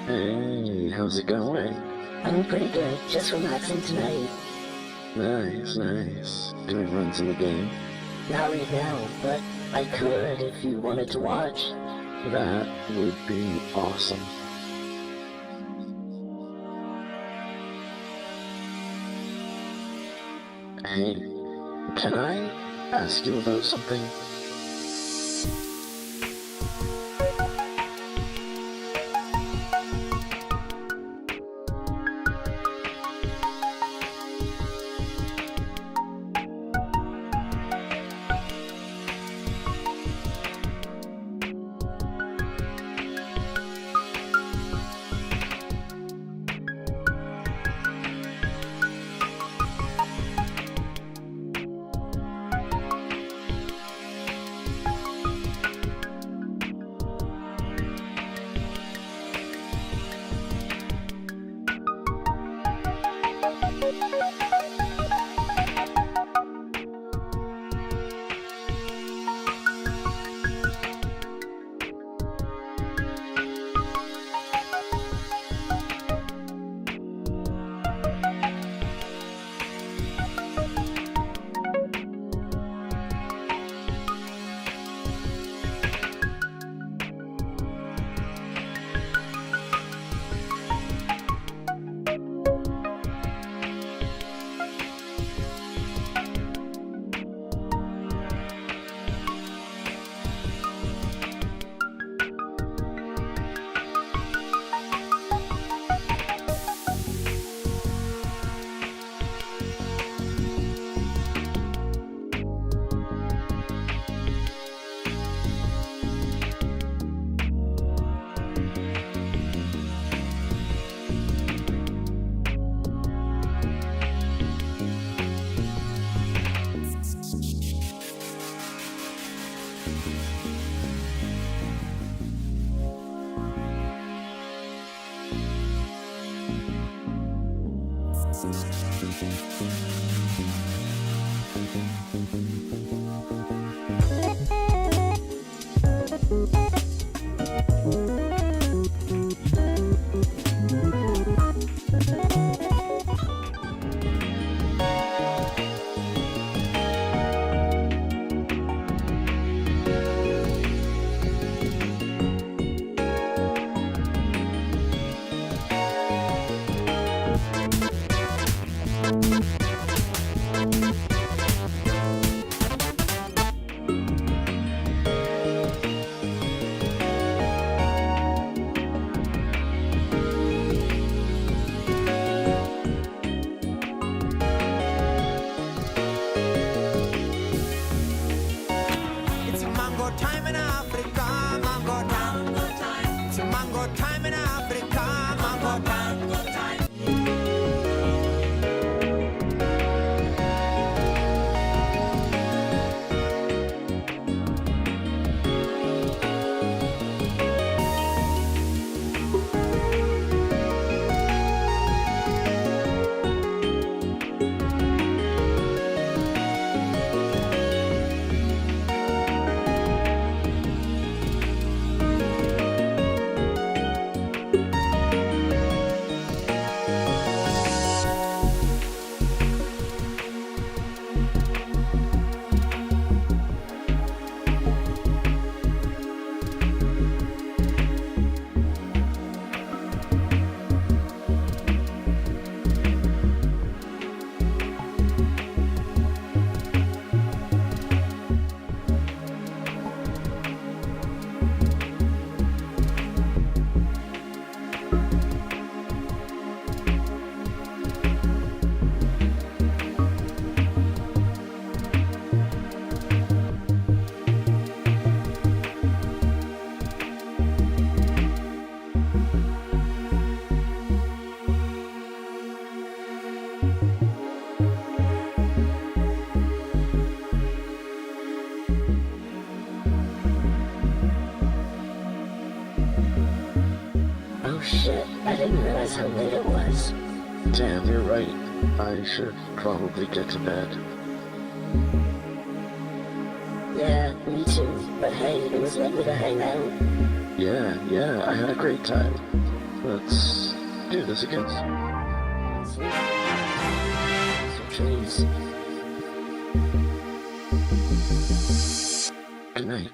Hey, how's it going? I'm pretty good, just relaxing tonight. Nice, nice. Doing runs in the game? Not right now, but I could if you wanted to watch. That would be awesome. Hey, can I ask you about something? It's mango time in Africa, mango time. It's mango time in Africa, mango time. Oh shit, I didn't realize how late it was. Damn, you're right. I should probably get to bed. Yeah, me too. But hey, it was lovely to hang out. Yeah, I had a great time. Let's do this again. Sweet. Some trees. Good night.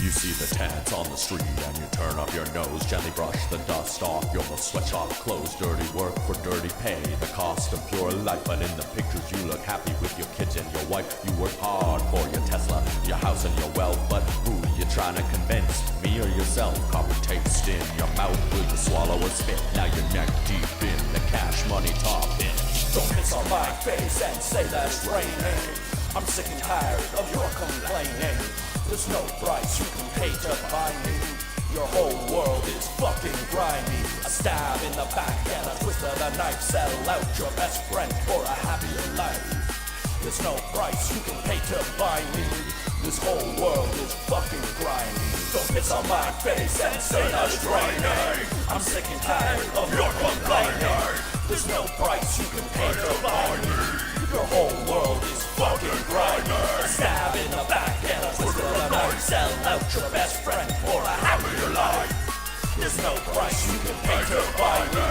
You see the tats on the street and you turn up your nose, gently brush the dust off your sweatshop clothes. Dirty work for dirty pay, the cost of pure life. But in the pictures you look happy with your kids and your wife. You work hard for your Tesla, your house and your wealth. But who you trying to convince, me or yourself? Copper taste in your mouth, will you swallow or spit? Now you're neck deep in the cash money topping. Don't piss on my face and say that's raining. I'm sick and tired of your complaining. There's no price you can pay to buy me. Your whole world is fucking grimy. A stab in the back and a twist of the knife. Sell out your best friend for a happier life. There's no price you can pay to buy me. This whole world is fucking grimy. Don't piss on my face and say that it's raining. I'm sick and tired of your complaining. There's no price you can pay to buy me. Your whole world is fucking grimy. A stab in the back and a twist of the knife. Sell out your best friend for a happier life. There's no price you can pay to buy me.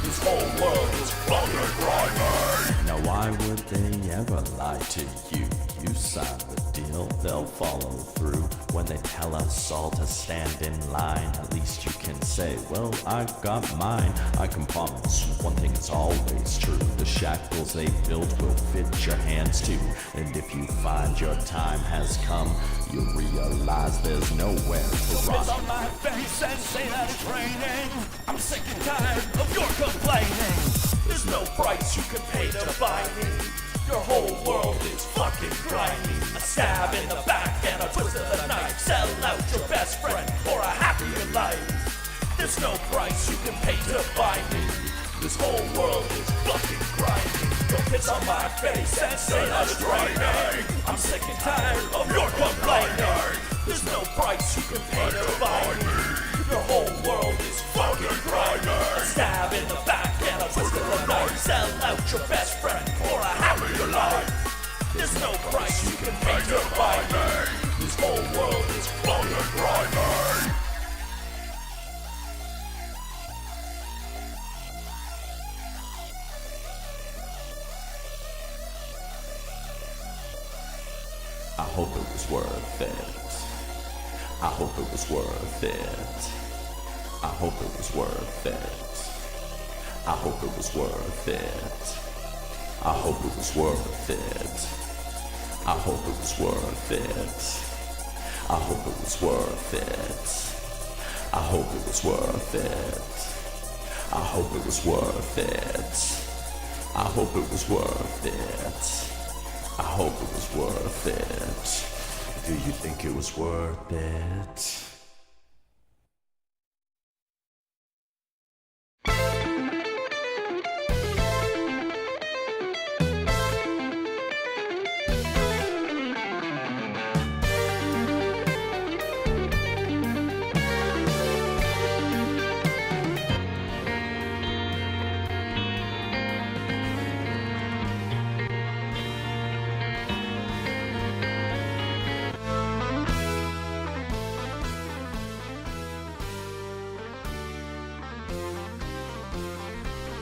This whole world is fucking grimy. Now why would they ever lie to you? You sign the deal, they'll follow through. When they tell us all to stand in line, at least you can say, well, I've got mine. I can promise one thing is always true. The shackles they built will fit your hands too. And if you find your time has come, you'll realize there's nowhere to run. Spit on my face and say that it's raining. I'm sick and tired of your complaining. There's no price you can pay to buy me. Your whole world is fucking grimy. A stab in the back and a twist of the knife. Sell out your best friend for a happier life. There's no price you can pay to buy me. This whole world is fucking grimy. Don't piss on my face and say that it's raining. I'm sick and tired of your complaining. There's no price you can pay to buy me. Your whole world is fucking grimy. A stab in the back and a twist of the knife. Sell out your best friend for a happier life. There's no price you can pay to buy me. This whole world is fucking grimy. I hope it was worth it. I hope it was worth it. I hope it was worth it. I hope it was worth it. I hope it was worth it. I hope it was worth it. I hope it was worth it. I hope it was worth it. I hope it was worth it. I hope it was worth it. I hope it was worth it. Do you think it was worth it?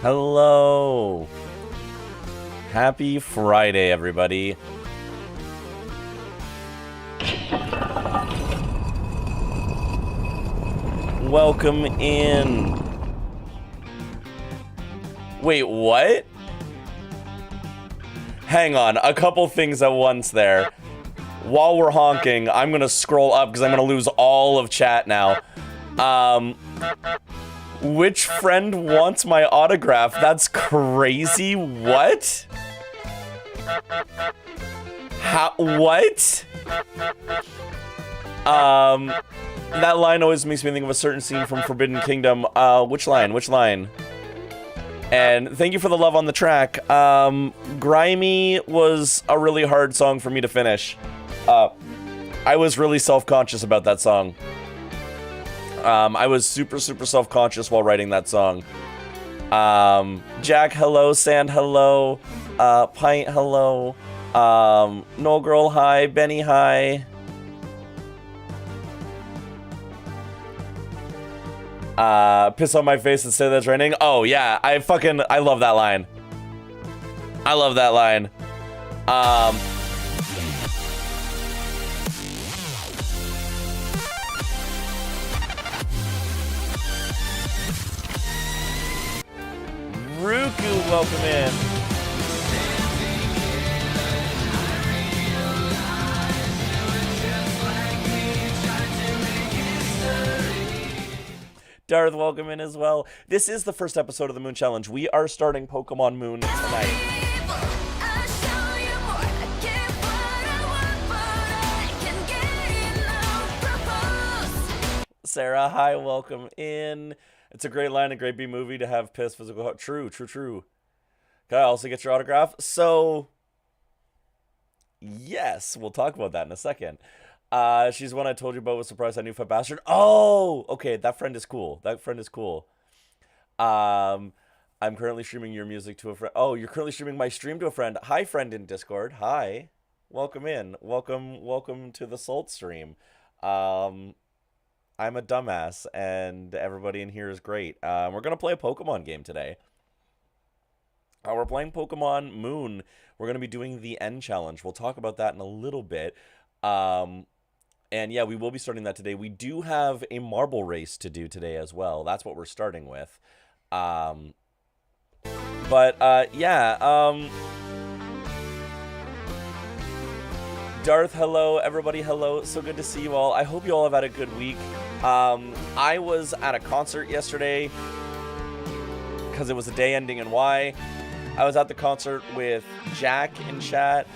Hello. Happy Friday, everybody. Welcome in. Wait, what? Hang on, a couple things at once there. While we're honking, I'm gonna scroll up because I'm gonna lose all of chat now. Which friend wants my autograph? That's crazy. What? How? What? That line always makes me think of a certain scene from Forbidden Kingdom. Which line? Which line? And thank you for the love on the track. Grimy was a really hard song for me to finish. I was really self-conscious about that song. I was super self-conscious while writing that song. Jack, hello. Sand, hello. Pint, hello. No Girl, hi. Benny, hi. Piss on my face and say that's raining. Oh, yeah. I love that line. I love that line. Ruku, welcome in. Darth, welcome in as well. This is the first episode of the Moon Challenge. We are starting Pokémon Moon tonight. Sarah, hi, welcome in. It's a great line, a great B movie to have piss physical. True. Can I also get your autograph? So, yes, we'll talk about that in a second. She's the one I told you about, was surprised I knew Fat Bastard. Oh, okay, that friend is cool. That friend is cool. I'm currently streaming your music to a friend. Oh, you're currently streaming my stream to a friend. Hi, friend in Discord. Hi. Welcome in. Welcome to the Salt stream. I'm a dumbass, and everybody in here is great. We're gonna play a Pokemon game today. We're playing Pokemon Moon. We're gonna be doing the N challenge. We'll talk about that in a little bit. And yeah, we will be starting that today. We do have a marble race to do today as well. That's what we're starting with. Darth, hello. Everybody, hello. So good to see you all. I hope you all have had a good week. I was at a concert yesterday because it was a day ending in Y. I was at the concert with Jack in chat.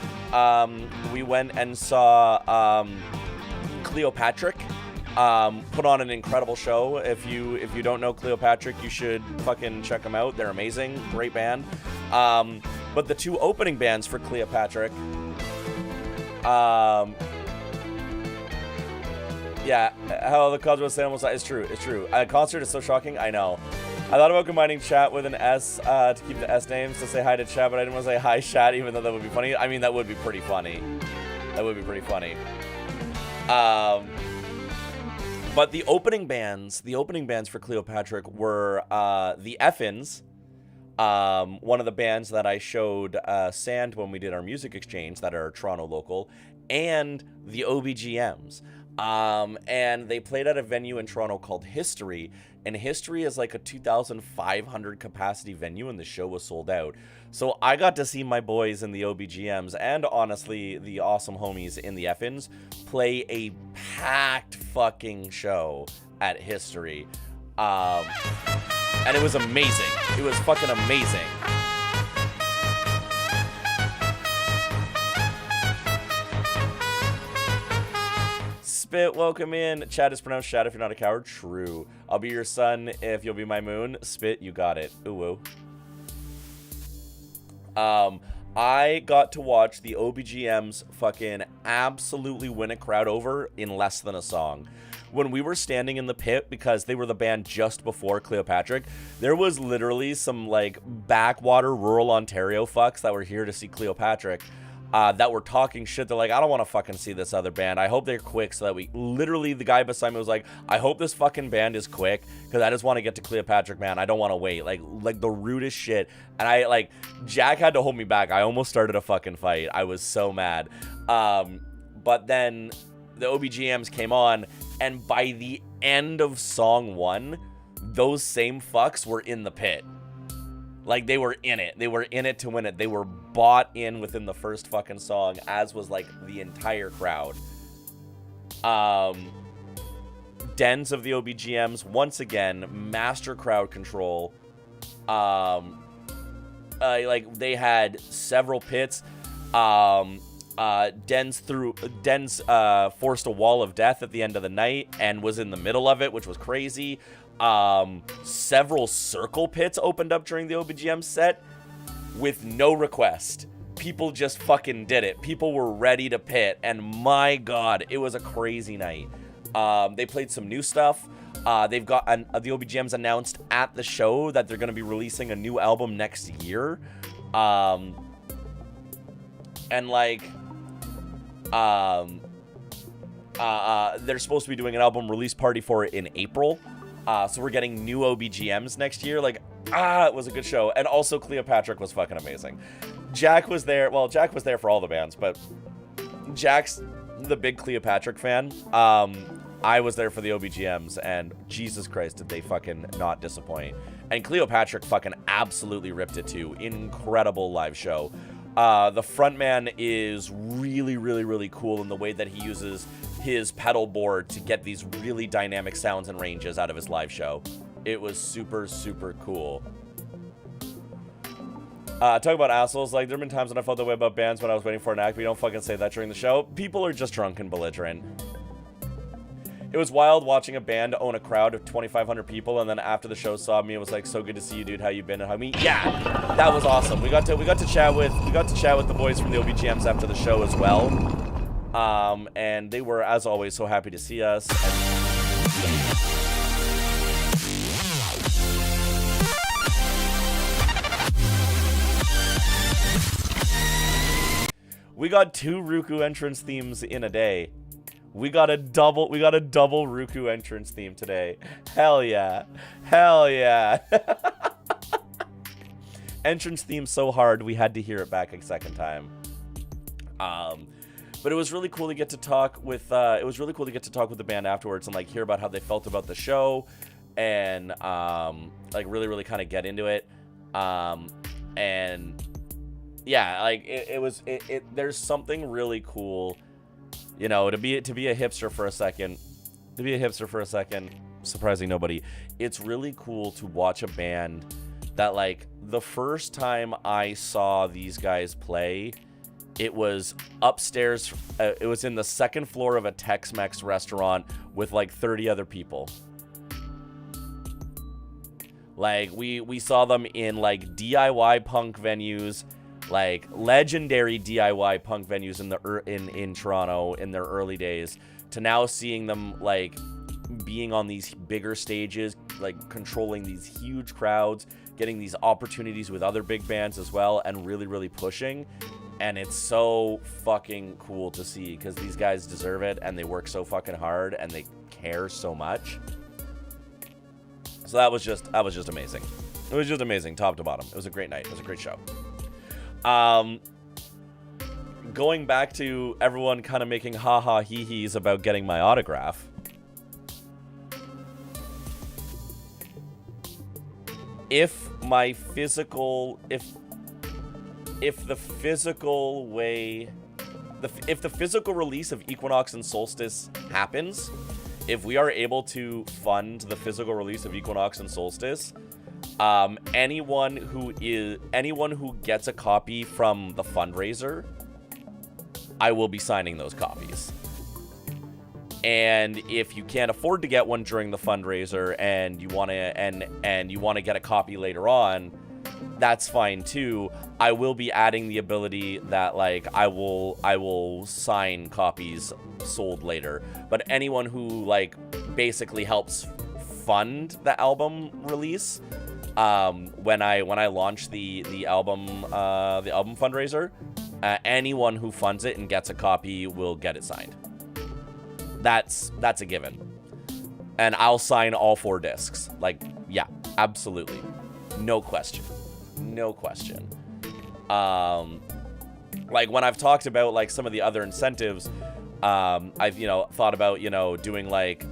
We went and saw Cleopatra. Put on an incredible show. If you don't know Cleopatra, you should fucking check them out. They're amazing. Great band. But the two opening bands for Cleopatra, yeah, how the concert was saying was it's true. It's true. A concert is so shocking. I know. I thought about combining chat with an S to keep the S names to say hi to chat, but I didn't want to say hi chat, even though that would be funny. I mean, that would be pretty funny. That would be pretty funny. But the opening bands for Cleopatra were the Effins, one of the bands that I showed Sand when we did our music exchange that are Toronto local, and the OBGMs. And they played at a venue in Toronto called History, and History is like a 2,500 capacity venue, and the show was sold out. So I got to see my boys in the OBGMs, and honestly, the awesome homies in the Effins play a packed fucking show at History. And it was amazing. It was fucking amazing. Spit, welcome in. Chat is pronounced Chat if you're not a coward. True. I'll be your sun if you'll be my moon. Spit, you got it. Ooh. I got to watch the OBGMs fucking absolutely win a crowd over in less than a song. When we were standing in the pit, because they were the band just before Cleopatra, there was literally some like backwater rural Ontario fucks that were here to see Cleopatra. That were talking shit. They're like, I don't want to fucking see this other band. I hope they're quick so that we... Literally, the guy beside me was like, I hope this fucking band is quick because I just want to get to Cleopatra, man. I don't want to wait. Like the rudest shit. And Jack had to hold me back. I almost started a fucking fight. I was so mad. But then the OBGMs came on, and by the end of song 1, those same fucks were in the pit. Like, they were in it. They were in it to win it. They were bought in within the first fucking song, as was, like, the entire crowd. Dens of the OBGMs, once again, master crowd control. They had several pits. Dens forced a wall of death at the end of the night and was in the middle of it, which was crazy. Several circle pits opened up during the OBGM set with no request. People just fucking did it. People were ready to pit, and my god, it was a crazy night. They played some new stuff. They've got the OBGMs announced at the show that they're going to be releasing a new album next year. They're supposed to be doing an album release party for it in April. So we're getting new OBGMs next year. It was a good show. And also Cleopatra was fucking amazing. Jack was there. Well, Jack was there for all the bands, but Jack's the big Cleopatra fan. I was there for the OBGMs, and Jesus Christ, did they fucking not disappoint. And Cleopatra fucking absolutely ripped it too. Incredible live show. The frontman is really, really, really cool in the way that he uses his pedal board to get these really dynamic sounds and ranges out of his live show. It was super, super cool. Talk about assholes. Like, there have been times when I felt that way about bands when I was waiting for an act, but you don't fucking say that during the show. People are just drunk and belligerent. It was wild watching a band own a crowd of 2,500 people, and then after the show saw me, it was like, so good to see you, dude. How you been? And hug me. Yeah, that was awesome. We got to chat with the boys from the OBGMs after the show as well. And they were, as always, so happy to see us. We got 2 Ruku entrance themes in a day. We got a double Ruku entrance theme today. Hell yeah. Hell yeah. Entrance theme so hard we had to hear it back a second time. But it was really cool to get to talk with the band afterwards and like hear about how they felt about the show and like really kind of get into it. And yeah, like there's something really cool, you know, to be a hipster for a second, surprising nobody. It's really cool to watch a band that, like, the first time I saw these guys play, it was upstairs. It was in the second floor of a Tex-Mex restaurant with like 30 other people. Like we saw them in like DIY punk venues, like legendary DIY punk venues in Toronto in their early days, to now seeing them like being on these bigger stages, like controlling these huge crowds, getting these opportunities with other big bands as well, and really pushing. And it's so fucking cool to see, because these guys deserve it, and they work so fucking hard, and they care so much. So that was just amazing. It was just amazing, top to bottom. It was a great night. It was a great show. Going back to everyone kind of making ha-ha hee-hees about getting my autograph. If the physical release of Equinox and Solstice happens, if we are able to fund the physical release of Equinox and Solstice, anyone who gets a copy from the fundraiser, I will be signing those copies. And if you can't afford to get one during the fundraiser and you want to get a copy later on, that's fine too. I will be adding the ability that like I will sign copies sold later. But anyone who like basically helps fund the album release, when I launch the album fundraiser, anyone who funds it and gets a copy will get it signed. That's a given. And I'll sign all 4 discs. Like, yeah, absolutely. No question. Like when I've talked about like some of the other incentives, I've, you know, thought about, you know, doing like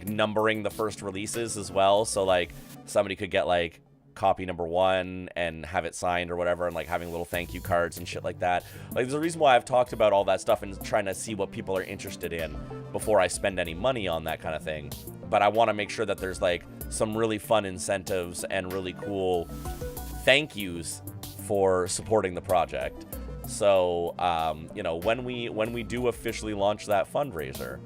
numbering the first releases as well. So like somebody could get like copy number 1 and have it signed or whatever, and like having little thank you cards and shit like that. Like there's a reason why I've talked about all that stuff and trying to see what people are interested in before I spend any money on that kind of thing. But I want to make sure that there's like some really fun incentives and really cool thank yous for supporting the project. So you know, when we do officially launch that fundraiser,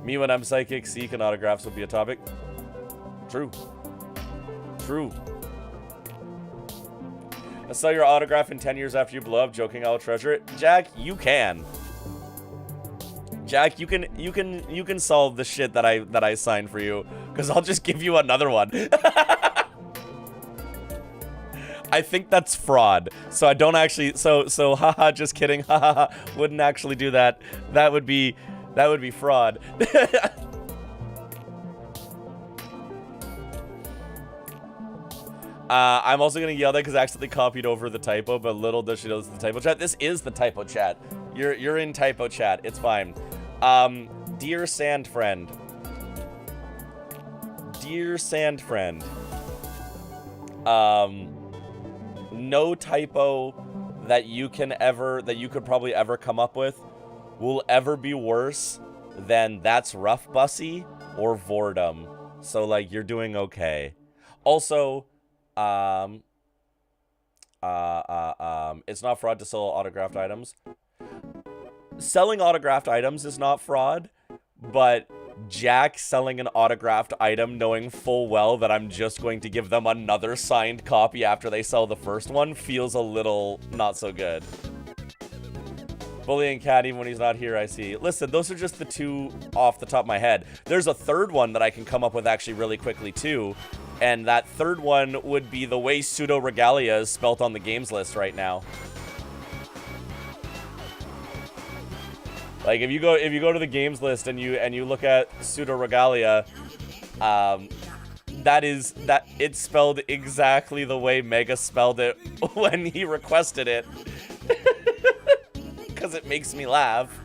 me when I'm psychic, seek, and autographs will be a topic. True. I sell your autograph in 10 years after you blow up. Joking, I'll treasure it. Jack, you can. Jack, you can solve the shit that I signed for you, because I'll just give you another one. I think that's fraud. So I don't actually. So haha, just kidding. Haha, wouldn't actually do that. That would be fraud. I'm also gonna yell that because I accidentally copied over the typo, but little does she know this is the typo chat. This is the typo chat. You're in typo chat. It's fine. Dear Sand Friend. No typo that you could probably ever come up with will ever be worse than "that's rough, Bussy" or "Vordum." So like you're doing okay. Also, it's not fraud to sell autographed items. Selling autographed items is not fraud, but Jack selling an autographed item knowing full well that I'm just going to give them another signed copy after they sell the first one feels a little not so good. Bullying Cat even when he's not here, I see. Listen, those are just the two off the top of my head. There's a third one that I can come up with actually really quickly too. And that third one would be the way Pseudo Regalia is spelt on the games list right now. Like if you go to the games list and you look at Pseudo Regalia, it's spelled exactly the way Mega spelled it when he requested it. Because it makes me laugh.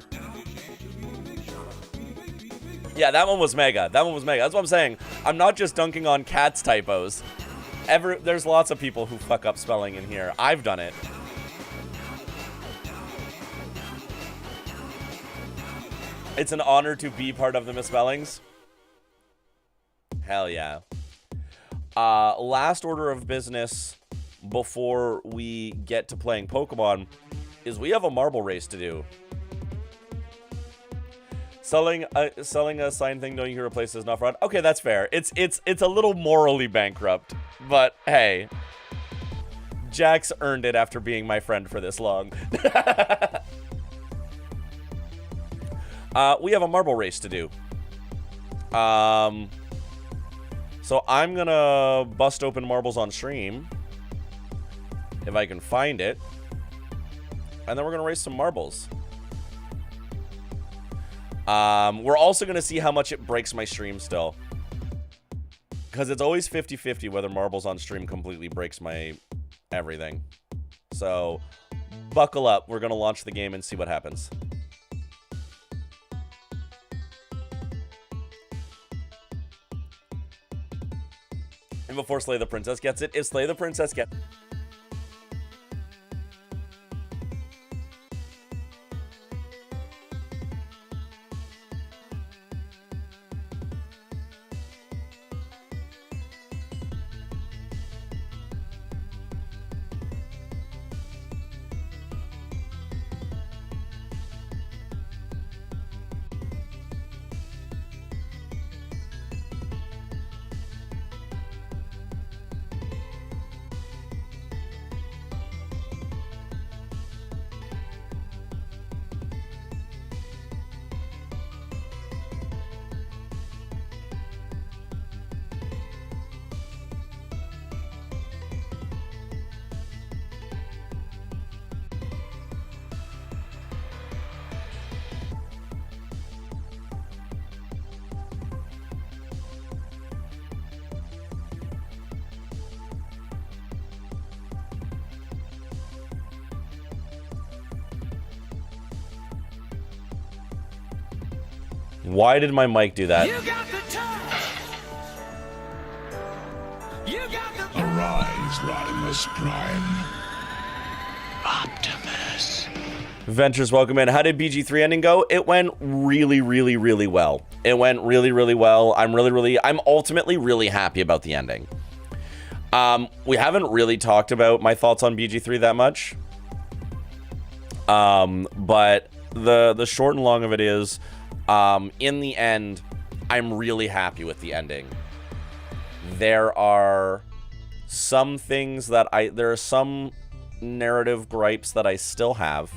Yeah, that one was Mega. That one was Mega. That's what I'm saying. I'm not just dunking on Cat's typos. There's lots of people who fuck up spelling in here. I've done it. It's an honor to be part of the misspellings. Hell yeah. Last order of business before we get to playing Pokemon is we have a marble race to do. Selling a signed thing knowing you replace is not fraud. Okay, that's fair. It's a little morally bankrupt, but hey. Jack's earned it after being my friend for this long. We have a marble race to do. So I'm gonna bust open marbles on stream if I can find it, and then we're gonna race some marbles. We're also gonna see how much it breaks my stream still, because it's always 50-50 whether marbles on stream completely breaks my everything. So buckle up, we're gonna launch the game and see what happens. And before Slay the Princess gets it, if Slay the Princess gets it. Why did my mic do that? You got the touch. You got the Arise, Rodimus Prime. Optimus. Ventures, welcome in. How did BG3 ending go? It went really, really, really well. It went really, really well. I'm ultimately really happy about the ending. We haven't really talked about my thoughts on BG3 that much. But the short and long of it is, in the end, I'm really happy with the ending. There are some things that there are some narrative gripes that I still have.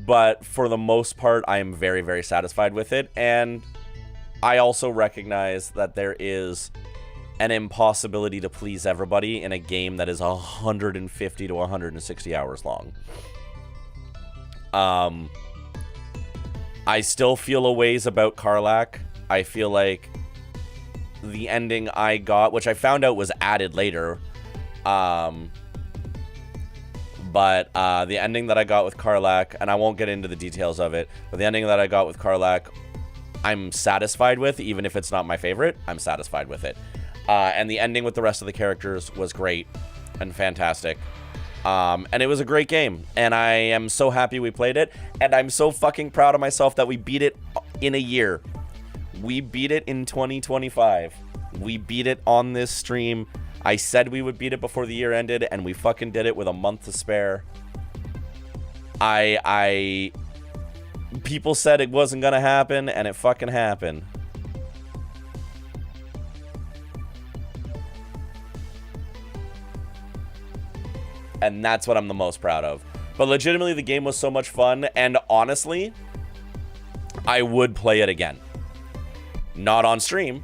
But for the most part, I am very, very satisfied with it. And I also recognize that there is an impossibility to please everybody in a game that is 150 to 160 hours long. I still feel a ways about Karlach. I feel like the ending I got, which I found out was added later, but the ending that I got with Karlach, and I won't get into the details of it, but the ending that I got with Karlach, I'm satisfied with, even if it's not my favorite, I'm satisfied with it. And the ending with the rest of the characters was great and fantastic. And it was a great game, and I am so happy we played it, and I'm so fucking proud of myself that we beat it in a year. We beat it in 2025. We beat it on this stream. I said we would beat it before the year ended, and we fucking did it with a month to spare. I People said it wasn't gonna happen, and it fucking happened. And that's what I'm the most proud of. But legitimately, the game was so much fun, and honestly, I would play it again. Not on stream.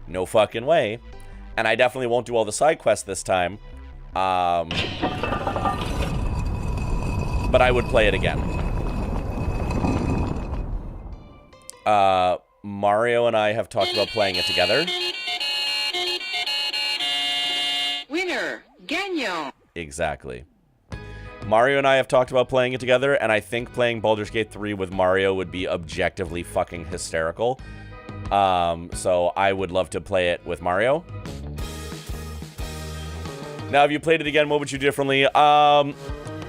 No fucking way. And I definitely won't do all the side quests this time. But I would play it again. Mario and I have talked about playing it together. Winner, Gagnon. Exactly. Mario and I have talked about playing it together, and I think playing Baldur's Gate 3 with Mario would be objectively fucking hysterical. So I would love to play it with Mario. Now, if you played it again, what would you do differently?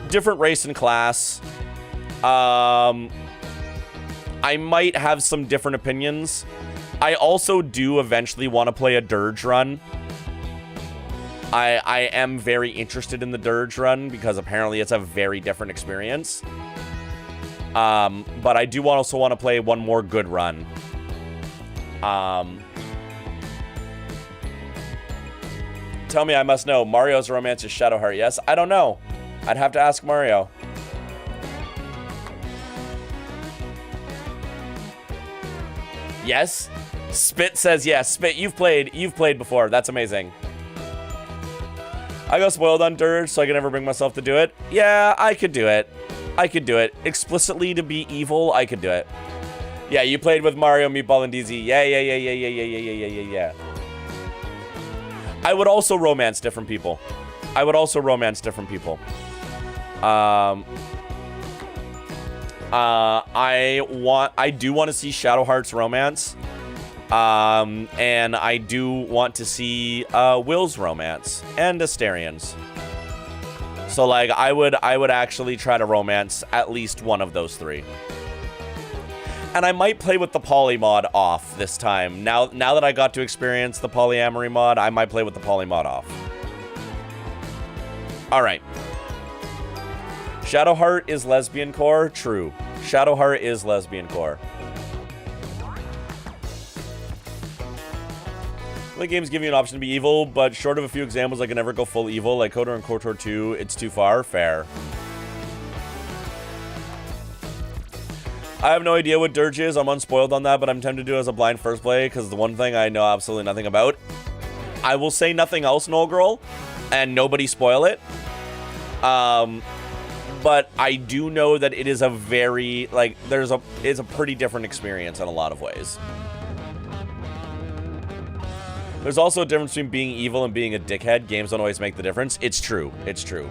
Different race and class. I might have some different opinions. I also do eventually want to play a dirge run. I am very interested in the dirge run because apparently it's a very different experience. But I do also want to play one more good run. Tell me I must know. Mario's romance is Shadowheart. Yes? I don't know. I'd have to ask Mario. Yes? Spit says yes. Spit, you've played before. That's amazing. I got spoiled on Dirge, so I can never bring myself to do it. Yeah, I could do it. I could do it. Explicitly to be evil, I could do it. Yeah, you played with Mario, Meatball, and DZ. Yeah. I would also romance different people. I do want to see Shadowheart's romance. And I do want to see Will's romance and Astarion's. So like I would actually try to romance at least one of those three. And I might play with the poly mod off this time. Now that I got to experience the polyamory mod, I might play with the poly mod off. All right. Shadowheart is lesbian core? True. Shadowheart is lesbian core. The games give you an option to be evil, but short of a few examples, I can never go full evil, like KOTOR and KOTOR 2, it's too far. Fair. I have no idea what Dirge is. I'm unspoiled on that, but I'm tempted to do it as a blind first play, because the one thing I know absolutely nothing about. I will say nothing else, Null Girl, and nobody spoil it. But I do know that it is a very, like, it's a pretty different experience in a lot of ways. There's also a difference between being evil and being a dickhead. Games don't always make the difference. It's true. It's true.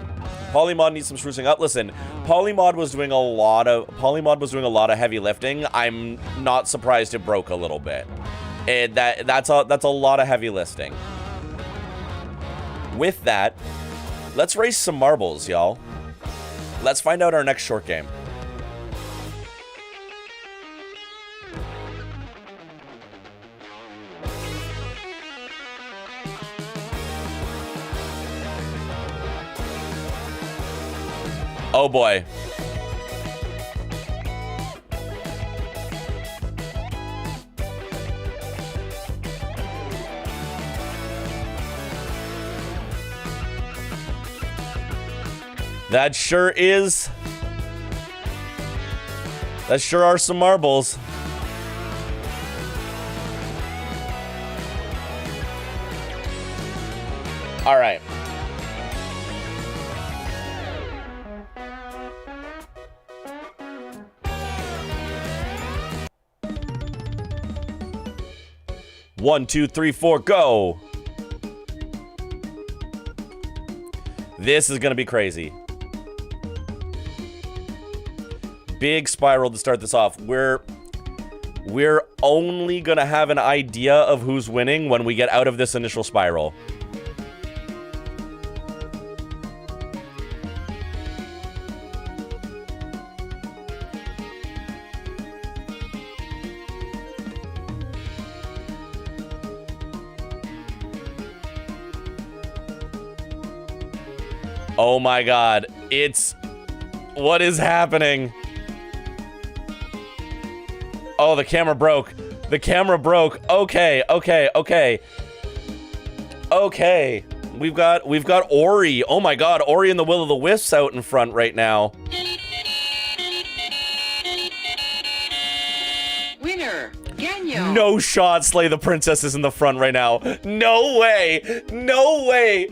Polymod needs some sprucing up. Listen, Polymod was doing a lot of heavy lifting. I'm not surprised it broke a little bit. That's a lot of heavy lifting. With that, let's race some marbles, y'all. Let's find out our next short game. Oh boy. That sure are some marbles. All right. One, two, three, four, go. This is gonna be crazy. Big spiral to start this off. We're only gonna have an idea of who's winning when we get out of this initial spiral. Oh my god, what is happening? Oh, the camera broke. The camera broke. Okay. Okay. We've got Ori. Oh my god, Ori and the Will of the Wisps out in front right now. Winner, Ganyo. No shot, Slay the Princess is in the front right now. No way. No way.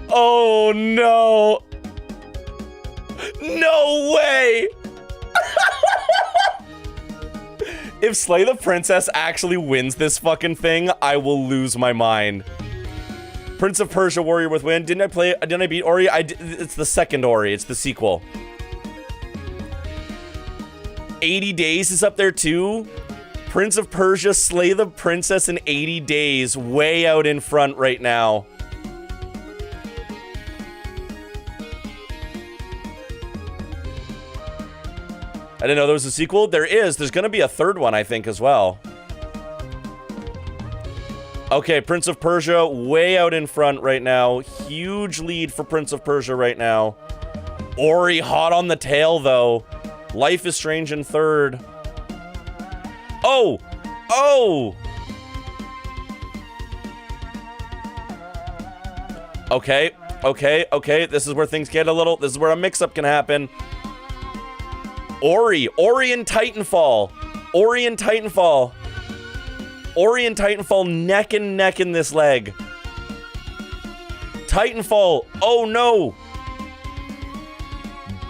Oh no. No way. If Slay the Princess actually wins this fucking thing, I will lose my mind. Prince of Persia Warrior with Wind. Didn't I beat Ori? It's the second Ori. It's the sequel. 80 Days is up there too. Prince of Persia Slay the Princess in 80 Days. Way out in front right now. I didn't know there was a sequel. There is. There's going to be a third one, I think, as well. Okay, Prince of Persia way out in front right now. Huge lead for Prince of Persia right now. Ori hot on the tail, though. Life is Strange in third. Oh! Oh! Okay. This is where things get a little... This is where a mix-up can happen. Ori and Titanfall. Ori and Titanfall neck and neck in this leg. Titanfall, oh no.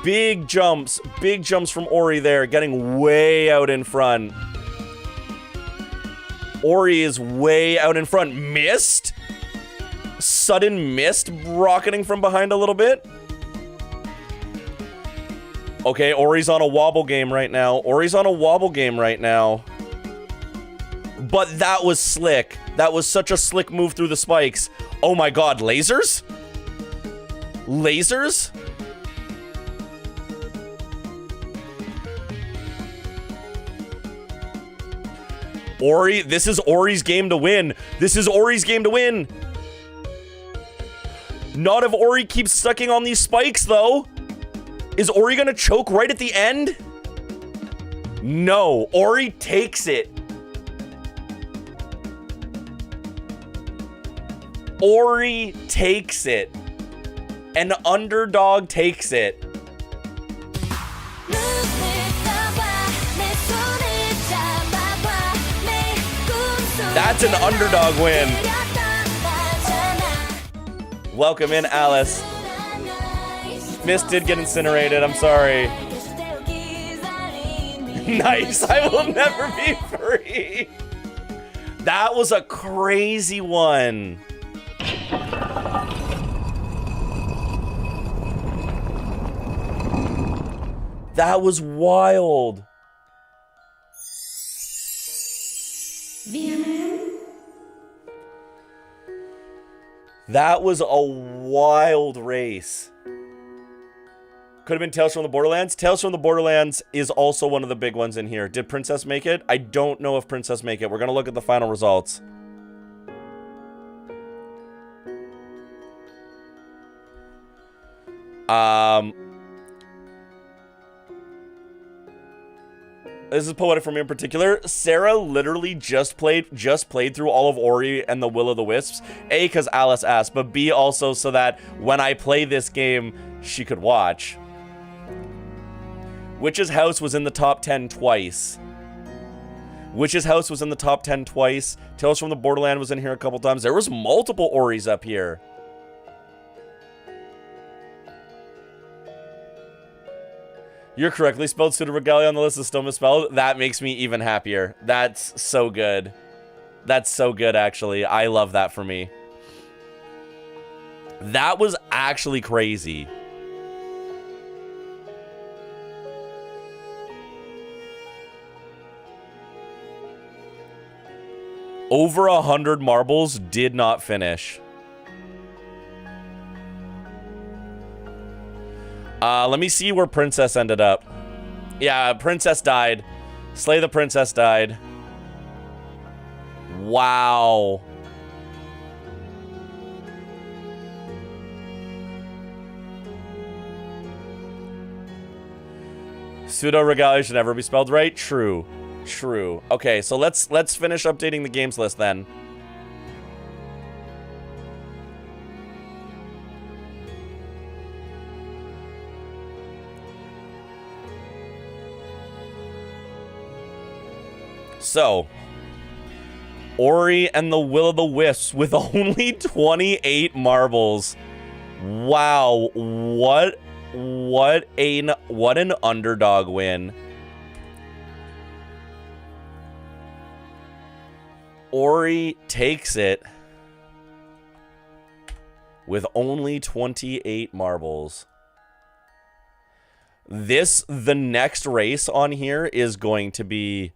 Big jumps from Ori there, getting way out in front. Ori is way out in front. Mist? Sudden mist rocketing from behind a little bit. Okay, Ori's on a wobble game right now. But that was slick. That was such a slick move through the spikes. Oh my god, lasers? Lasers? Ori, this is Ori's game to win. Not if Ori keeps sucking on these spikes, though. Is Ori gonna choke right at the end? No, Ori takes it. Ori takes it. An underdog takes it. That's an underdog win. Welcome in, Alice. Mist did get incinerated, I'm sorry. Nice, I will never be free. That was a crazy one. That was wild. That was a wild race. Could have been Tales from the Borderlands. Tales from the Borderlands is also one of the big ones in here. Did Princess make it? I don't know if Princess make it. We're going to look at the final results. This is poetic for me in particular. Sarah literally just played through all of Ori and the Will of the Wisps. A, because Alice asked, but B, also so that when I play this game, she could watch. Witch's House was in the top 10 twice. Tales from the Borderland was in here a couple times. There was multiple Oris up here. You're correctly spelled Pseudo Regalia on the list is still misspelled. That makes me even happier. That's so good. That's so good, actually. I love that for me. That was actually crazy. Over 100 marbles did not finish. Let me see where Princess ended up. Yeah, Princess died. Slay the Princess died. Wow. Pseudo regalia should never be spelled right. True. True. Okay, so let's finish updating the games list then. So, Ori and the Will-o'-the-Wisps with only 28 marbles. Wow, what an underdog win. Ori takes it with only 28 marbles. The next race on here is going to be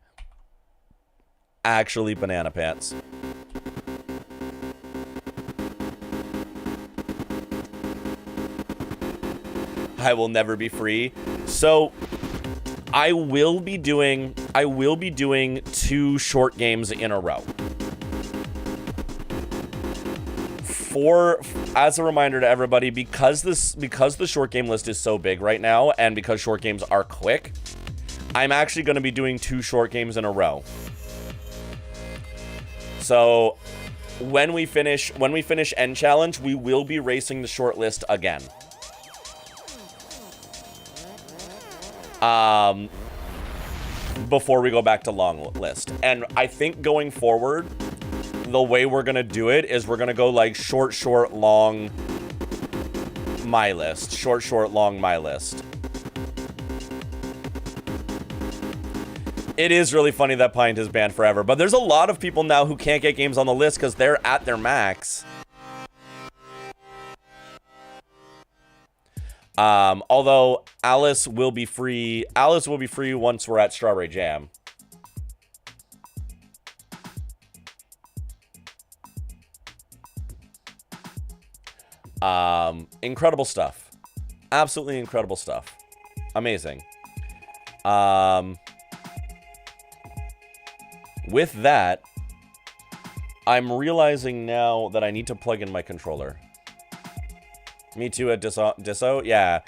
actually banana pants. I will never be free. So I will be doing 2 short games in a row. As a reminder to everybody, because the short game list is so big right now, and because short games are quick, I'm actually going to be doing 2 short games in a row. So when we finish End Challenge, we will be racing the short list again. Before we go back to long list. And I think going forward, the way we're gonna do it is we're gonna go like short, long, my list. Short, long, my list. It is really funny that Pint is banned forever, but there's a lot of people now who can't get games on the list because they're at their max. Although Alice will be free once we're at Strawberry Jam. Incredible stuff. Absolutely incredible stuff. Amazing. With that, I'm realizing now that I need to plug in my controller. Me too at Disso? Yeah.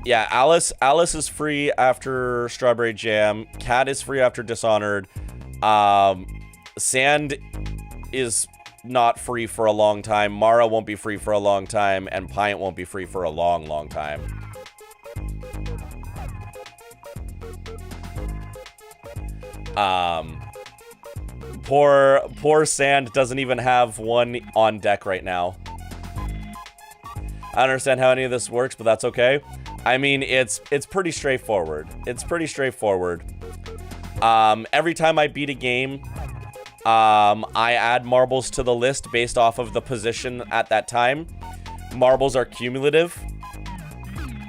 Yeah, Alice is free after Strawberry Jam. Cat is free after Dishonored. Sand is not free for a long time. Mara won't be free for a long time. And Pint won't be free for a long time. Poor Sand doesn't even have one on deck right now. I don't understand how any of this works, but that's okay. I mean, it's pretty straightforward. It's pretty straightforward. Every time I beat a game, I add marbles to the list based off of the position at that time. Marbles are cumulative.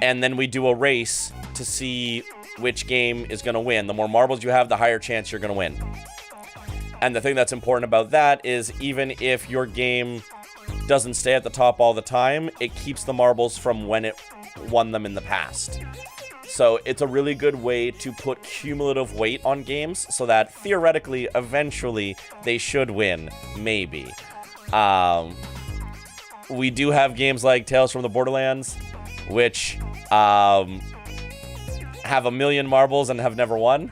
And then we do a race to see which game is going to win. The more marbles you have, the higher chance you're going to win. And the thing that's important about that is even if your game doesn't stay at the top all the time, it keeps the marbles from when it won them in the past. So it's a really good way to put cumulative weight on games so that theoretically, eventually, they should win. Maybe. We do have games like Tales from the Borderlands, which have 1 million marbles and have never won.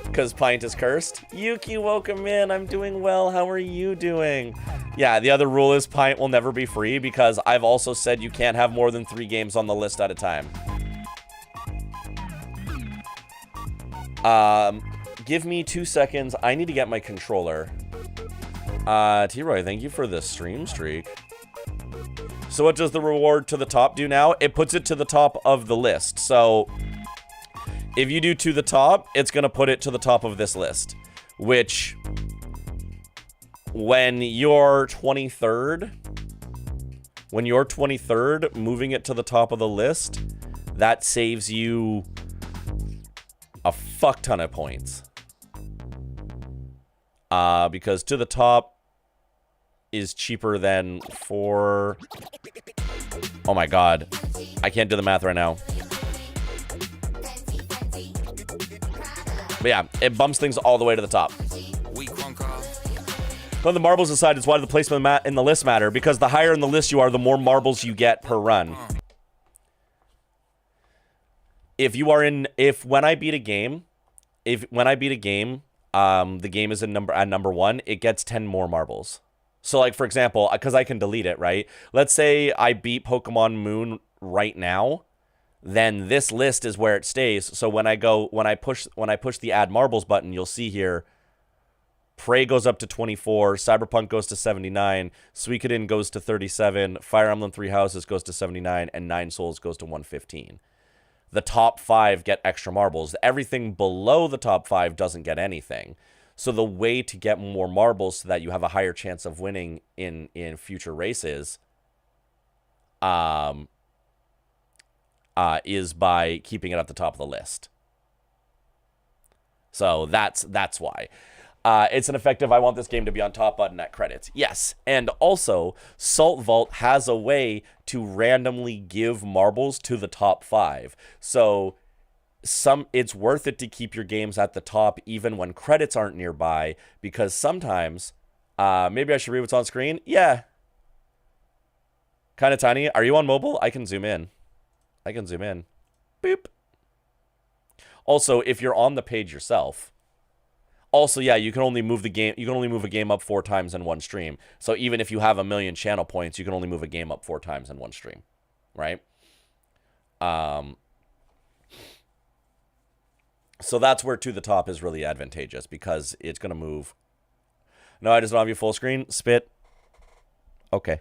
Because Pint is cursed. Yuki, welcome in. I'm doing well. How are you doing? Yeah, the other rule is Pint will never be free because I've also said you can't have more than 3 games on the list at a time. Give me 2 seconds. I need to get my controller. T-Roy, thank you for the stream streak. So what does the reward to the top do now? It puts it to the top of the list. So if you do to the top, it's going to put it to the top of this list, which when you're 23rd, moving it to the top of the list, that saves you a fuck ton of points. Because to the top is cheaper than 4. Oh my god. I can't do the math right now. But yeah, it bumps things all the way to the top. But the marbles aside, it's why the placement in the list matter, because the higher in the list you are, the more marbles you get per run. if when I beat a game, the game is at number 1, it gets 10 more marbles. So like, for example, because I can delete it, right? Let's say I beat Pokemon Moon right now, then this list is where it stays. So when I push the add marbles button, you'll see here, Prey goes up to 24, Cyberpunk goes to 79, Suikoden goes to 37, Fire Emblem Three Houses goes to 79, and Nine Souls goes to 115. The top 5 get extra marbles. Everything below the top 5 doesn't get anything. So the way to get more marbles so that you have a higher chance of winning in future races is by keeping it at the top of the list. So that's why. It's an effective I want this game to be on top button at credits. Yes. And also, Salt Vault has a way to randomly give marbles to the top 5. So it's worth it to keep your games at the top even when credits aren't nearby, because sometimes maybe I should read what's on screen. Yeah. Kind of tiny. Are you on mobile? I can zoom in. Boop. Also, if you're on the page yourself, also, yeah, you can only move a game up 4 times in one stream. So even if you have 1 million channel points, you can only move a game up 4 times in one stream, right? So that's where to the top is really advantageous, because it's going to move. No, I just don't have you full screen. Spit. Okay.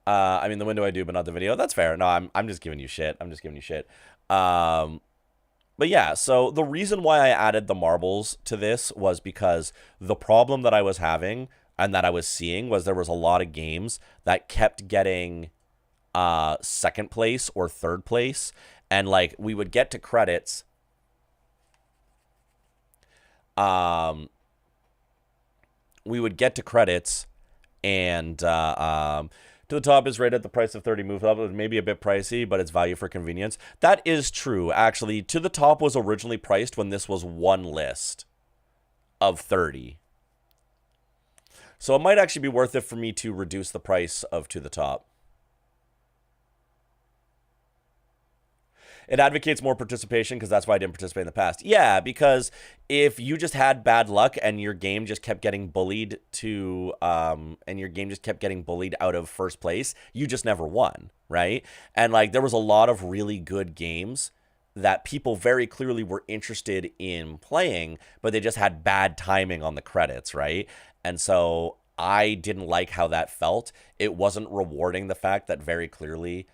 I mean, the window I do, but not the video. That's fair. No, I'm just giving you shit. But yeah, so the reason why I added the marbles to this was because the problem that I was having and that I was seeing was there was a lot of games that kept getting second place or third place, and like we would get to credits, and to the top is rated at the price of 30. Move up, it may be a bit pricey, but it's value for convenience. That is true, actually. To the top was originally priced when this was one list of 30. So it might actually be worth it for me to reduce the price of To the Top. It advocates more participation because that's why I didn't participate in the past. Yeah, because if you just had bad luck and your game just kept getting bullied out of first place, you just never won, right? And like there was a lot of really good games that people very clearly were interested in playing, but they just had bad timing on the credits, right? And so I didn't like how that felt. It wasn't rewarding the fact that very clearly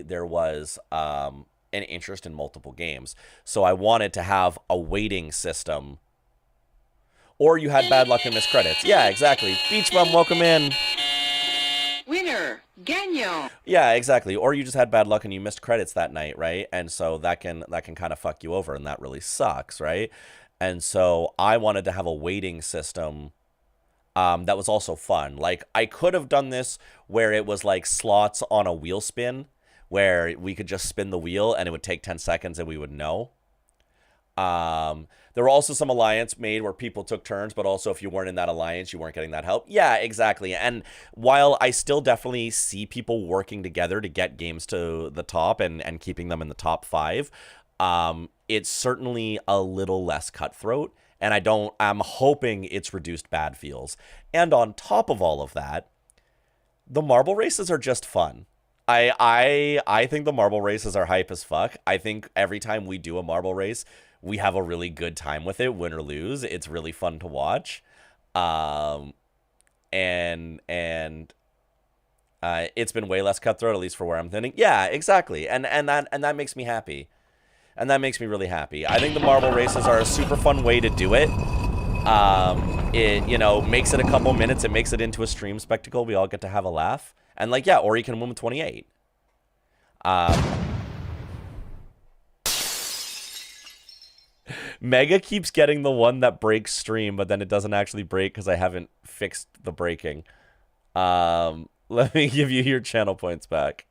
there was an interest in multiple games. So I wanted to have a weighting system. Or you had bad luck and missed credits. Yeah, exactly. Beach Bum, welcome in. Winner, Ganyo. Yeah, exactly. Or you just had bad luck and you missed credits that night, right? And so that can kind of fuck you over, and that really sucks, right? And so I wanted to have a weighting system that was also fun. Like, I could have done this where it was like slots on a wheel spin, where we could just spin the wheel and it would take 10 seconds and we would know. There were also some alliance made where people took turns, but also if you weren't in that alliance, you weren't getting that help. Yeah, exactly. And while I still definitely see people working together to get games to the top and keeping them in the top 5, it's certainly a little less cutthroat. And I'm hoping it's reduced bad feels. And on top of all of that, the marble races are just fun. I think the marble races are hype as fuck. I think every time we do a marble race, we have a really good time with it, win or lose. It's really fun to watch. And it's been way less cutthroat, at least for where I'm thinking. Yeah, exactly. And that makes me happy. And that makes me really happy. I think the marble races are a super fun way to do it. It, makes it a couple minutes. It makes it into a stream spectacle. We all get to have a laugh. And like, yeah, or you can win with 28. Mega keeps getting the one that breaks stream, but then it doesn't actually break because I haven't fixed the breaking. Let me give you your channel points back.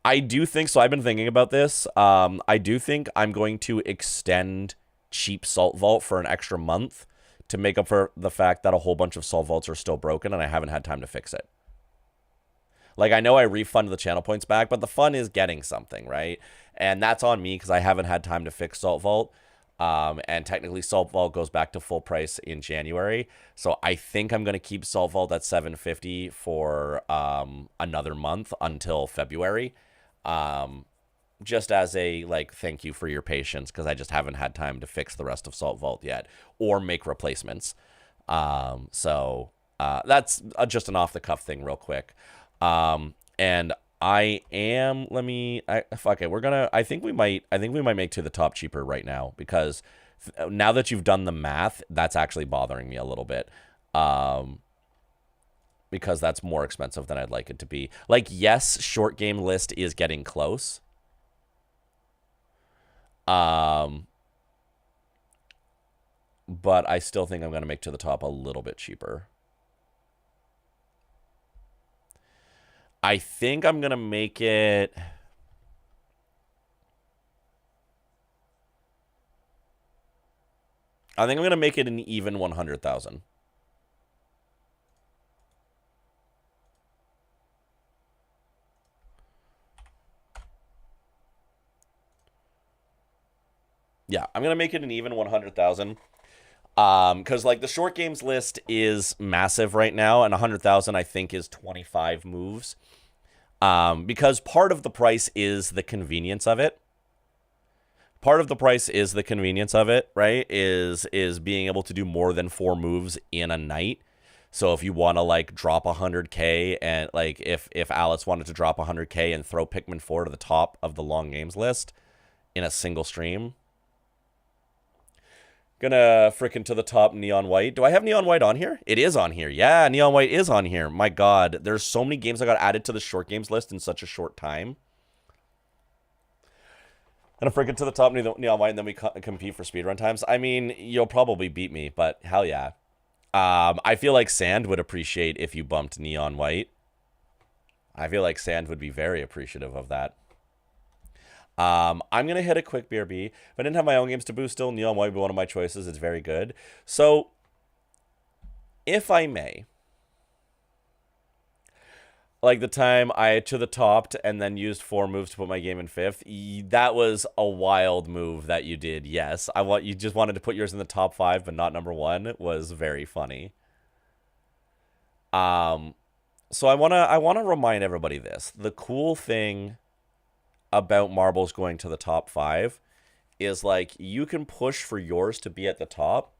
I do think, so I've been thinking about this. I do think I'm going to extend Cheap Salt Vault for an extra month to make up for the fact that a whole bunch of Salt Vaults are still broken and I haven't had time to fix it. Like, I know I refunded the channel points back, but the fun is getting something, right? And that's on me because I haven't had time to fix Salt Vault. And technically Salt Vault goes back to full price in January. So I think I'm going to keep Salt Vault at $7.50 for another month until February. Just as a, like, thank you for your patience, because I just haven't had time to fix the rest of Salt Vault yet or make replacements. So that's just an off-the-cuff thing real quick. And I am, I think we might make To the Top cheaper right now, because now that you've done the math, that's actually bothering me a little bit. Because that's more expensive than I'd like it to be. Like, yes, short game list is getting close. But I still think I'm going to make To the Top a little bit cheaper. I think I'm going to make it... I think I'm going to make it an even 100,000. Yeah, I'm going to make it an even 100,000. Because, like, the short games list is massive right now, and 100,000, I think, is 25 moves. Because part of the price is the convenience of it. Part of the price is the convenience of it, right? Is being able to do more than 4 moves in a night. So if you want to, like, drop 100k, and, like, if Alice wanted to drop 100k and throw Pikmin 4 to the top of the long games list in a single stream... Gonna frickin' To the Top Neon White. Do I have Neon White on here? It is on here. Yeah, Neon White is on here. My God, there's so many games I got added to the short games list in such a short time. Gonna frickin' To the Top Neon White, and then we compete for speedrun times. I mean, you'll probably beat me, but hell yeah. I feel like Sand would appreciate if you bumped Neon White. I feel like Sand would be very appreciative of that. I'm going to hit a quick BRB. If I didn't have my own games to boost still, Neon White would be one of my choices. It's very good. So, if I may, like the time I To the Topped and then used 4 moves to put my game in 5th, that was a wild move that you did, yes. You just wanted to put yours in the top 5, but not number 1. It was very funny. So I wanna remind everybody this. The cool thing about marbles going to the top 5 is, like, you can push for yours to be at the top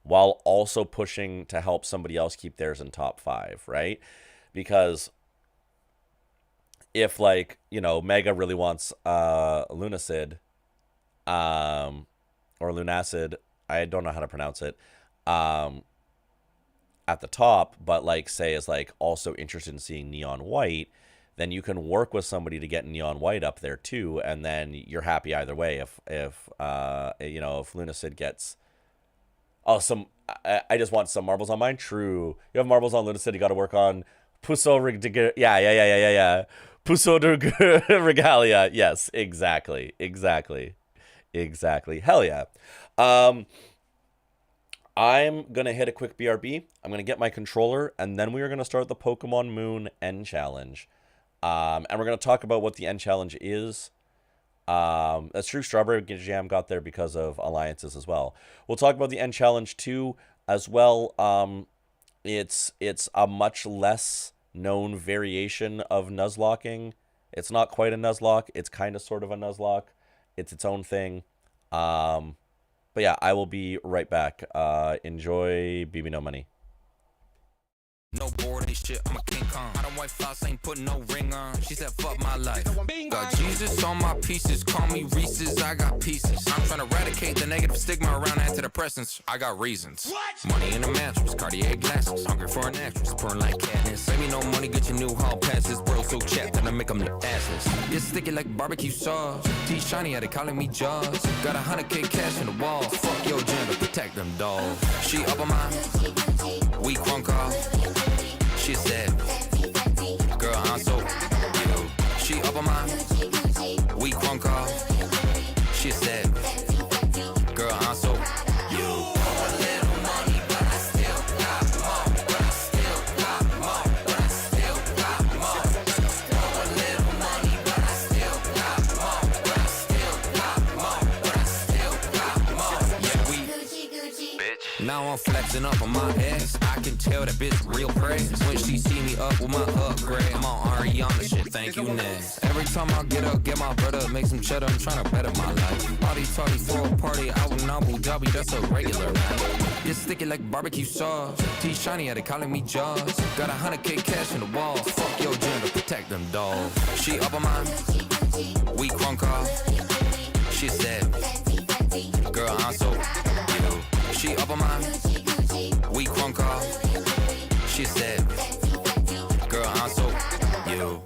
while also pushing to help somebody else keep theirs in top 5, right? Because if, like, you know, Mega really wants Lunacid, or Lunacid, I don't know how to pronounce it, at the top, but, like, say is, like, also interested in seeing Neon White, then you can work with somebody to get Neon White up there too, and then you're happy either way. If you know, if Lunacid gets, I just want some marbles on mine. True, you have marbles on Lunacid. You got to work on Puso yeah. Puso de Regalia. Yes, exactly. Hell yeah. I'm gonna hit a quick BRB. I'm gonna get my controller, and then we are gonna start the Pokémon Moon N challenge. And we're going to talk about what the N challenge is. That's true. Strawberry Jam got there because of alliances as well. We'll talk about the N challenge too, as well. It's a much less known variation of Nuzlocking. It's not quite a Nuzlocke. It's kind of sort of a Nuzlocke. It's its own thing. But yeah, I will be right back. Enjoy BB No Money. No board, this shit, I'm a King Kong. I don't white floss, ain't putting no ring on. She said, fuck my life. Got Jesus on my pieces, call me Reese's, I got pieces. I'm trying to eradicate the negative stigma around antidepressants. I got reasons. What? Money in the mattress, Cartier glasses. Hungry for an actress, pouring like Katniss. Save me no money, get your new hall passes. Bro, so chapped, and I make them look assless. It's sticky like barbecue sauce. T-Shiny, they calling me Jaws. Got 100K cash in the wall. Fuck your gender, protect them dolls. She up on my weak one call. She said, girl, I'm so you. She up on my weak one call. She said, girl, I'm so you. A little money, Now I'm flexing up on my ex. I can tell that bitch real praise when she see me up with my upgrade. I'm on Ariana shit, thank you next. Every time I get up, get my brother, make some cheddar. I'm trying to better my life. Party tardy for a party out in Abu Dhabi, that's a regular night. It's sticky like barbecue sauce. T shiny, yeah, they calling me Jaws. Got 100K cash in the wall. Fuck your gender, protect them dolls. She up on mine, we crunk off. She said, girl, I'm so you. She up on mine, we crunk off. She said, girl, I'm so you.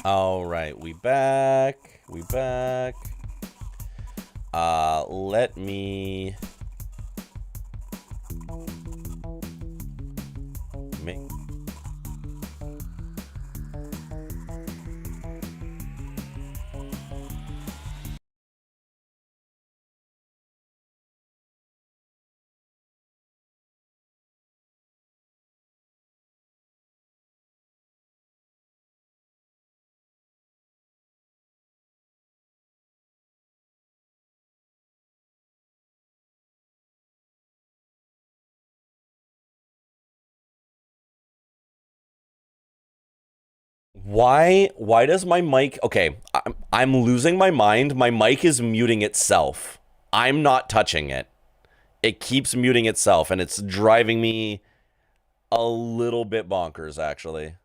All right, we back. We back. Let me make why does my mic okay, I'm losing my mind. My mic is muting itself. I'm not touching it. It keeps muting itself and it's driving me a little bit bonkers actually.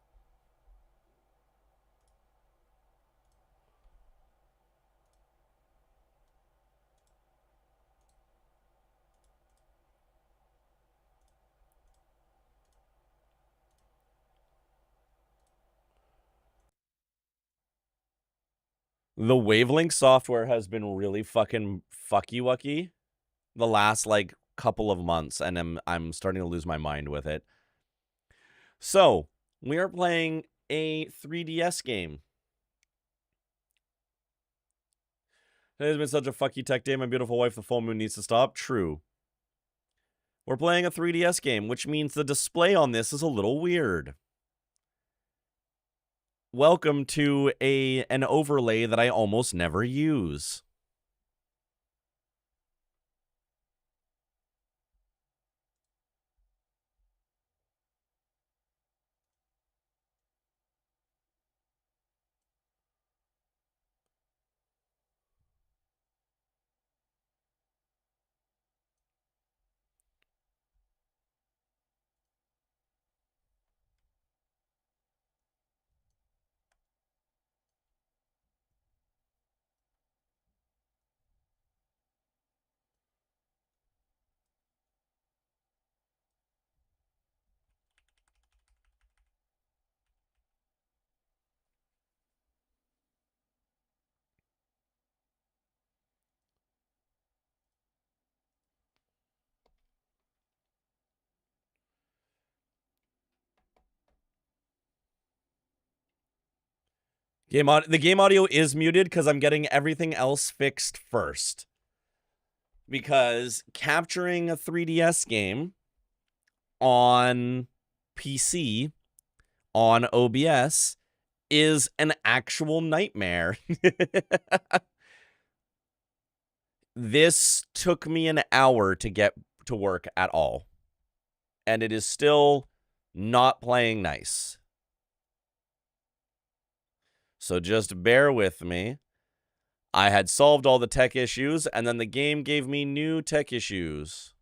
The Wavelength software has been really fucking fucky-wucky the last like couple of months, and I'm starting to lose my mind with it. So we are playing a 3DS game. Today's been such a fucky tech day. My beautiful wife, the full moon, needs to stop. True. We're playing a 3DS game, which means the display on this is a little weird. Welcome to an overlay that I almost never use. The game audio is muted because I'm getting everything else fixed first. Because capturing a 3DS game on PC on OBS is an actual nightmare. This took me an hour to get to work at all. And it is still not playing nice. So just bear with me. I had solved all the tech issues, and then the game gave me new tech issues.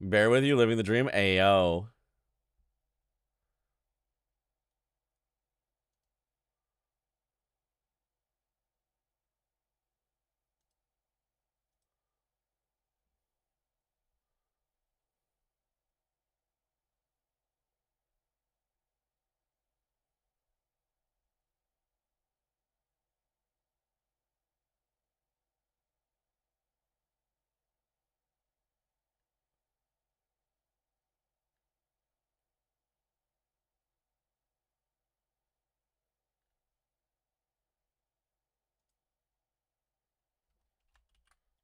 Bear with you, living the dream. Ayo.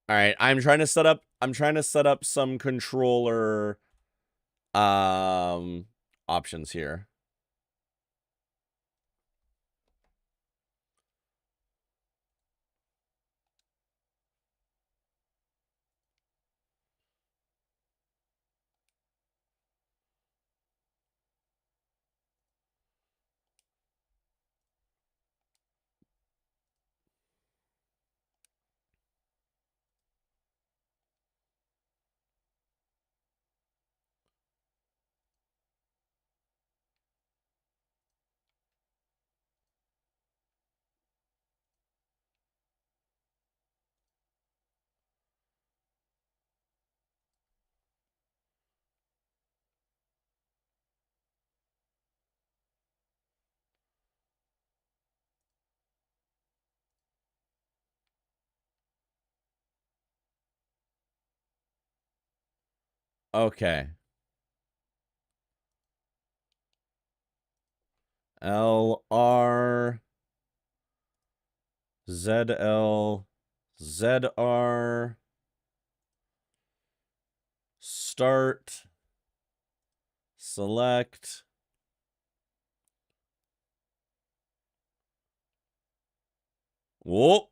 All right, I'm trying to set up some controller options here. Okay. LR ZL ZR start select whoop.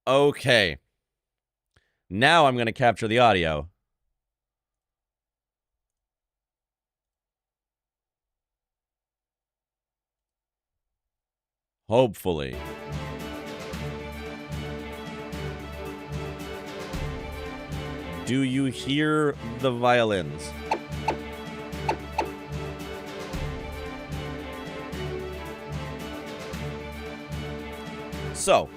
Okay. Now I'm going to capture the audio. Hopefully. Do you hear the violins? So,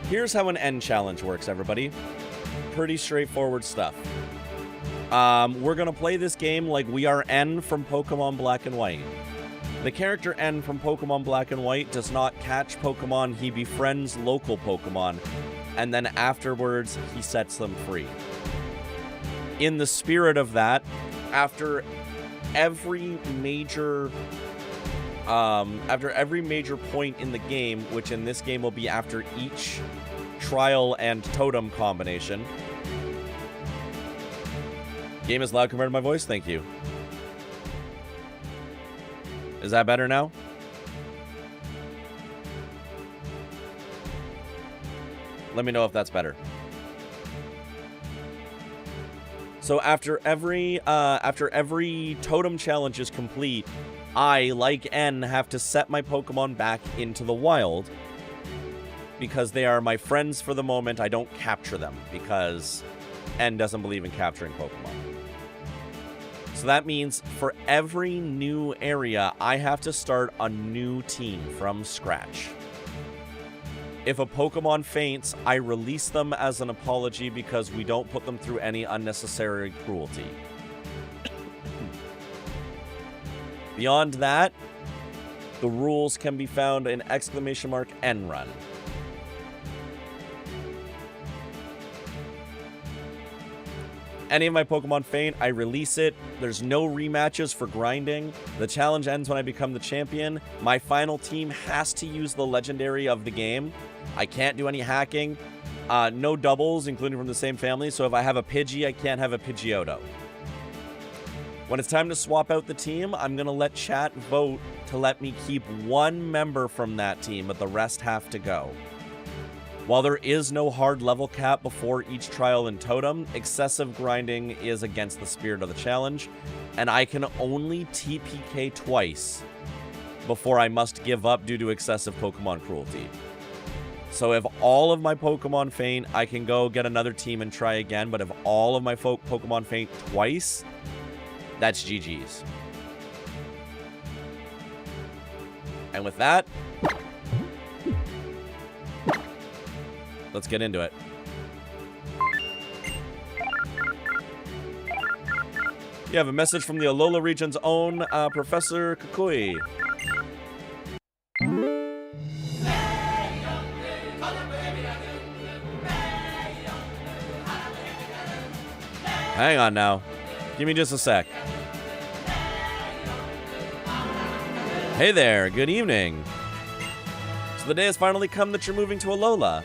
here's how an N challenge works, everybody. Pretty straightforward stuff. We're going to play this game like we are N from Pokémon Black and White. The character N from Pokémon Black and White does not catch Pokémon, he befriends local Pokémon, and then afterwards he sets them free. In the spirit of that, after every major point in the game, which in this game will be after each trial and totem combination. Game is loud compared to my voice, thank you. Is that better now? Let me know if that's better. So after every totem challenge is complete, I, like N, have to set my Pokemon back into the wild because they are my friends for the moment. I don't capture them because N doesn't believe in capturing Pokemon. So that means for every new area, I have to start a new team from scratch. If a Pokemon faints, I release them as an apology because we don't put them through any unnecessary cruelty. Beyond that, the rules can be found in !nrun. Any of my Pokemon faint, I release it. There's no rematches for grinding. The challenge ends when I become the champion. My final team has to use the legendary of the game. I can't do any hacking. No doubles, including from the same family. So if I have a Pidgey, I can't have a Pidgeotto. When it's time to swap out the team, I'm going to let chat vote to let me keep one member from that team, but the rest have to go. While there is no hard level cap before each trial in Totem, excessive grinding is against the spirit of the challenge, and I can only TPK twice before I must give up due to excessive Pokemon cruelty. So if all of my Pokemon faint, I can go get another team and try again, but if all of my Pokemon faint twice, that's GG's. And with that, let's get into it. You have a message from the Alola region's own Professor Kukui. Hang on now. Give me just a sec. Hey there, good evening. So the day has finally come that you're moving to Alola.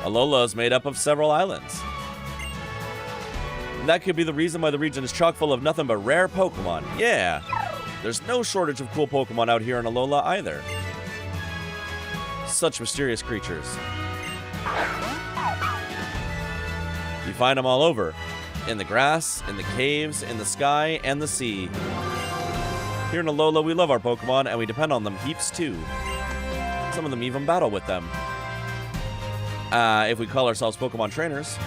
Alola is made up of several islands. And that could be the reason why the region is chock full of nothing but rare Pokemon. Yeah, there's no shortage of cool Pokemon out here in Alola either. Such mysterious creatures. You find them all over. In the grass, in the caves, in the sky, and the sea. Here in Alola, we love our Pokemon, and we depend on them heaps too. Some of them even battle with them. If we call ourselves Pokemon trainers.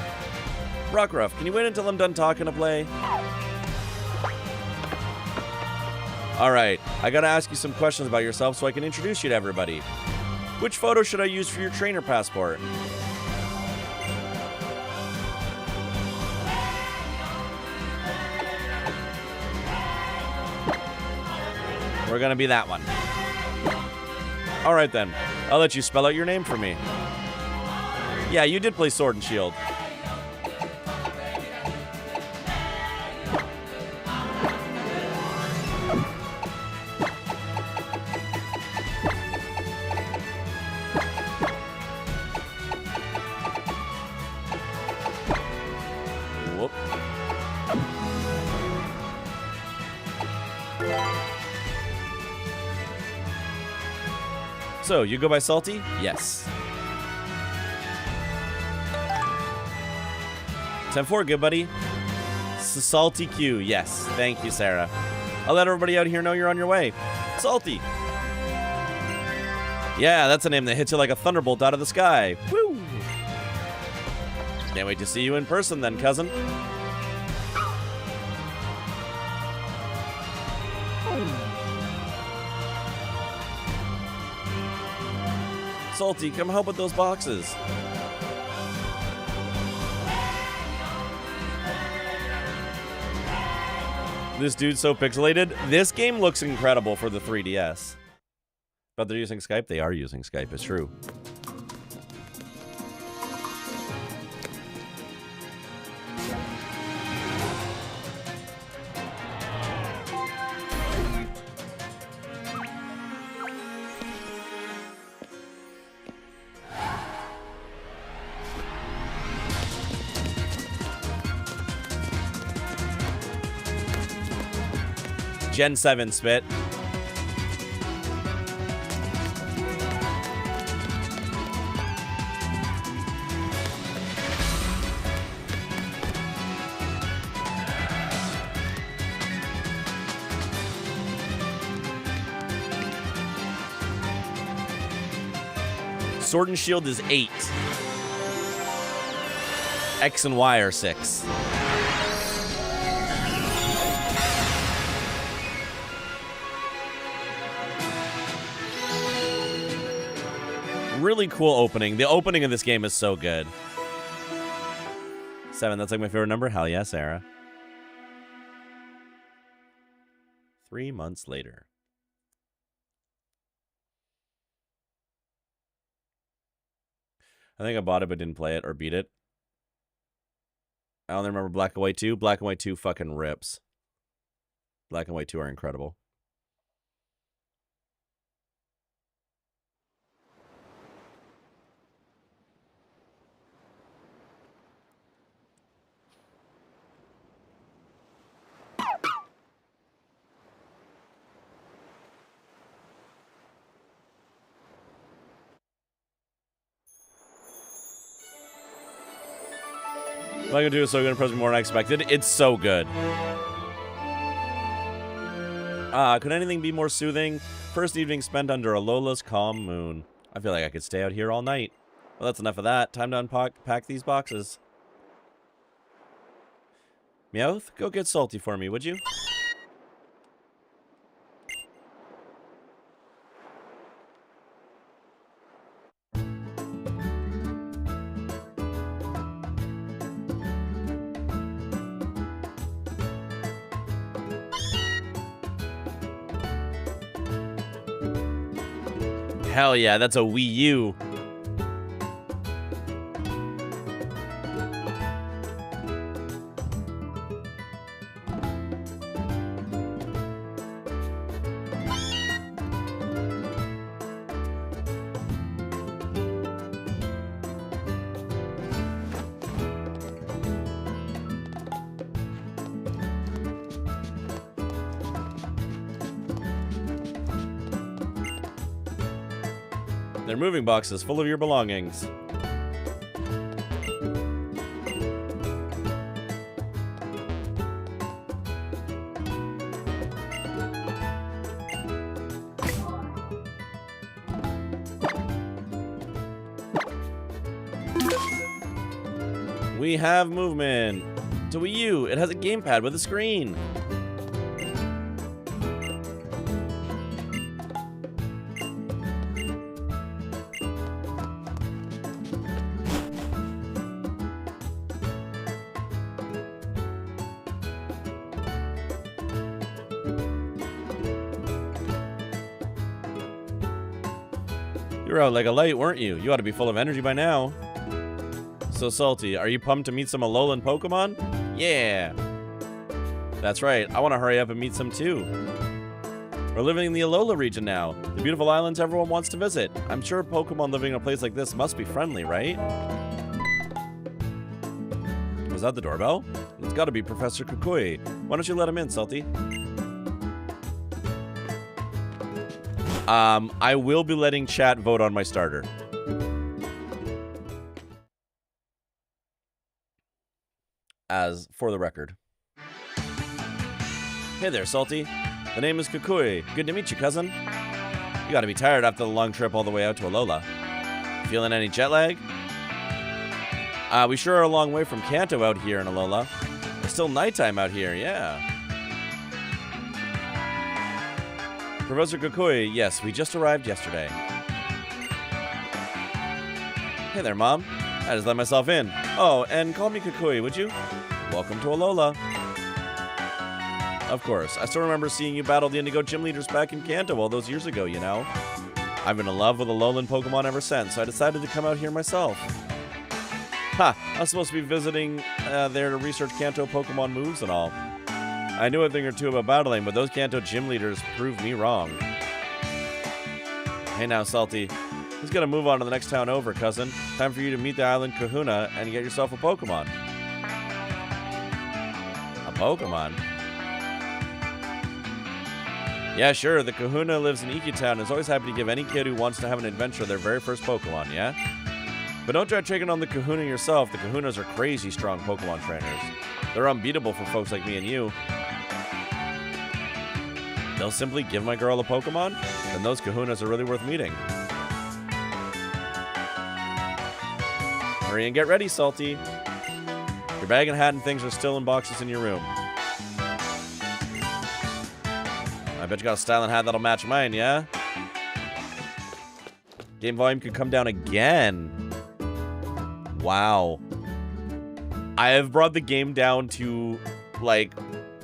Rockruff, can you wait until I'm done talking to play? Alright, I gotta ask you some questions about yourself so I can introduce you to everybody. Which photo should I use for your trainer passport? We're gonna be that one. Alright then, I'll let you spell out your name for me. Yeah, you did play Sword and Shield. Whoop. So, you go by Salty? Yes. 10-4, good buddy. Salty Q, yes. Thank you, Sarah. I'll let everybody out here know you're on your way. Salty. Yeah, that's a name that hits you like a thunderbolt out of the sky. Woo! Can't wait to see you in person then, cousin. Salty, come help with those boxes. This dude's so pixelated. This game looks incredible for the 3DS. But they're using Skype? They are using Skype, it's true. Gen 7 spit. Sword and Shield is 8. X and Y are 6. Really cool opening. The opening of this game is so good. 7, that's like my favorite number? Hell yeah, Sarah. 3 months later. I think I bought it but didn't play it or beat it. I only remember Black and White 2. Black and White 2 fucking rips. Black and White 2 are incredible. What I can do is so good, impress me more than I expected. It's so good. Could anything be more soothing? First evening spent under Alola's calm moon. I feel like I could stay out here all night. Well, that's enough of that. Time to unpack these boxes. Meowth, go get Salty for me, would you? Hell yeah, that's a Wii U. They're moving boxes full of your belongings. We have movement. To Wii U, it has a gamepad with a screen. You were out like a light, weren't you? You ought to be full of energy by now. So Salty, are you pumped to meet some Alolan Pokemon? Yeah. That's right, I want to hurry up and meet some too. We're living in the Alola region now, the beautiful islands everyone wants to visit. I'm sure Pokemon living in a place like this must be friendly, right? Was that the doorbell? It's gotta be Professor Kukui. Why don't you let him in, Salty? I will be letting chat vote on my starter. As for the record. Hey there, Salty. The name is Kukui. Good to meet you, cousin. You gotta be tired after the long trip all the way out to Alola. Feeling any jet lag? We sure are a long way from Kanto out here in Alola. It's still nighttime out here, yeah. Professor Kukui, yes, we just arrived yesterday. Hey there, Mom. I just let myself in. Oh, and call me Kukui, would you? Welcome to Alola. Of course, I still remember seeing you battle the Indigo Gym Leaders back in Kanto all those years ago, you know? I've been in love with Alolan Pokemon ever since, so I decided to come out here myself. Ha! I was supposed to be visiting there to research Kanto Pokemon moves and all. I knew a thing or two about battling, but those Kanto Gym Leaders proved me wrong. Hey now, Salty. Who's gonna move on to the next town over, cousin? Time for you to meet the island Kahuna and get yourself a Pokemon. A Pokemon? Yeah, sure. The Kahuna lives in Iki Town and is always happy to give any kid who wants to have an adventure their very first Pokemon, yeah? But don't try taking on the Kahuna yourself. The Kahunas are crazy strong Pokemon trainers. They're unbeatable for folks like me and you. They'll simply give my girl a Pokemon? Then those Kahunas are really worth meeting. Hurry and get ready, Salty. Your bag and hat and things are still in boxes in your room. I bet you got a styling hat that'll match mine, yeah? Game volume could come down again. Wow. I have brought the game down to, like,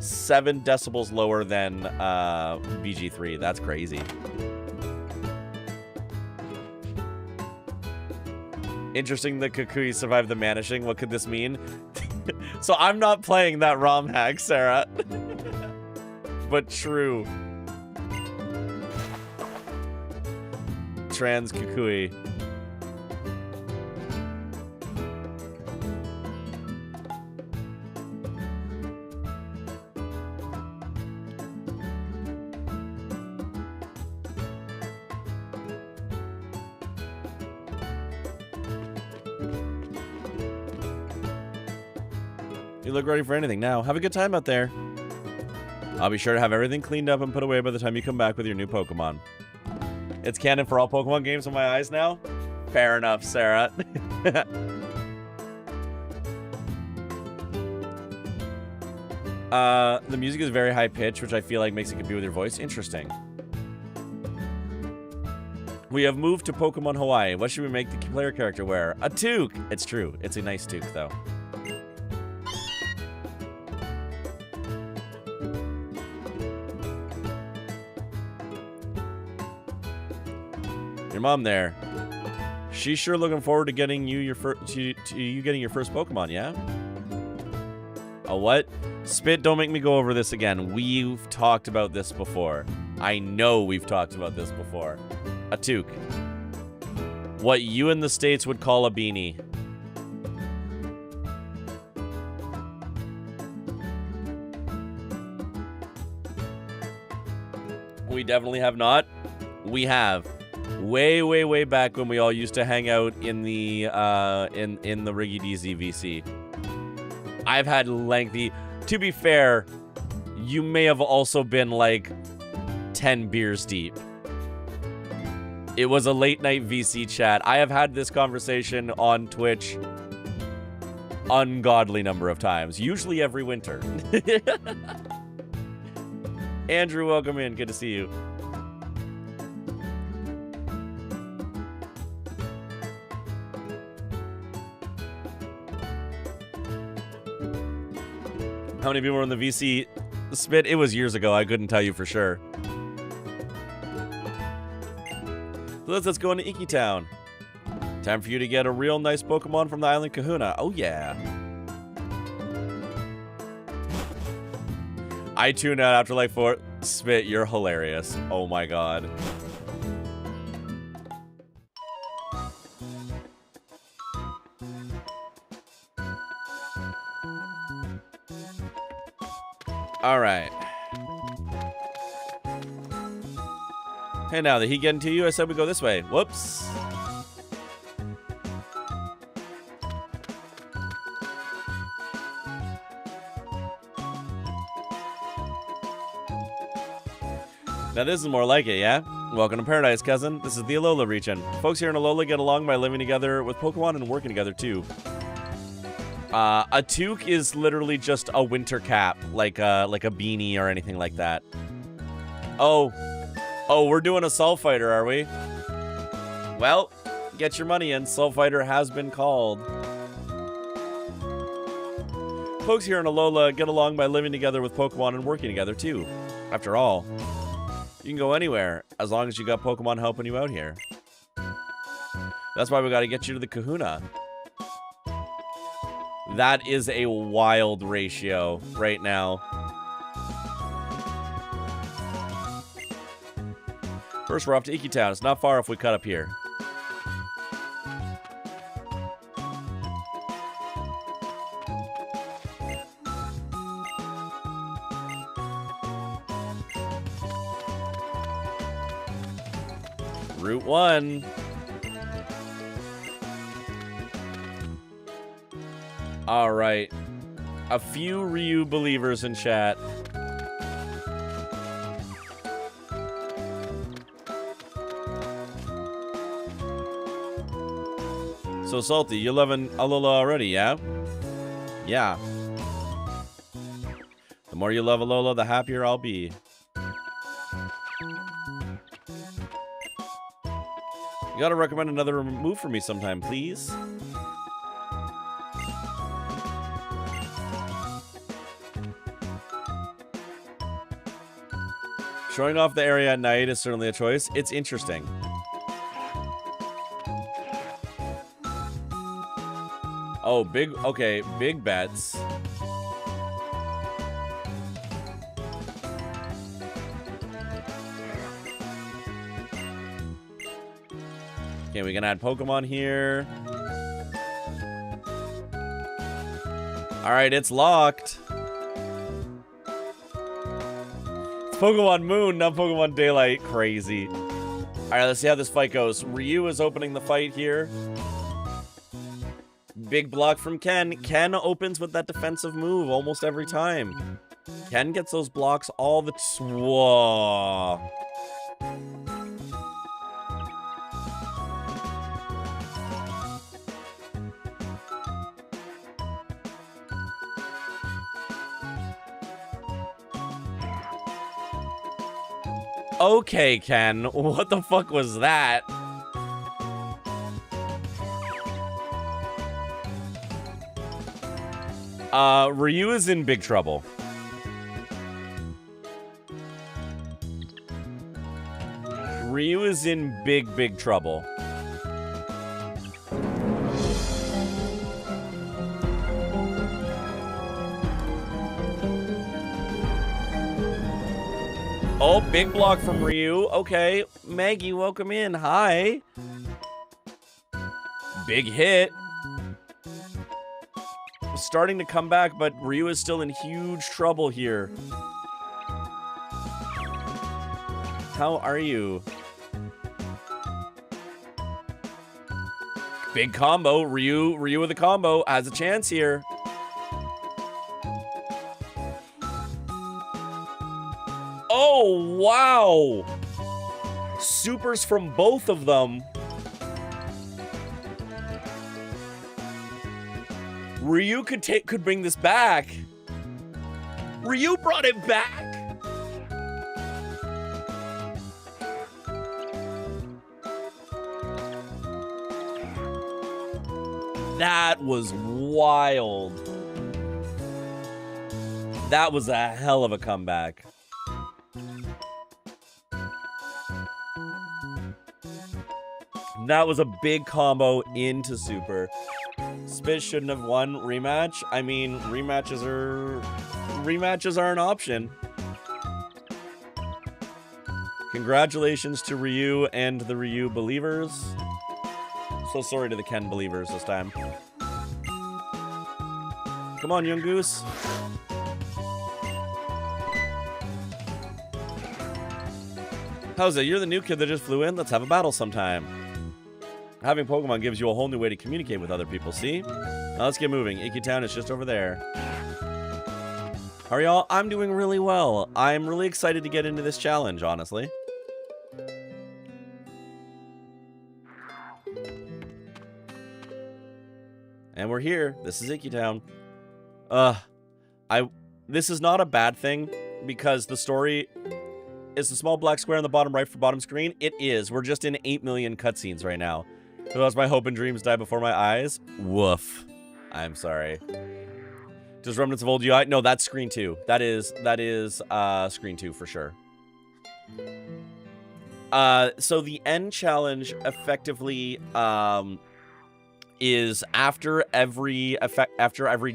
7 decibels lower than BG3. That's crazy. Interesting that Kukui survived the manishing. What could this mean? So I'm not playing that ROM hack, Sarah. But true. Trans Kukui. You look ready for anything now. Have a good time out there. I'll be sure to have everything cleaned up and put away by the time you come back with your new Pokemon. It's canon for all Pokemon games in my eyes now? Fair enough, Sarah. The music is very high pitched, which I feel like makes it compete with your voice. Interesting. We have moved to Pokemon Hawaii. What should we make the player character wear? A toque! It's true. It's a nice toque, though. Your mom there. She's sure looking forward to getting you your getting your first Pokemon, yeah? A what? Spit, don't make me go over this again. We've talked about this before. I know we've talked about this before. A toque. What you in the States would call a beanie. We definitely have not. We have. Way, way, way back when we all used to hang out in the in the Riggy DZ VC. I've had lengthy. To be fair, you may have also been like 10 beers deep. It was a late night VC chat. I have had this conversation on Twitch ungodly number of times, usually every winter. Andrew, welcome in. Good to see you. How many people were in the VC Spit? It was years ago. I couldn't tell you for sure. So let's go into Iki Town. Time for you to get a real nice Pokemon from the island Kahuna. Oh, yeah. I tuned out after like 4. Spit, you're hilarious. Oh, my God. All right. Hey, now, did he get into you? I said we go this way. Whoops. Now, this is more like it, yeah? Welcome to Paradise, cousin. This is the Alola region. Folks here in Alola get along by living together with Pokemon and working together, too. A toque is literally just a winter cap, like a beanie or anything like that. Oh, we're doing a Soul Fighter, are we? Well, get your money in. Soul Fighter has been called. Folks here in Alola get along by living together with Pokemon and working together too. After all, you can go anywhere as long as you got Pokemon helping you out here. That's why we got to get you to the Kahuna. That is a wild ratio right now. First, we're off to Iki Town. It's not far if we cut up here. Route 1. All right. A few Ryu believers in chat. So Salty, you're loving Alola already, yeah? Yeah. The more you love Alola, the happier I'll be. You gotta recommend another move for me sometime, please. Showing off the area at night is certainly a choice. It's interesting. Oh, big bets. Okay, we can add Pokemon here. All right, it's locked. It's Pokemon Moon, not Pokemon Daylight. Crazy. All right, let's see how this fight goes. Ryu is opening the fight here. Big block from Ken. Ken opens with that defensive move almost every time. Ken gets those blocks all the Whoa. Okay, Ken. What the fuck was that? Ryu is in big trouble. Ryu is in big trouble. Oh, big block from Ryu. Okay. Maggie, welcome in. Hi. Big hit. Starting to come back, but Ryu is still in huge trouble here. How are you? Big combo. Ryu with a combo has a chance here. Oh, wow. Supers from both of them. Ryu could bring this back. Ryu brought it back. That was wild. That was a hell of a comeback. That was a big combo into Super. Spit shouldn't have won rematch. I mean, rematches are an option. Congratulations to Ryu and the Ryu believers. So sorry to the Ken believers this time. Come on, young goose. How's it? You're the new kid that just flew in? Let's have a battle sometime. Having Pokemon gives you a whole new way to communicate with other people, see? Now let's get moving. Icky Town is just over there. How are y'all? I'm doing really well. I'm really excited to get into this challenge, honestly. And we're here. This is Icky Town. This is not a bad thing because the story is the small black square on the bottom right for bottom screen. It is. We're just in 8 million cutscenes right now. As my hope and dreams die before my eyes. Woof. I'm sorry. Does Remnants of Old UI? No, that's screen 2. That is screen 2 for sure. So the end challenge effectively is after every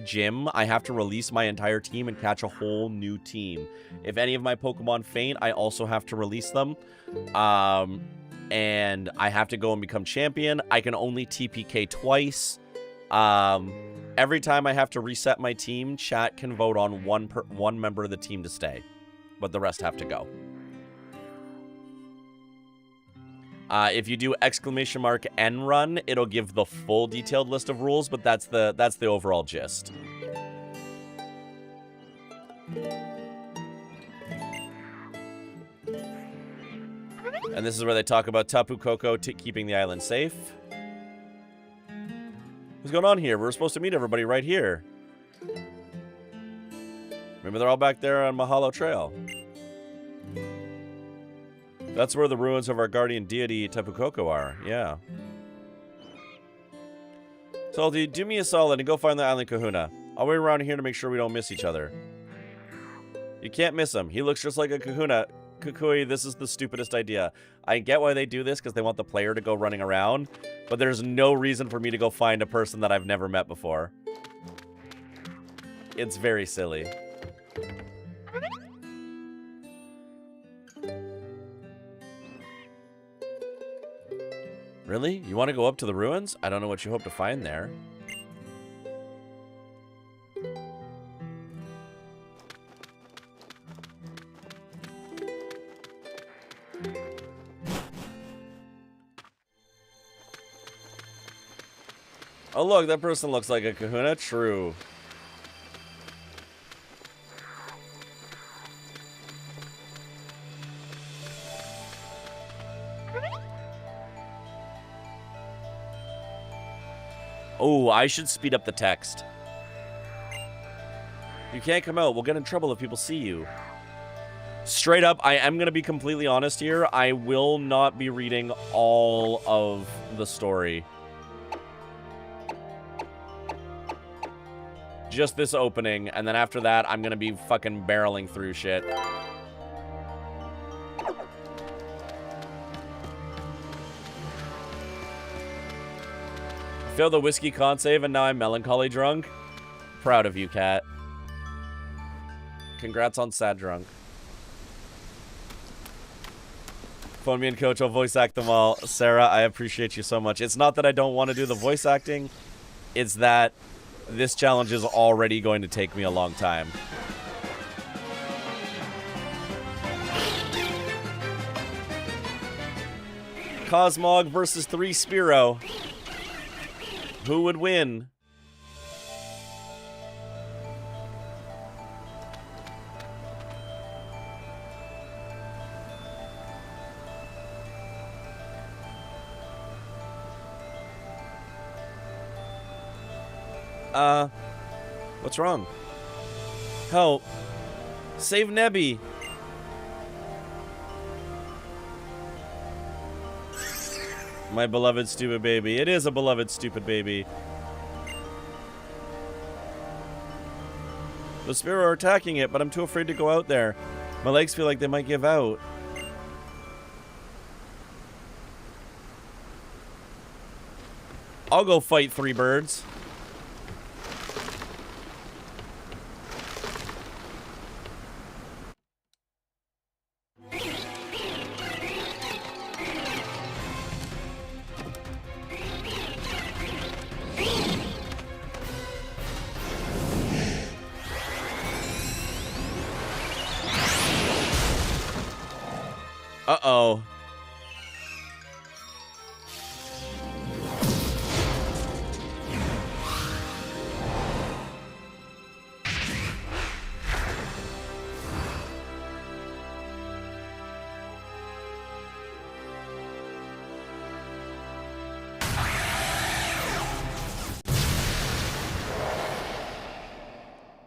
gym, I have to release my entire team and catch a whole new team. If any of my Pokemon faint, I also have to release them. And I have to go and become champion. I can only TPK twice. Every time I have to reset my team, chat can vote on one member of the team to stay, but the rest have to go. If you do !nrun, it'll give the full detailed list of rules, but that's the overall gist. And this is where they talk about Tapu Koko keeping the island safe. What's going on here? We were supposed to meet everybody right here. Maybe they're all back there on Mahalo Trail. That's where the ruins of our guardian deity, Tapu Koko, are. Yeah. Salty, do me a solid and go find the island kahuna. I'll wait around here to make sure we don't miss each other. You can't miss him. He looks just like a kahuna. Kukui, this is the stupidest idea. I get why they do this because they want the player to go running around, but there's no reason for me to go find a person that I've never met before. It's very silly. Really? You want to go up to the ruins? I don't know what you hope to find there. Oh look, that person looks like a kahuna. True. Oh, I should speed up the text. You can't come out. We'll get in trouble if people see you. Straight up, I am going to be completely honest here. I will not be reading all of the story. Just this opening, and then after that, I'm going to be fucking barreling through shit. Failed the whiskey con save and now I'm melancholy drunk. Proud of you, Cat. Congrats on sad drunk. Phone me and Coach, I'll voice act them all. Sarah, I appreciate you so much. It's not that I don't want to do the voice acting. It's that this challenge is already going to take me a long time. Cosmog versus 3 Spearow. Who would win? What's wrong? Help. Save Nebby. My beloved stupid baby. It is a beloved stupid baby. The Spearow are attacking it, but I'm too afraid to go out there. My legs feel like they might give out. I'll go fight 3 birds. Uh-oh.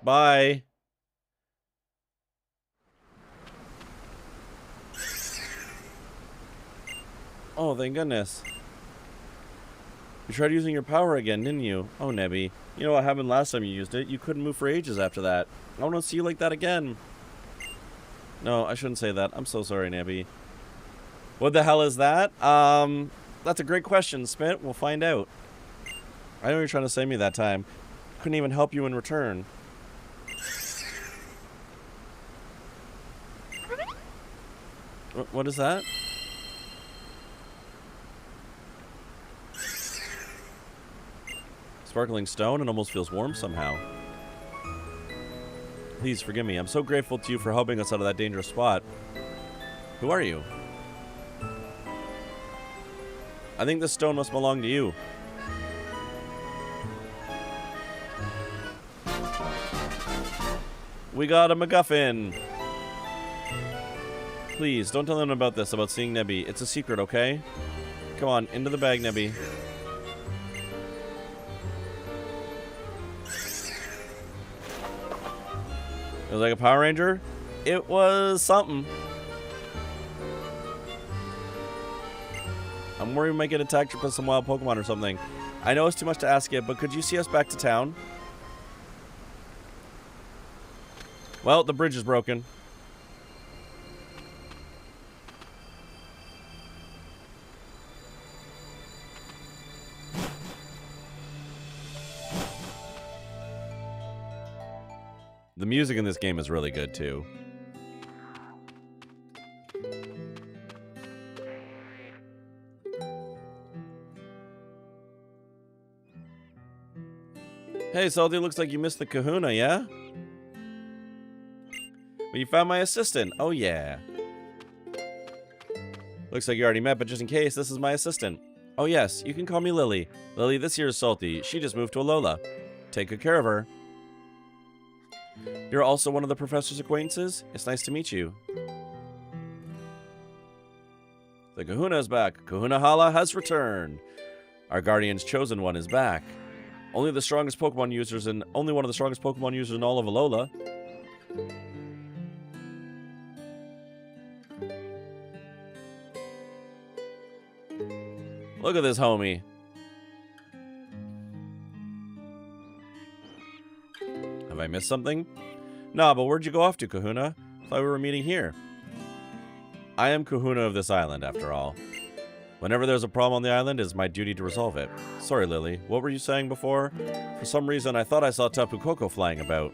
Bye. Oh, thank goodness. You tried using your power again, didn't you? Oh, Nebby. You know what happened last time you used it? You couldn't move for ages after that. I want to see you like that again. No, I shouldn't say that. I'm so sorry, Nebby. What the hell is that? That's a great question, Smith. We'll find out. I know you're trying to save me that time. Couldn't even help you in return. What is that? Sparkling stone, and almost feels warm somehow. Please forgive me. I'm so grateful to you for helping us out of that dangerous spot. Who are you? I think this stone must belong to you. We got a MacGuffin. Please, don't tell them about this, about seeing Nebby. It's a secret, okay? Come on, into the bag, Nebby. It was like a Power Ranger? It was something. I'm worried we might get attacked by some wild Pokemon or something. I know it's too much to ask you, but could you see us back to town? Well, the bridge is broken. The music in this game is really good, too. Hey, Salty, looks like you missed the kahuna, yeah? Well, you found my assistant. Oh, yeah. Looks like you already met, but just in case, this is my assistant. Oh, yes, you can call me Lily. Lily, this here is Salty. She just moved to Alola. Take good care of her. You're also one of the professor's acquaintances? It's nice to meet you. The kahuna is back. Kahuna Hala has returned. Our guardian's chosen one is back. Only the strongest Pokemon users and only one of the strongest Pokemon users in all of Alola. Look at this homie. Have I missed something? Nah, but where'd you go off to, Kahuna? Thought we were meeting here. I am Kahuna of this island, after all. Whenever there's a problem on the island, it is my duty to resolve it. Sorry, Lily. What were you saying before? For some reason, I thought I saw Tapu Koko flying about.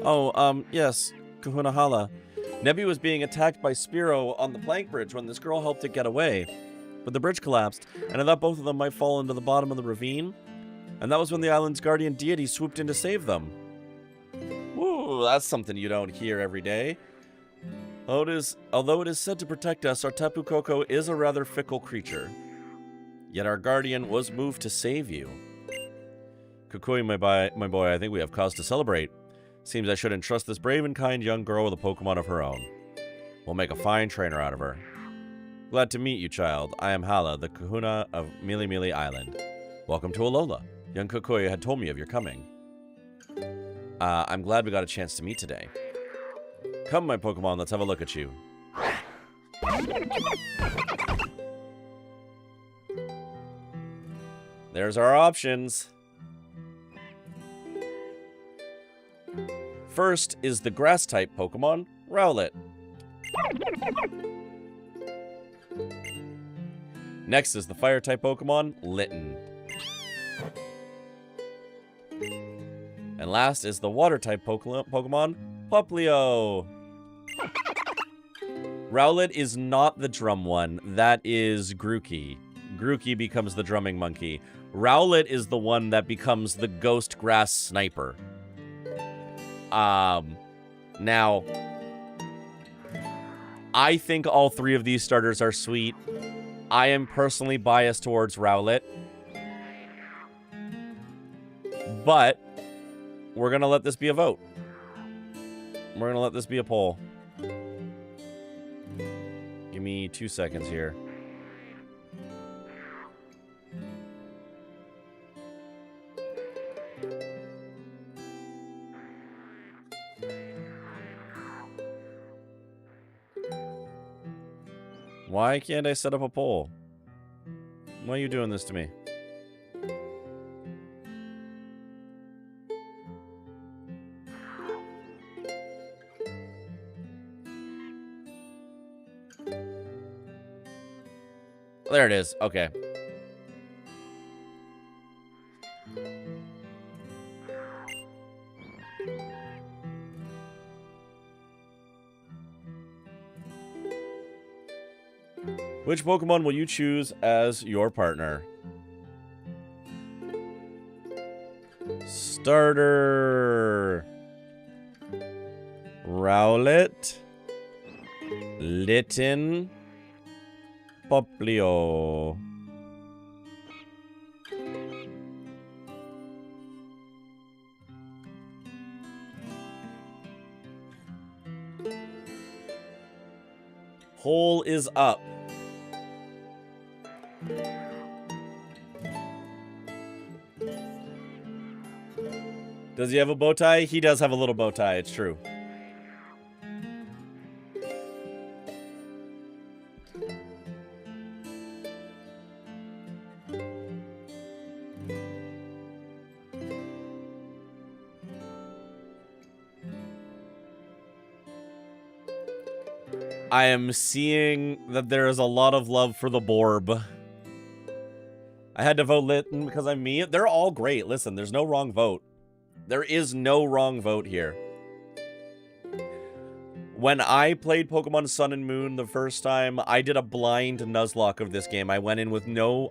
Oh, yes. Kahuna Hala. Nebby was being attacked by Spearow on the plank bridge when this girl helped it get away. But the bridge collapsed, and I thought both of them might fall into the bottom of the ravine. And that was when the island's guardian deity swooped in to save them. Woo, that's something you don't hear every day. Although it is said to protect us, our Tapu Koko is a rather fickle creature. Yet our guardian was moved to save you. Kukui, my boy, I think we have cause to celebrate. Seems I should entrust this brave and kind young girl with a Pokemon of her own. We'll make a fine trainer out of her. Glad to meet you, child. I am Hala, the kahuna of Mili Mili Island. Welcome to Alola. Young Kukui had told me of your coming. I'm glad we got a chance to meet today. Come, my Pokemon, let's have a look at you. There's our options. First is the Grass-type Pokemon, Rowlet. Next is the Fire-type Pokemon, Litten. And last is the Water-type Pokemon, Poplio. Rowlet is not the drum one. That is Grookey. Grookey becomes the drumming monkey. Rowlet is the one that becomes the ghost grass sniper. Now, I think all three of these starters are sweet. I am personally biased towards Rowlet. But we're going to let this be a vote. We're going to let this be a poll. Give me 2 seconds here. Why can't I set up a poll? Why are you doing this to me? There it is. Okay. Which Pokemon will you choose as your partner? Starter. Rowlet. Litten. Poplio. Poll is up. Does he have a bow tie? He does have a little bow tie, it's true. I am seeing that there is a lot of love for the Borb. I had to vote Litten because I'm me. They're all great. Listen, there's no wrong vote. There is no wrong vote here. When I played Pokemon Sun and Moon the first time, I did a blind Nuzlocke of this game. I went in with no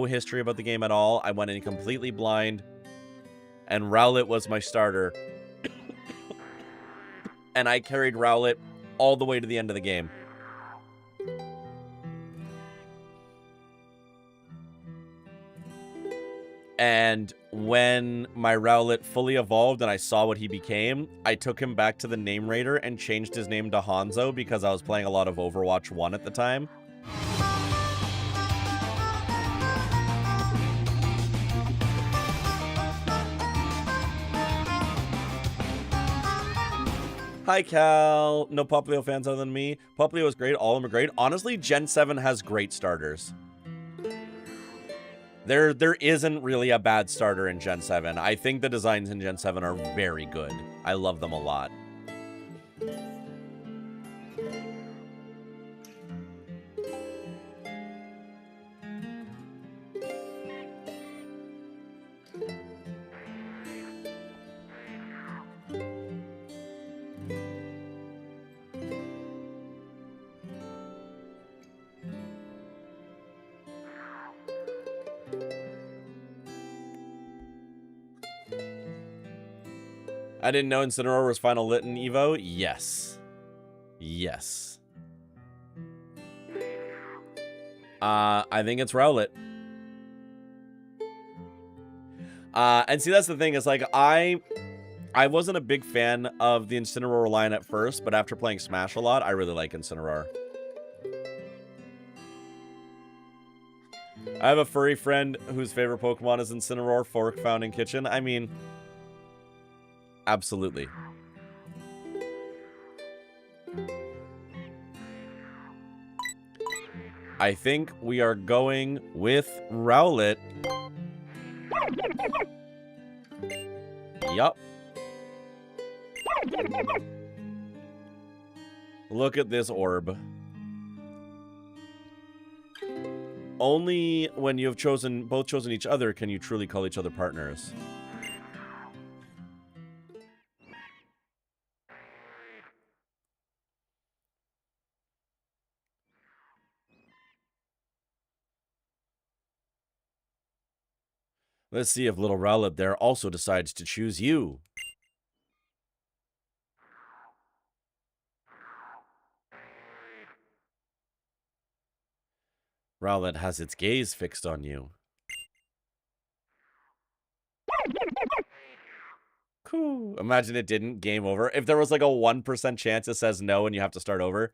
history about the game at all. I went in completely blind. And Rowlet was my starter. And I carried Rowlet all the way to the end of the game. And when my Rowlet fully evolved and I saw what he became, I took him back to the name raider and changed his name to Hanzo because I was playing a lot of Overwatch 1 at the time. Hi, Cal. No Poplio fans other than me. Poplio is great. All of them are great. Honestly, Gen 7 has great starters. There isn't really a bad starter in Gen 7. I think the designs in Gen 7 are very good. I love them a lot. I didn't know Incineroar was final Litten Evo. Yes. Yes. I think it's Rowlet. And see, that's the thing. Is like, I wasn't a big fan of the Incineroar line at first, but after playing Smash a lot, I really like Incineroar. I have a furry friend whose favorite Pokemon is Incineroar, fork found in kitchen. I mean... absolutely. I think we are going with Rowlet. Yup. Look at this orb. Only when you have both chosen each other can you truly call each other partners. Let's see if little Rowlet there also decides to choose you. Rowlet has its gaze fixed on you. Cool. Imagine it didn't. Game over. If there was like a 1% chance it says no and you have to start over.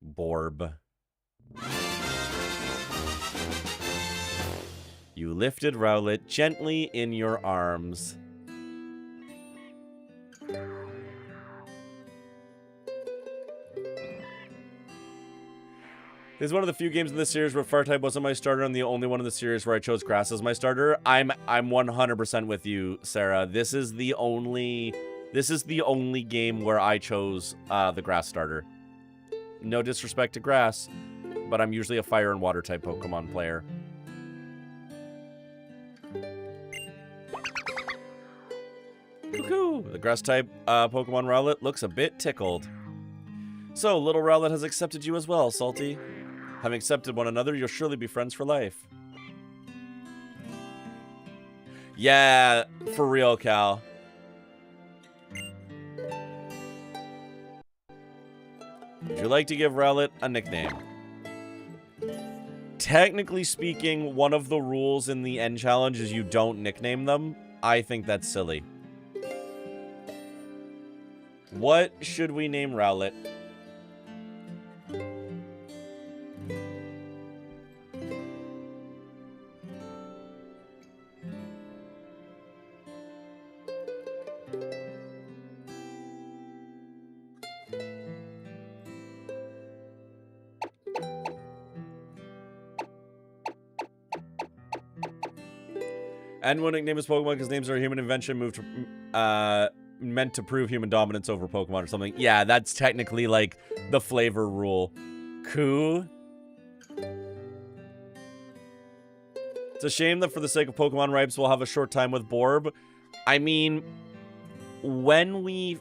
Borb. You lifted Rowlet gently in your arms. This is one of the few games in this series where Fire-type wasn't my starter, and the only one in the series where I chose Grass as my starter. I'm 100% with you, Sarah. This is the only game where I chose the Grass starter. No disrespect to Grass, but I'm usually a Fire and Water type Pokemon player. Cuckoo! The Grass type Pokemon Rowlet looks a bit tickled. So, little Rowlet has accepted you as well, Salty. Having accepted one another, you'll surely be friends for life. Yeah, for real, Cal. Would you like to give Rowlet a nickname? Technically speaking, one of the rules in the N challenge is you don't nickname them. I think that's silly. What should we name Rowlet? And when nickname is Pokemon because names are a human invention meant to prove human dominance over Pokemon or something. Yeah, that's technically like the flavor rule. Cool. It's a shame that for the sake of Pokemon Ripes, we'll have a short time with Borb. I mean, when we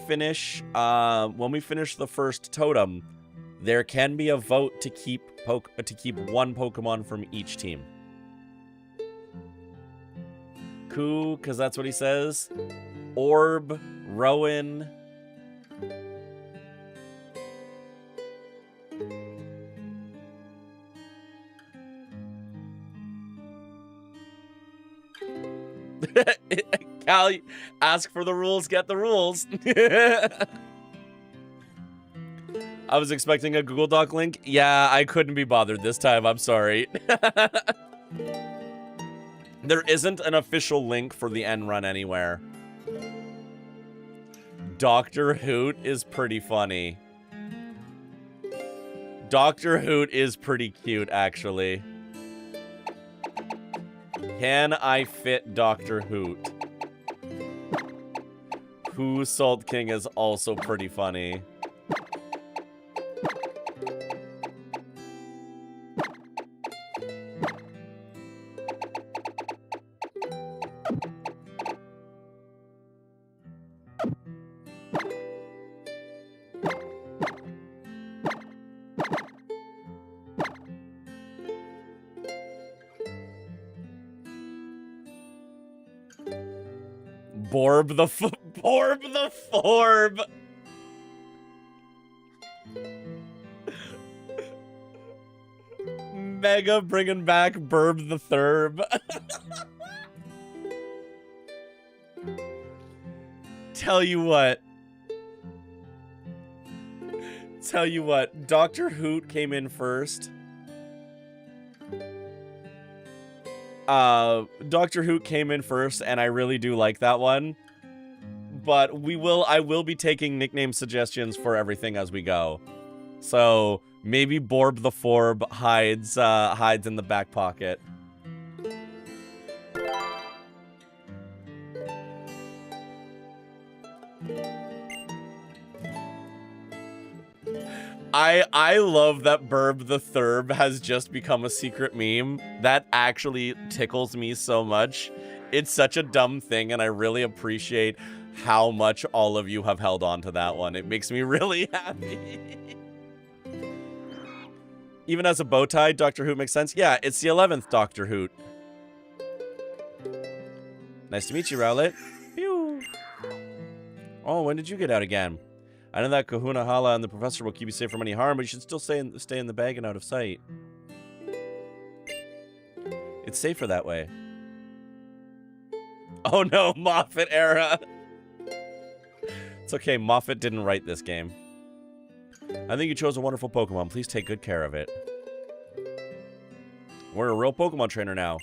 finish the first totem, there can be a vote to keep one Pokemon from each team. Cool, because that's what he says. Orb, Rowan. Cal, ask for the rules, get the rules. I was expecting a Google Doc link. Yeah, I couldn't be bothered this time. I'm sorry. There isn't an official link for the nrun anywhere. Dr. Hoot is pretty funny. Dr. Hoot is pretty cute, actually. Can I fit Dr. Hoot? Who Salt King is also pretty funny. Borb the Forb. Mega bringing back Burb the Thurb. Tell you what, Dr. Hoot came in first. Dr. Hoot came in first, and I really do like that one. But I will be taking nickname suggestions for everything as we go. So maybe Borb the Forb hides in the back pocket. I love that Burb the Thurb has just become a secret meme. That actually tickles me so much. It's such a dumb thing, and I really appreciate how much all of you have held on to that one. It makes me really happy. Even as a bow tie, Dr. Hoot makes sense. Yeah, it's the 11th Dr. Hoot. Nice to meet you, Rowlet. Pew. Oh, when did you get out again? I know that Kahuna Hala and the professor will keep you safe from any harm, but you should still stay in the bag and out of sight. It's safer that way. Oh no, Moffat era. It's okay, Moffat didn't write this game. I think you chose a wonderful Pokemon. Please take good care of it. We're a real Pokemon trainer now.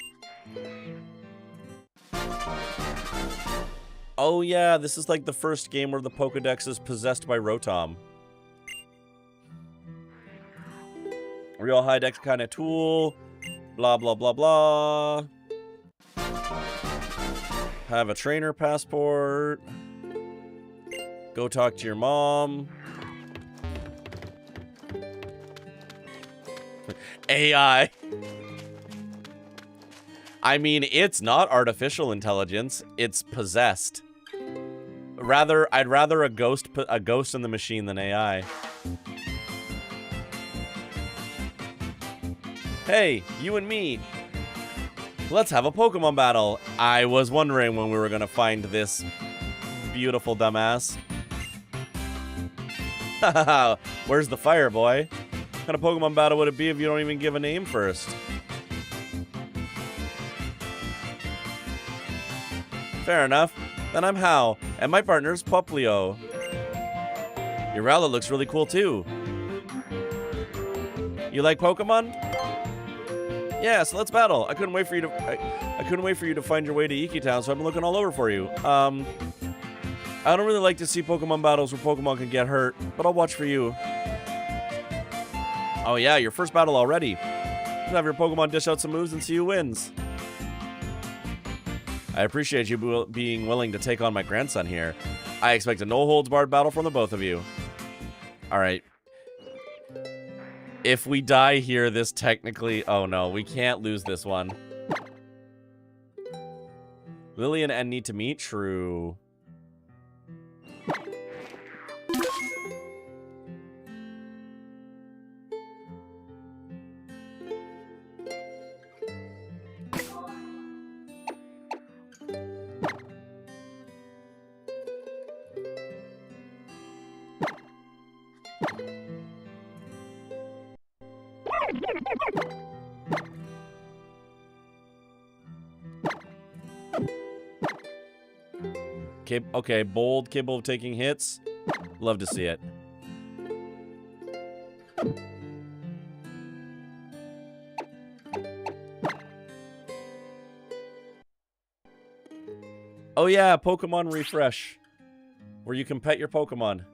Oh yeah, this is like the first game where the Pokedex is possessed by Rotom. Real high dex kind of tool. Blah, blah, blah, blah. Have a trainer passport. Go talk to your mom. AI. I mean, it's not artificial intelligence. It's possessed. I'd rather a ghost in the machine than AI. Hey, you and me. Let's have a Pokemon battle. I was wondering when we were gonna find this beautiful dumbass. Haha, where's the fire, boy? What kind of Pokemon battle would it be if you don't even give a name first? Fair enough. Then I'm Hal, and my partner's Poplio. Your Rowlet looks really cool too. You like Pokemon? Yeah, so let's battle. I couldn't wait for you to find your way to Iki Town, so I've been looking all over for you. I don't really like to see Pokemon battles where Pokemon can get hurt, but I'll watch for you. Oh yeah, your first battle already. Let's have your Pokemon dish out some moves and see who wins. I appreciate you being willing to take on my grandson here. I expect a no-holds-barred battle from the both of you. Alright. If we die here, this technically... Oh no, we can't lose this one. Lily and N need to meet? True. Okay, bold, capable of taking hits. Love to see it. Oh yeah, Pokemon Refresh. Where you can pet your Pokemon.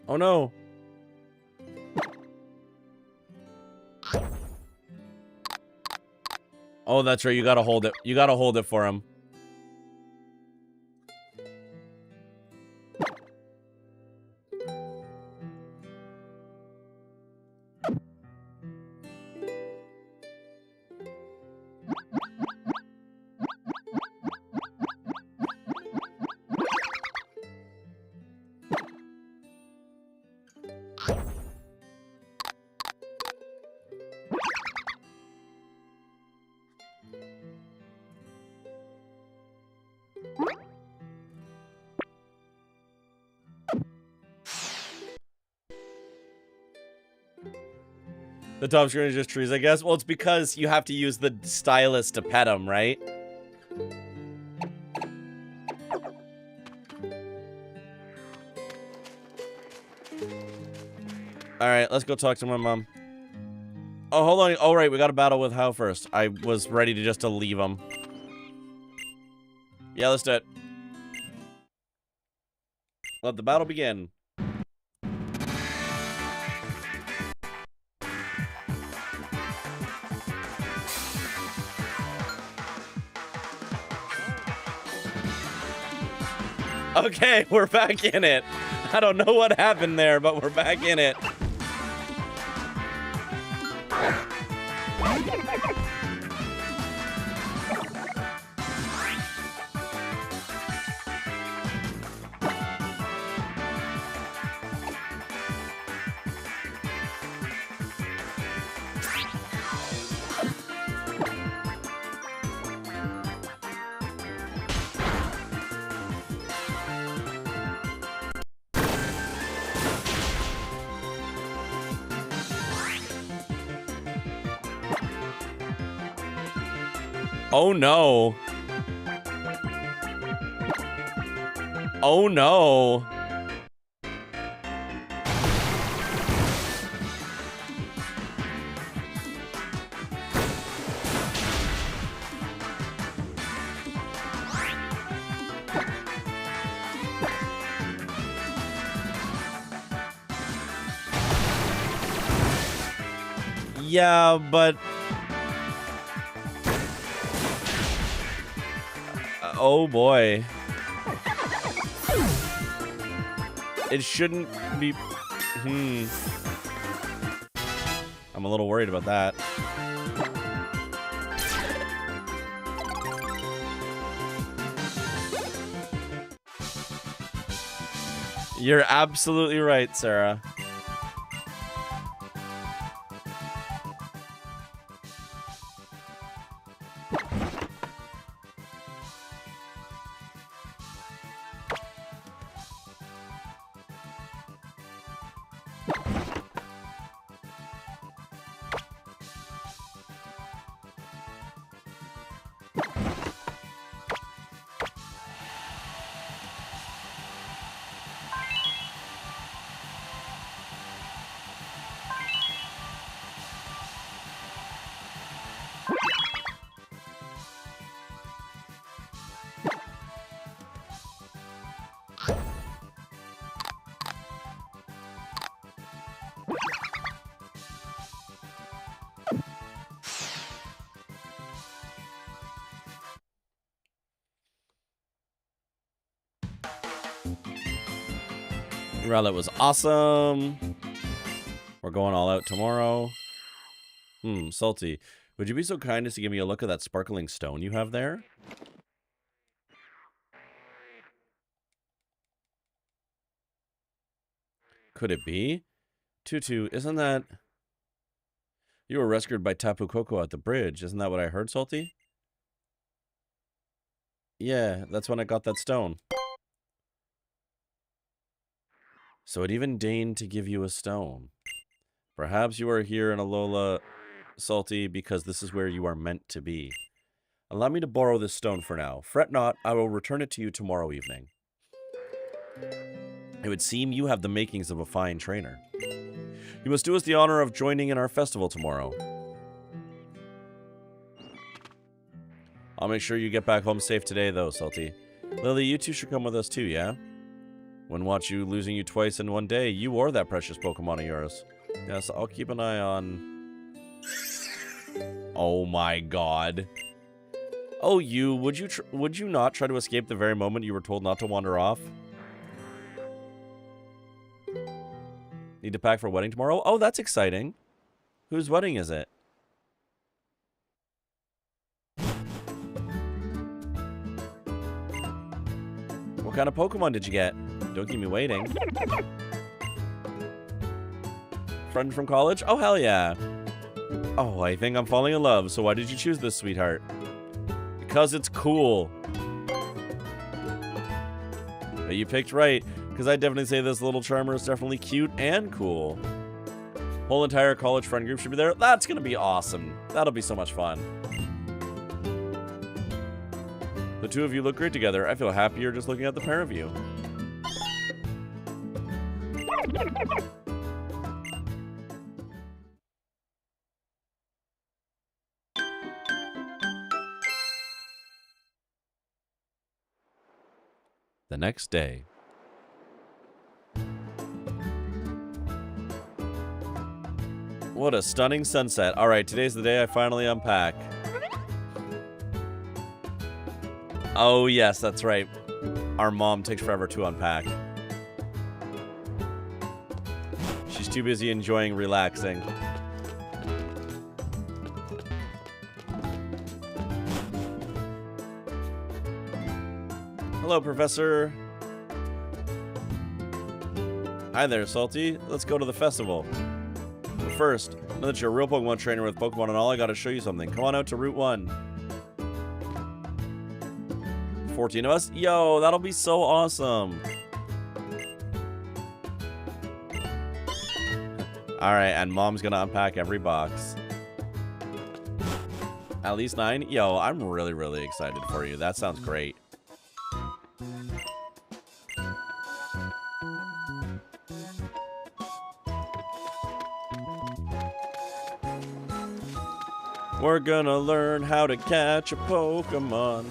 Oh no. Oh, that's right. You gotta hold it. You gotta hold it for him. The top screen is just trees, I guess. Well, it's because you have to use the stylus to pet them, right? Alright, let's go talk to my mom. Oh, hold on. Oh, right, we got to battle with Hal first. I was ready to just leave him. Yeah, let's do it. Let the battle begin. Okay, we're back in it. I don't know what happened there, but we're back in it. Oh no. Oh no. Yeah, but... oh boy. It shouldn't be... I'm a little worried about that. You're absolutely right, Sarah. Well, that was awesome. We're going all out tomorrow. Salty. Would you be so kind as to give me a look at that sparkling stone you have there? Could it be? Tutu, isn't that... You were rescued by Tapu Koko at the bridge. Isn't that what I heard, Salty? Yeah, that's when I got that stone. So it even deigned to give you a stone. Perhaps you are here in Alola, Salty, because this is where you are meant to be. Allow me to borrow this stone for now. Fret not, I will return it to you tomorrow evening. It would seem you have the makings of a fine trainer. You must do us the honor of joining in our festival tomorrow. I'll make sure you get back home safe today, though, Salty. Lily, you two should come with us too, yeah? Wouldn't want you losing you twice in one day, you or that precious Pokemon of yours. Yes, I'll keep an eye on... Oh my god. Oh, you, would you not try to escape the very moment you were told not to wander off? Need to pack for a wedding tomorrow? Oh, that's exciting. Whose wedding is it? What kind of Pokemon did you get? Don't keep me waiting. Friend from college? Oh, hell yeah. Oh, I think I'm falling in love. So why did you choose this, sweetheart? Because it's cool. But you picked right, because I definitely say this little charmer is definitely cute and cool. Whole entire college friend group should be there. That's going to be awesome. That'll be so much fun. The two of you look great together. I feel happier just looking at the pair of you. The next day. What a stunning sunset. All right, today's the day I finally unpack. Oh, yes, that's right. Our mom takes forever to unpack. She's too busy enjoying relaxing. Hello, Professor. Hi there, Salty. Let's go to the festival. But first, now that you're a real Pokemon trainer with Pokemon and all, I gotta show you something. Come on out to Route 1. 14 of us? Yo, that'll be so awesome. Alright, and Mom's gonna unpack every box. At least 9? Yo, I'm really, really excited for you. That sounds great. We're gonna learn how to catch a Pokemon.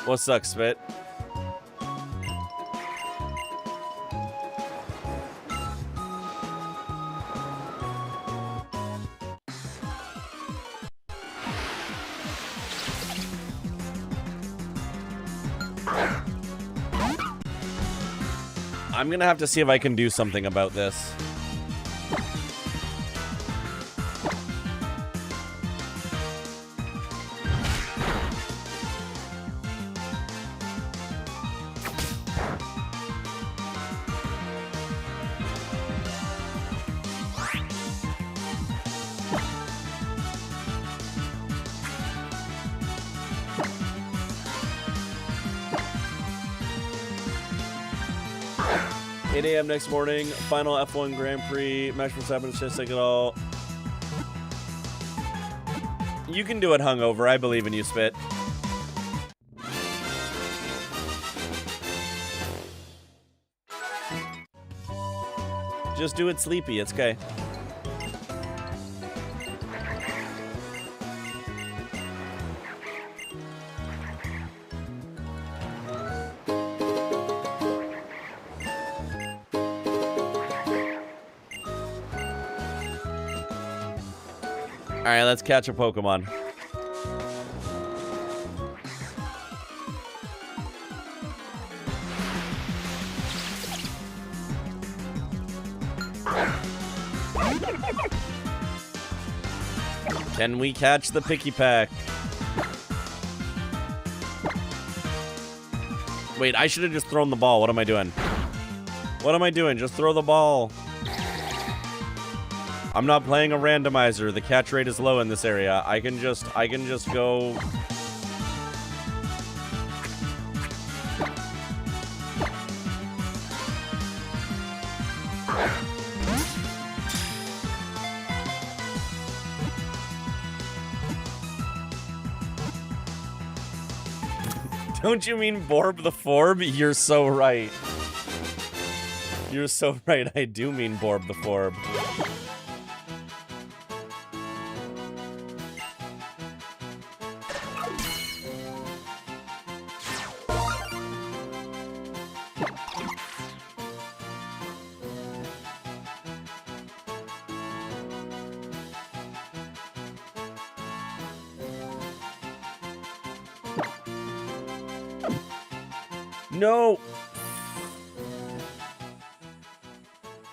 What's up, Spit? I'm gonna have to see if I can do something about this. 8 a.m. next morning. Final F1 Grand Prix. Max Verstappen just take it all. You can do it hungover. I believe in you, Spit. Just do it sleepy. It's okay. Alright, let's catch a Pokemon. Can we catch the Picky Pack? Wait, I should have just thrown the ball. What am I doing? What am I doing? Just throw the ball. I'm not playing a randomizer. The catch rate is low in this area. I can just go. Don't you mean Borb the Forb? You're so right. You're so right. I do mean Borb the Forb. No!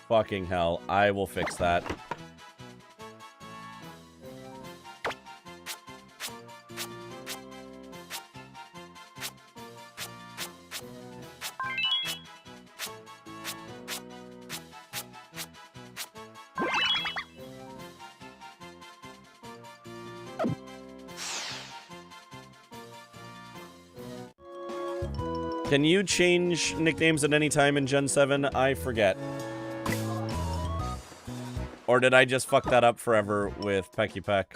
Fucking hell. I will fix that. Can you change nicknames at any time in Gen 7? I forget. Or did I just fuck that up forever with Pecky Peck?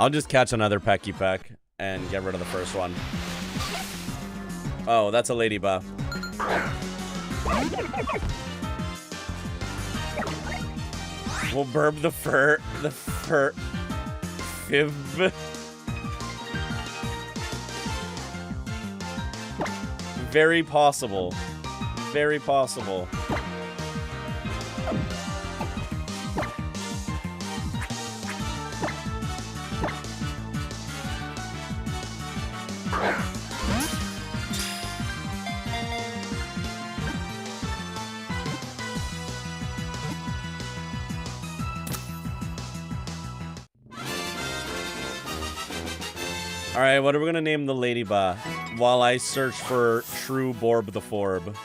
I'll just catch another Pecky Peck and get rid of the first one. Oh, that's a ladybug. We'll burb the fur. Fib. Very possible. Very possible. Alright, what are we gonna name the ladybug while I search for true Borb the Forb?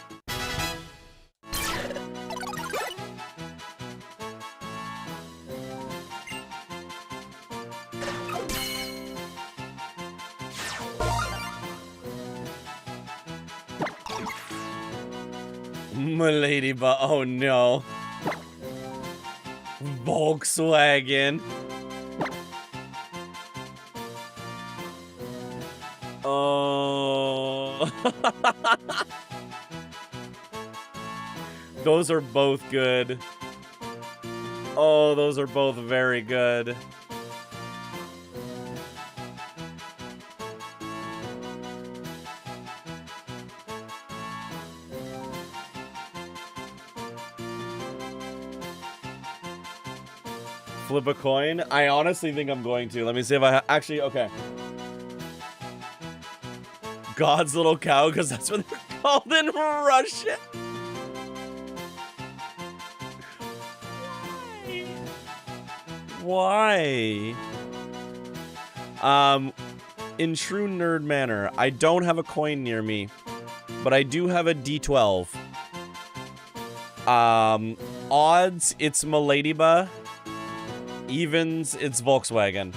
My ladybug, oh no. Volkswagen. Oh. Those are both good. Oh, those are both very good. Flip a coin? I honestly think I'm going to. Let me see if I actually, okay. God's little cow, because that's what they're called in Russian. Why? In true nerd manner, I don't have a coin near me, but I do have a D12. Odds, it's Miladyba. Evens, it's Volkswagen.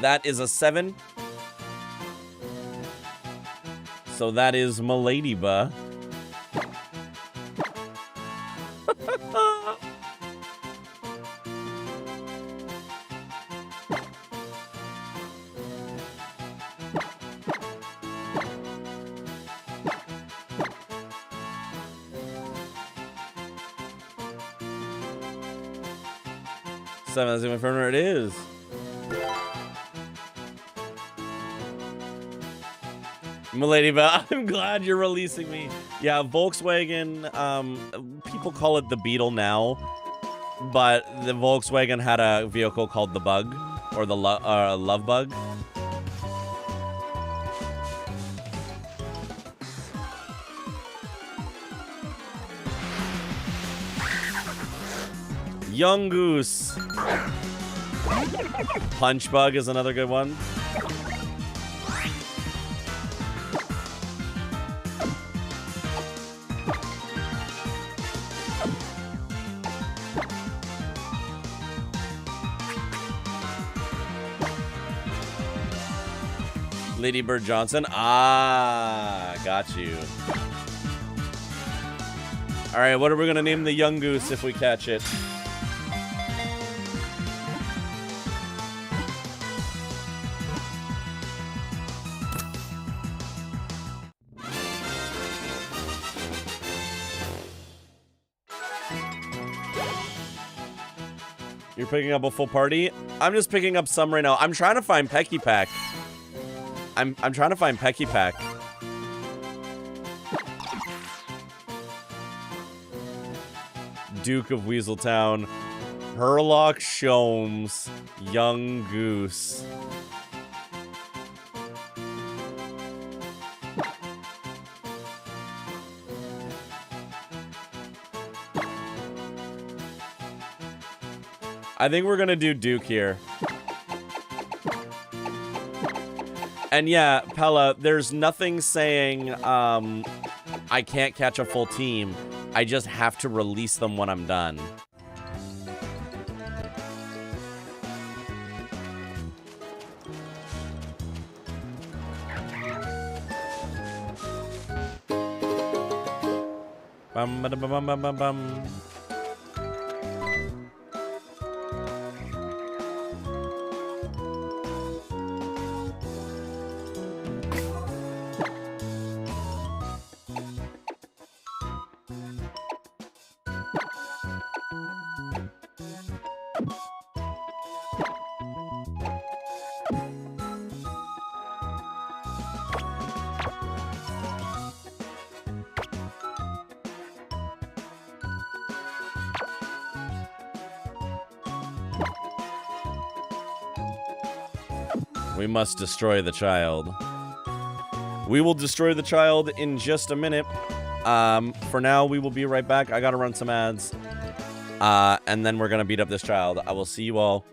That is a 7. So that is Miladyba. That's my favorite. It is. Miladyba, I'm glad you're releasing me. Yeah, Volkswagen, people call it the Beetle now, but the Volkswagen had a vehicle called the Bug, or the Love Bug. Young Goose. Punch Bug is another good one. Lady Bird Johnson. Ah, got you. All right, what are we gonna name the young goose if we catch it? You're picking up a full party? I'm just picking up some right now. I'm trying to find Pecky Pack. I'm trying to find Pecky Pack. Duke of Weaseltown. Herlock Sholmes. Young Goose. I think we're gonna do Duke here. And yeah, Pella, there's nothing saying I can't catch a full team. I just have to release them when I'm done. Bum, ba, bum, bum, bum, bum. We must destroy the child. We will destroy the child in just a minute. For now, we will be right back. I gotta run some ads. And then we're gonna beat up this child. I will see you all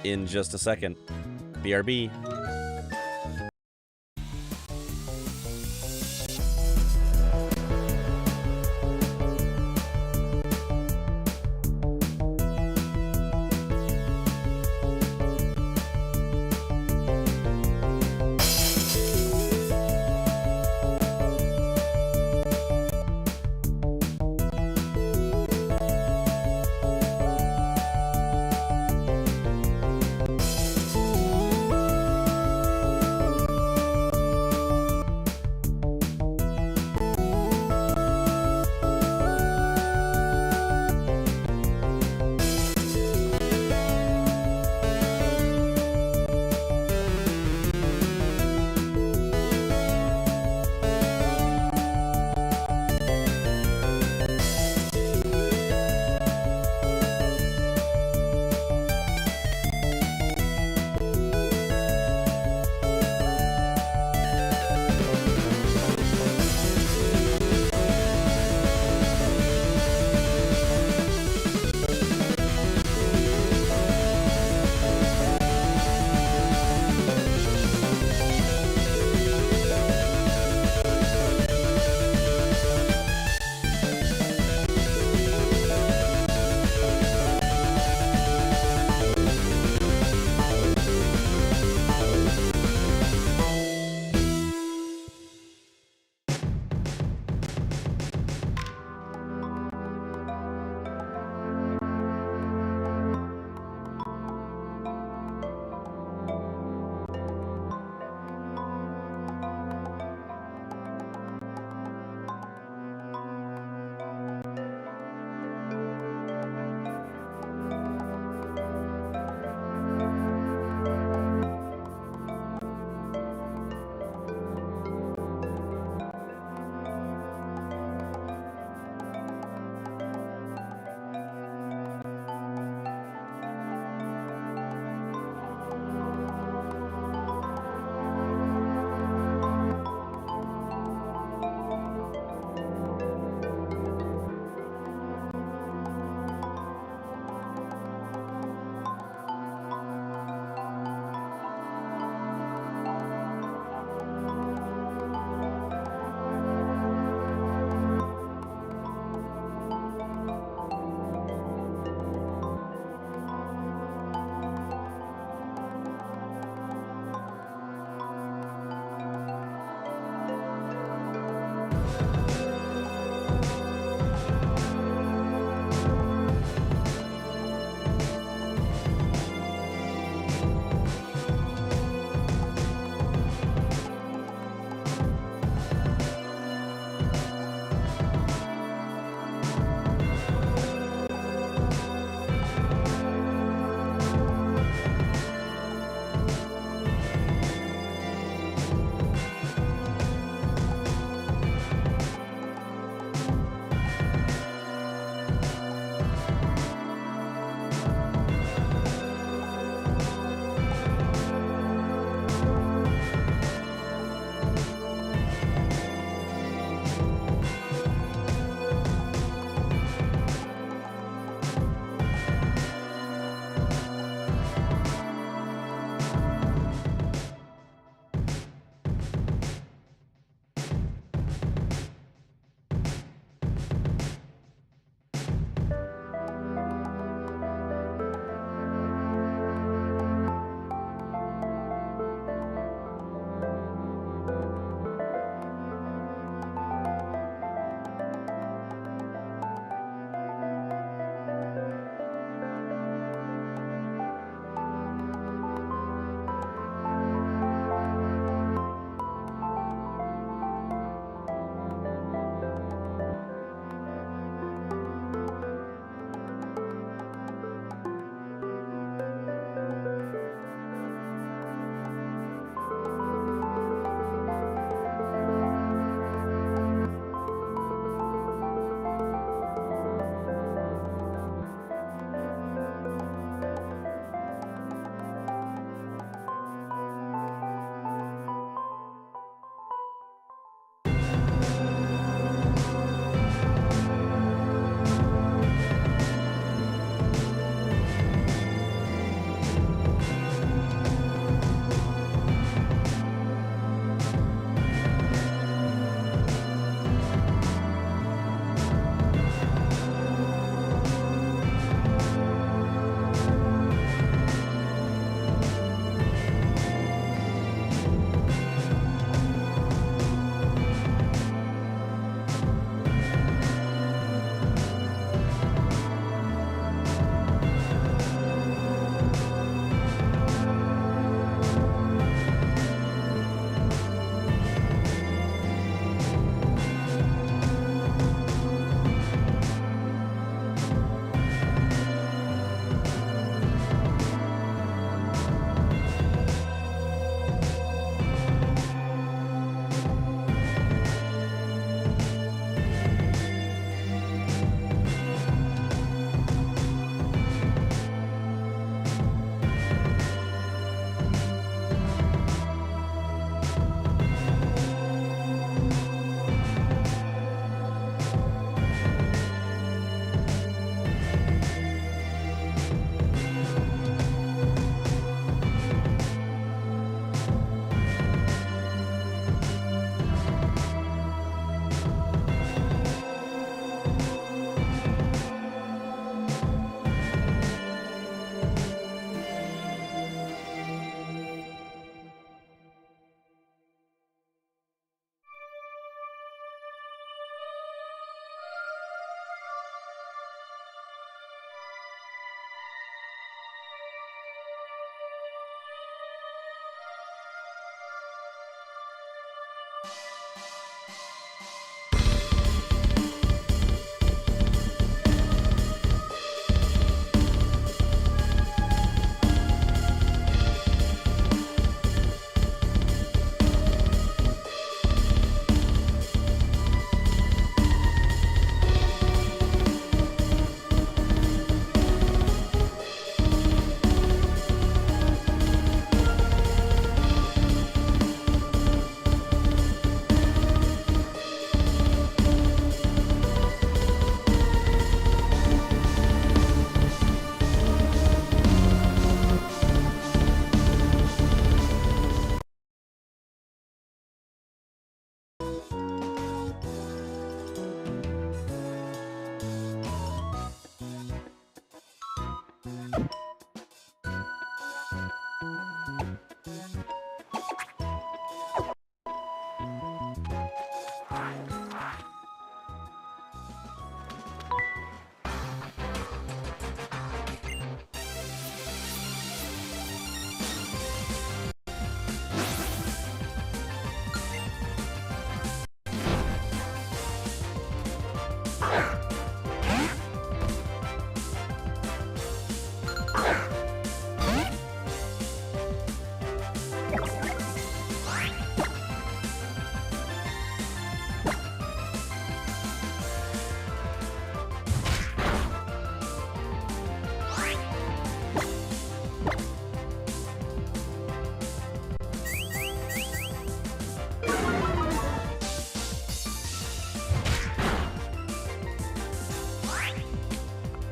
in just a second. BRB.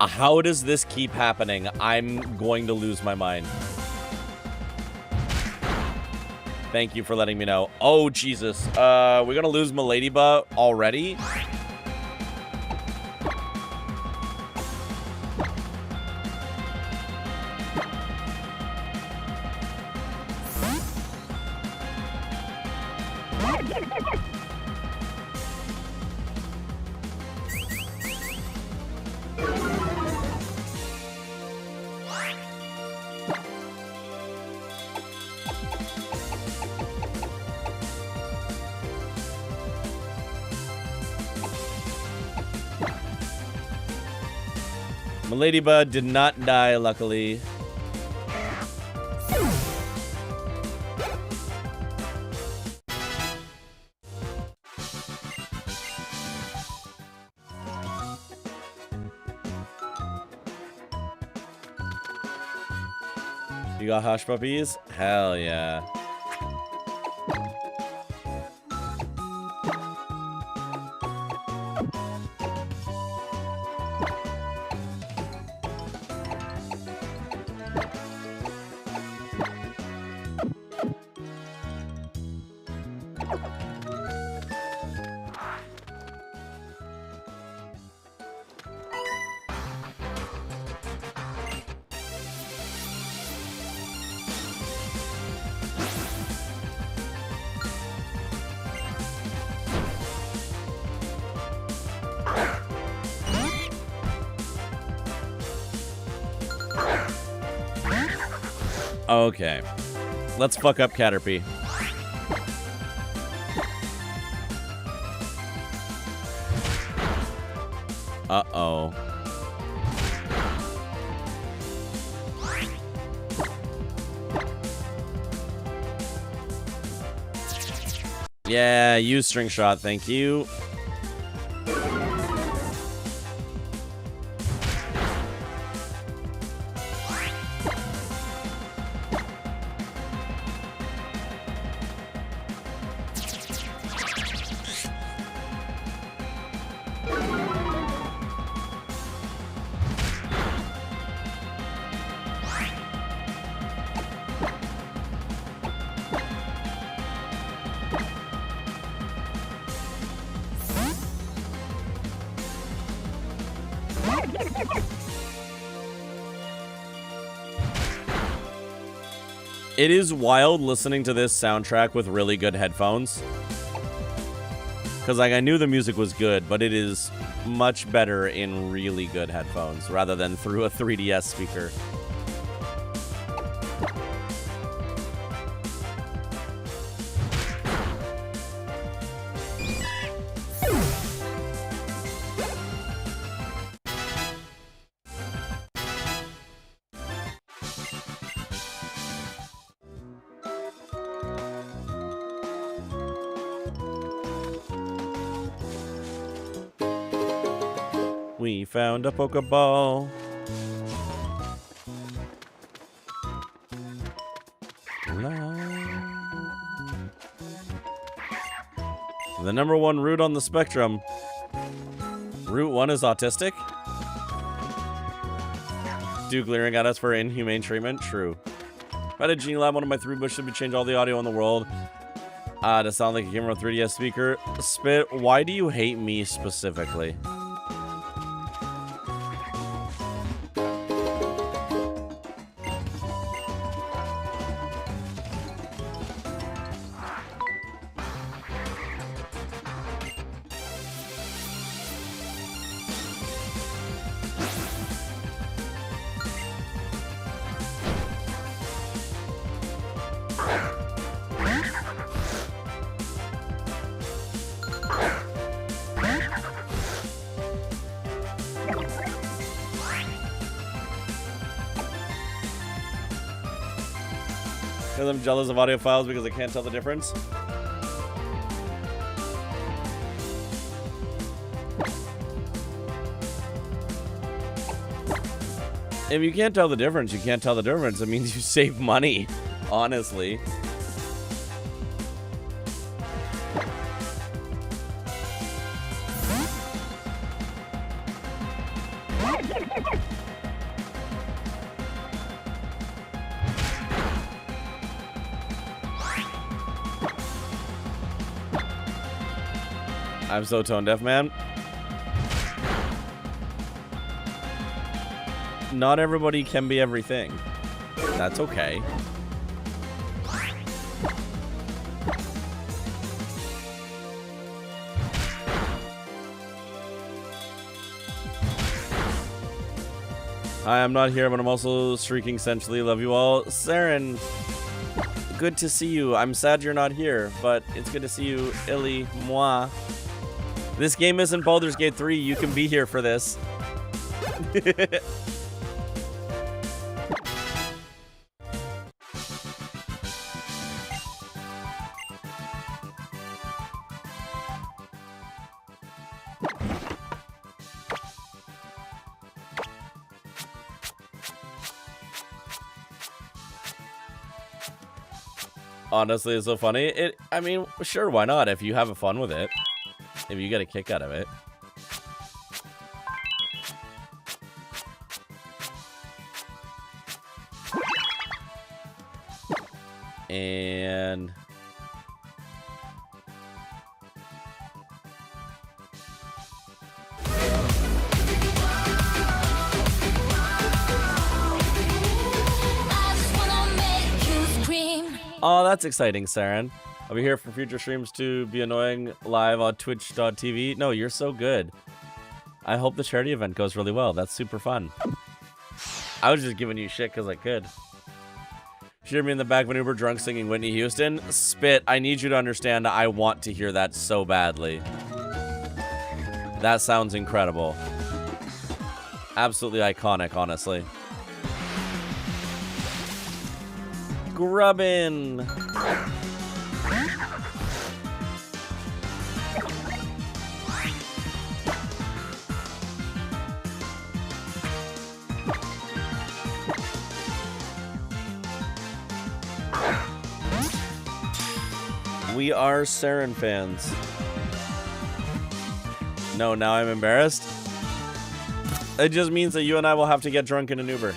How does this keep happening? I'm going to lose my mind. Thank you for letting me know. Oh, Jesus. We're gonna lose Miladyba already? Miladyba did not die, luckily. You got hush puppies? Hell yeah. Okay. Let's fuck up Caterpie. Uh-oh. Yeah, use string shot, thank you. It is wild listening to this soundtrack with really good headphones. Because, like, I knew the music was good, but it is much better in really good headphones rather than through a 3DS speaker. We found a Pokeball. The number one root on the spectrum. Route 1 is autistic? Duke leering at us for inhumane treatment? True. If I had a Genie Lab, one of my 3 wishes would be change all the audio in the world to sound like it came from a 3DS speaker. Spit, why do you hate me specifically? Because I'm jealous of audio files because I can't tell the difference. If you can't tell the difference, you can't tell the difference. It means you save money, honestly. I'm so tone deaf, man. Not everybody can be everything. That's okay. Hi, I'm not here, but I'm also streaking essentially. Love you all. Saren, good to see you. I'm sad you're not here, but it's good to see you, Illy, moi. This game isn't Baldur's Gate 3. You can be here for this. Honestly, it's so funny. I mean, sure, why not? If you have fun with it. If you get a kick out of it. And oh, that's exciting, Saren. I'll be here for future streams to be annoying live on twitch.tv. No, you're so good. I hope the charity event goes really well. That's super fun. I was just giving you shit because I could. Hear me in the back of an Uber drunk singing Whitney Houston. Spit, I need you to understand I want to hear that so badly. That sounds incredible. Absolutely iconic, honestly. Grubbin. We are Saren fans. No, now I'm embarrassed. It just means that you and I will have to get drunk in an Uber.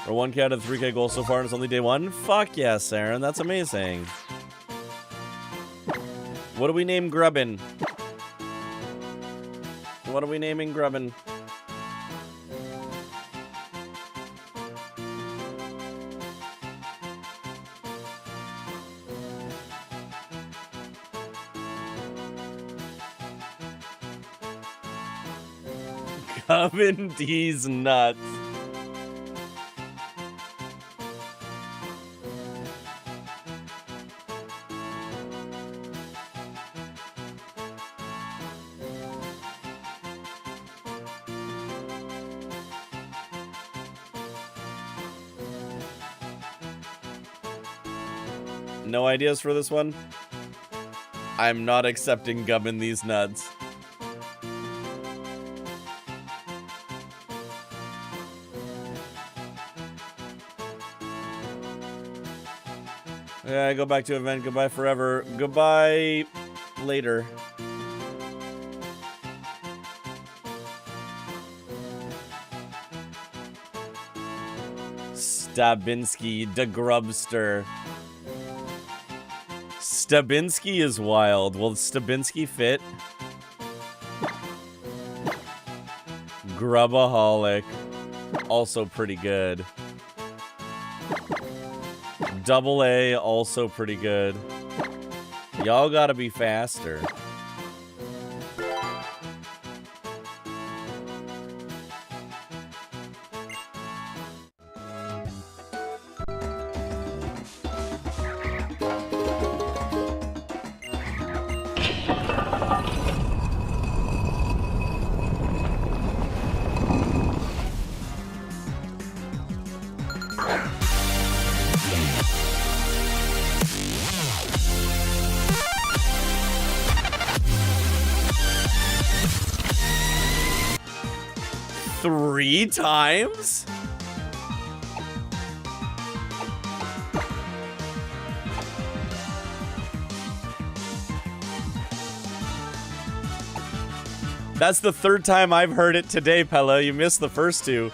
We're 1K out of 3K goals so far and it's only day 1? Fuck yeah, Saren. That's amazing. What do we name Grubbin? What are we naming Grubbin? Grubbin D's nuts. No ideas for this one? I'm not accepting gum in these nuts. Yeah, go back to event. Goodbye forever. Goodbye later. Stabinski, the Grubster. Stabinski is wild. Will Stabinski fit? Grubaholic. Also pretty good. Double A, also pretty good. Y'all gotta be faster. Three times? That's the third time I've heard it today, Pella. You missed the first two.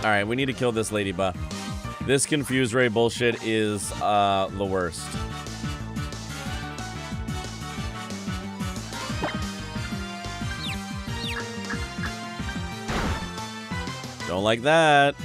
Alright, we need to kill this lady buff. This confuse ray bullshit is the worst. Don't like that.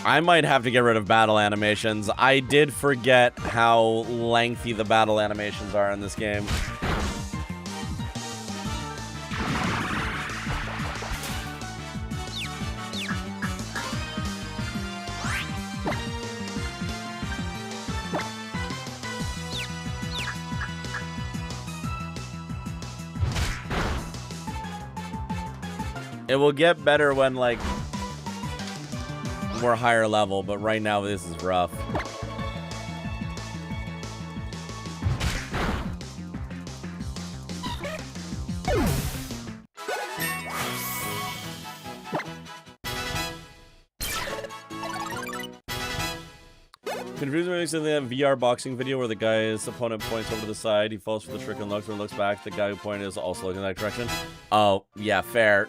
I might have to get rid of battle animations. I did forget how lengthy the battle animations are in this game. It will get better when, like, we're higher level, but right now this is rough. Confusing makes in the VR boxing video where the guy's opponent points over to the side, he falls for the trick and looks, when he looks back, the guy who pointed is also looking in that direction. Oh, yeah, fair.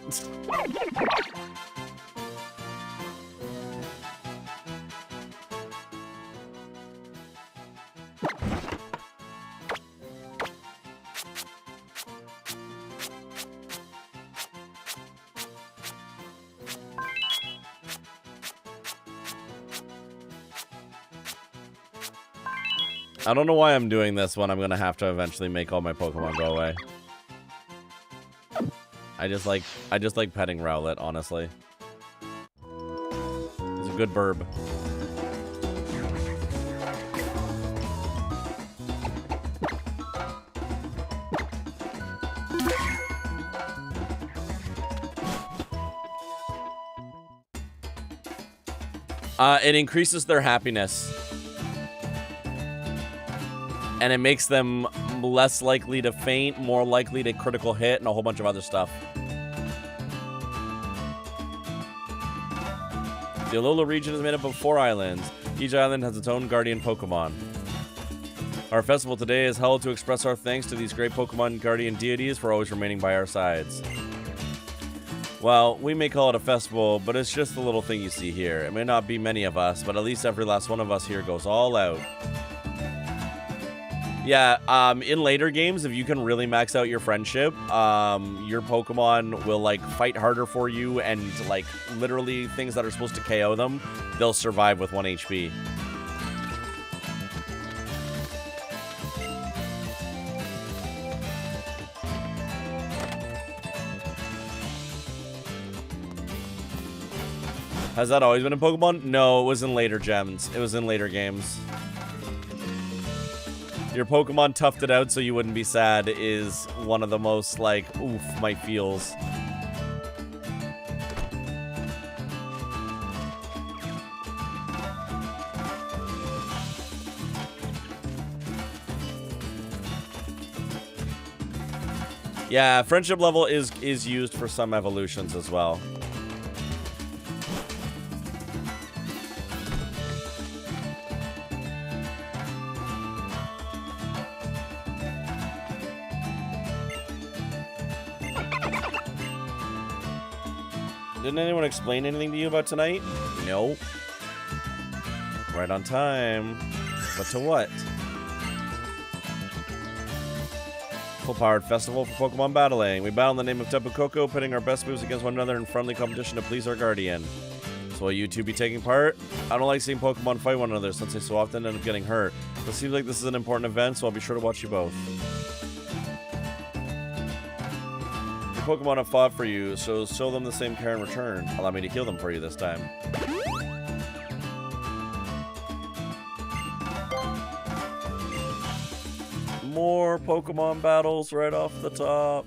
I don't know why I'm doing this when I'm gonna have to eventually make all my Pokemon go away. I just like petting Rowlet, honestly. He's a good burb. It increases their happiness. And it makes them less likely to faint, more likely to critical hit, and a whole bunch of other stuff. The Alola region is made up of 4 islands. Each island has its own guardian Pokemon. Our festival today is held to express our thanks to these great Pokemon guardian deities for always remaining by our sides. Well, we may call it a festival, but it's just the little thing you see here. It may not be many of us, but at least every last one of us here goes all out. Yeah, in later games, if you can really max out your friendship, your Pokemon will, like, fight harder for you, and, like, literally things that are supposed to KO them, they'll survive with 1 HP. Has that always been in Pokemon? No, it was in later gens. It was in later games. Your Pokemon toughed it out so you wouldn't be sad is one of the most, like, oof, my feels. Yeah, friendship level is used for some evolutions as well. Didn't anyone explain anything to you about tonight? No. Right on time. But to what? Full-powered festival for Pokemon battling. We battle in the name of Tapu Koko, pitting our best moves against one another in friendly competition to please our guardian. So will you two be taking part? I don't like seeing Pokemon fight one another since they so often end up getting hurt. It seems like this is an important event, so I'll be sure to watch you both. Pokemon have fought for you, so show them the same care in return. Allow me to heal them for you this time. More Pokemon battles right off the top.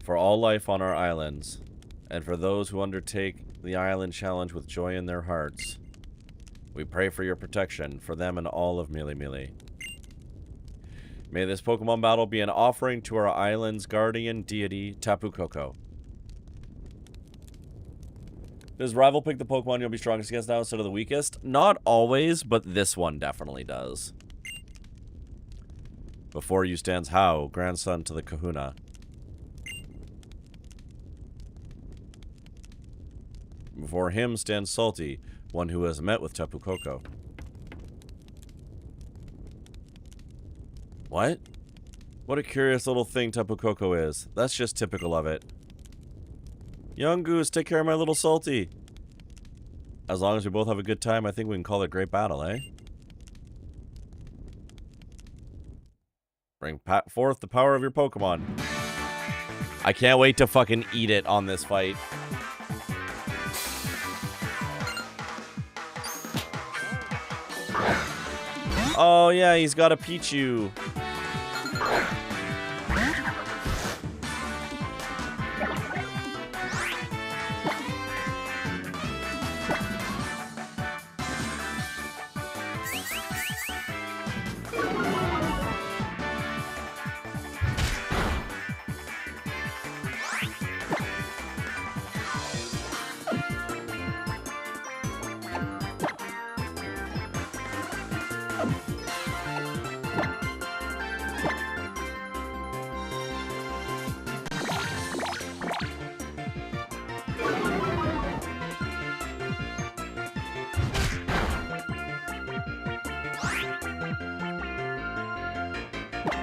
For all life on our islands, and for those who undertake the island challenge with joy in their hearts, we pray for your protection for them and all of Mili Mili. May this Pokemon battle be an offering to our island's guardian deity, Tapu Koko. Does rival pick the Pokemon you'll be strongest against now instead of the weakest? Not always, but this one definitely does. Before you stands Hao, grandson to the Kahuna. Before him stands Salty, one who has met with Tapu Koko. What? What a curious little thing Tapu Koko is. That's just typical of it. Young Goose, take care of my little Salty. As long as we both have a good time, I think we can call it a great battle, eh? Bring forth the power of your Pokemon. I can't wait to fucking eat it on this fight. Oh yeah, he's got a Pichu.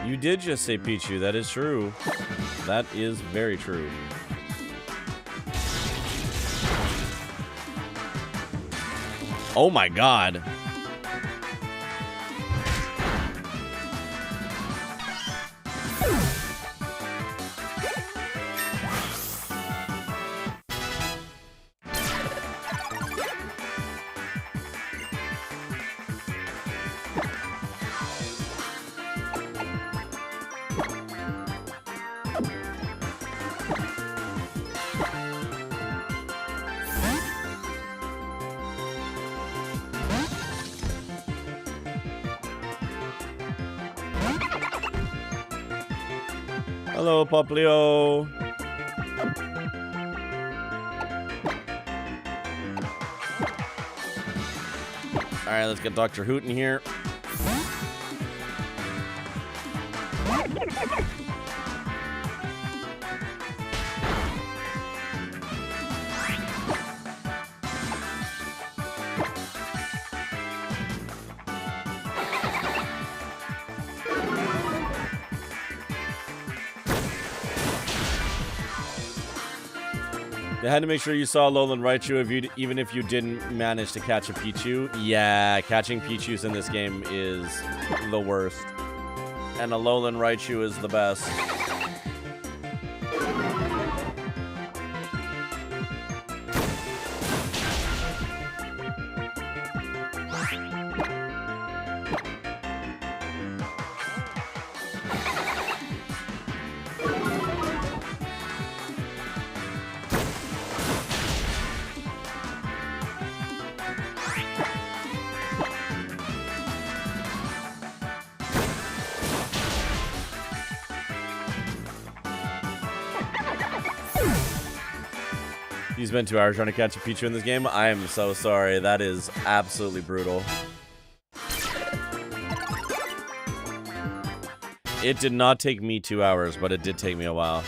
You did just say Pichu. That is true. That is very true. Oh my god. Hello, Poplio. Alright, let's get Dr. Hoot in here. They had to make sure you saw Alolan Raichu even if you didn't manage to catch a Pichu. Yeah, catching Pichus in this game is the worst. And Alolan Raichu is the best. You spent 2 hours trying to catch a Pichu in this game? I am so sorry. That is absolutely brutal. It did not take me 2 hours, but it did take me a while.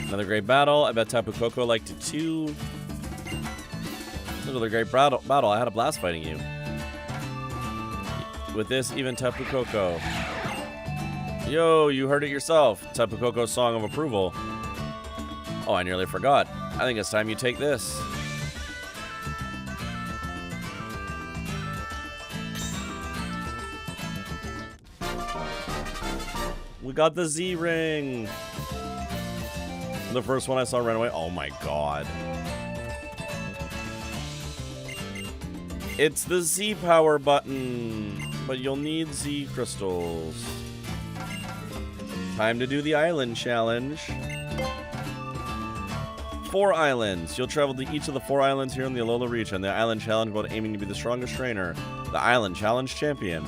Another great battle. I bet Tapu Koko liked it too. Another great battle. I had a blast fighting you. With this, even Tapu Koko. Yo, you heard it yourself. Tapu Koko's song of approval. Oh, I nearly forgot. I think it's time you take this. We got the Z ring. The first one I saw right away. Oh my god. It's the Z power button. But you'll need Z crystals. Time to do the island challenge. 4 islands. You'll travel to each of the 4 islands here in the Alola region. The island challenge about aiming to be the strongest trainer. The island challenge champion.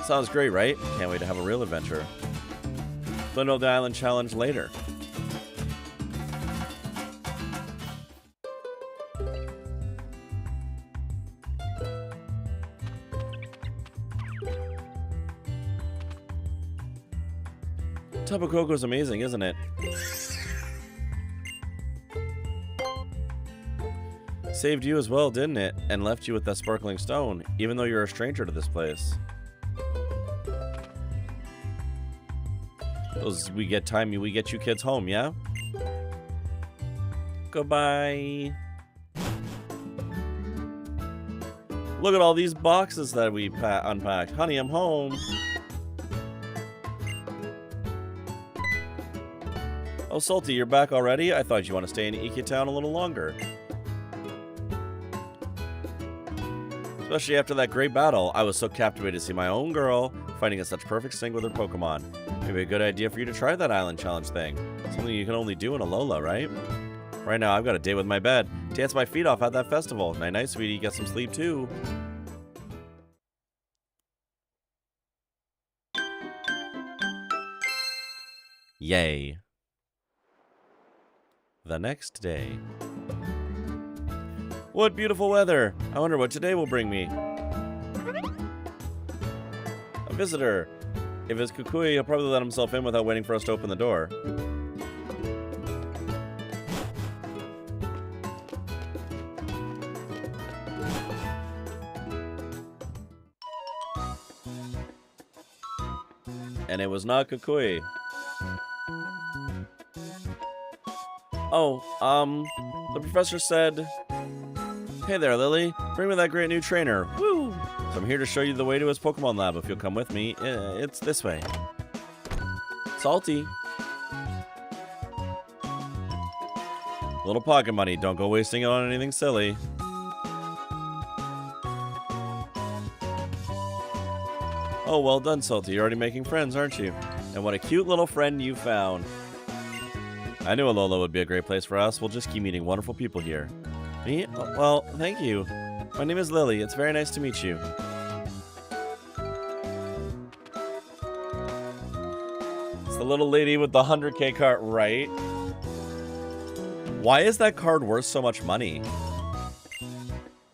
Sounds great, right? Can't wait to have a real adventure. Find out the island challenge later. Tapu Koko's amazing, isn't it? Saved you as well, didn't it? And left you with that sparkling stone, even though you're a stranger to this place. We get you kids home, yeah? Goodbye. Look at all these boxes that we unpacked. Honey, I'm home. Oh, Salty, you're back already? I thought you want to stay in Iki Town a little longer. Especially after that great battle. I was so captivated to see my own girl fighting in such perfect sync with her Pokemon. Maybe a good idea for you to try that island challenge thing. Something you can only do in Alola, right? Right now, I've got a date with my bed. Dance my feet off at that festival. Night-night, sweetie. Get some sleep, too. Yay. The next day. What beautiful weather! I wonder what today will bring me. A visitor. If it's Kukui, he'll probably let himself in without waiting for us to open the door. And it was not Kukui. Oh, the professor said, "Hey there, Lily. Bring me that great new trainer. Woo! So I'm here to show you the way to his Pokemon lab if you'll come with me. It's this way." Salty. Little pocket money. Don't go wasting it on anything silly. Oh, well done, Salty. You're already making friends, aren't you? And what a cute little friend you found. I knew Alola would be a great place for us. We'll just keep meeting wonderful people here. Me? Well, thank you. My name is Lily. It's very nice to meet you. It's the little lady with the 100K card, right? Why is that card worth so much money?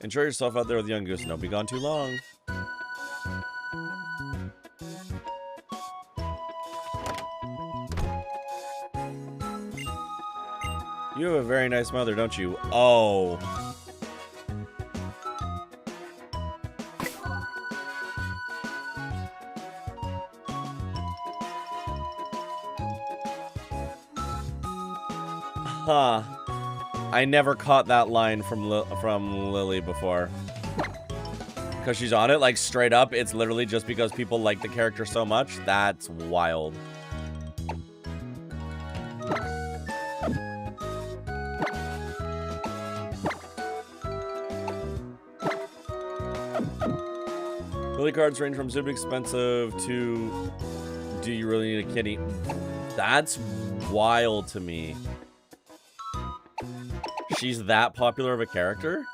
Enjoy yourself out there with Young Goose. Don't be gone too long. You have a very nice mother, don't you? Oh. Huh. I never caught that line from Lily before. Because she's on it, like, straight up. It's literally just because people like the character so much. That's wild. Lily cards range from super expensive to do you really need a kitty? That's wild to me. She's that popular of a character?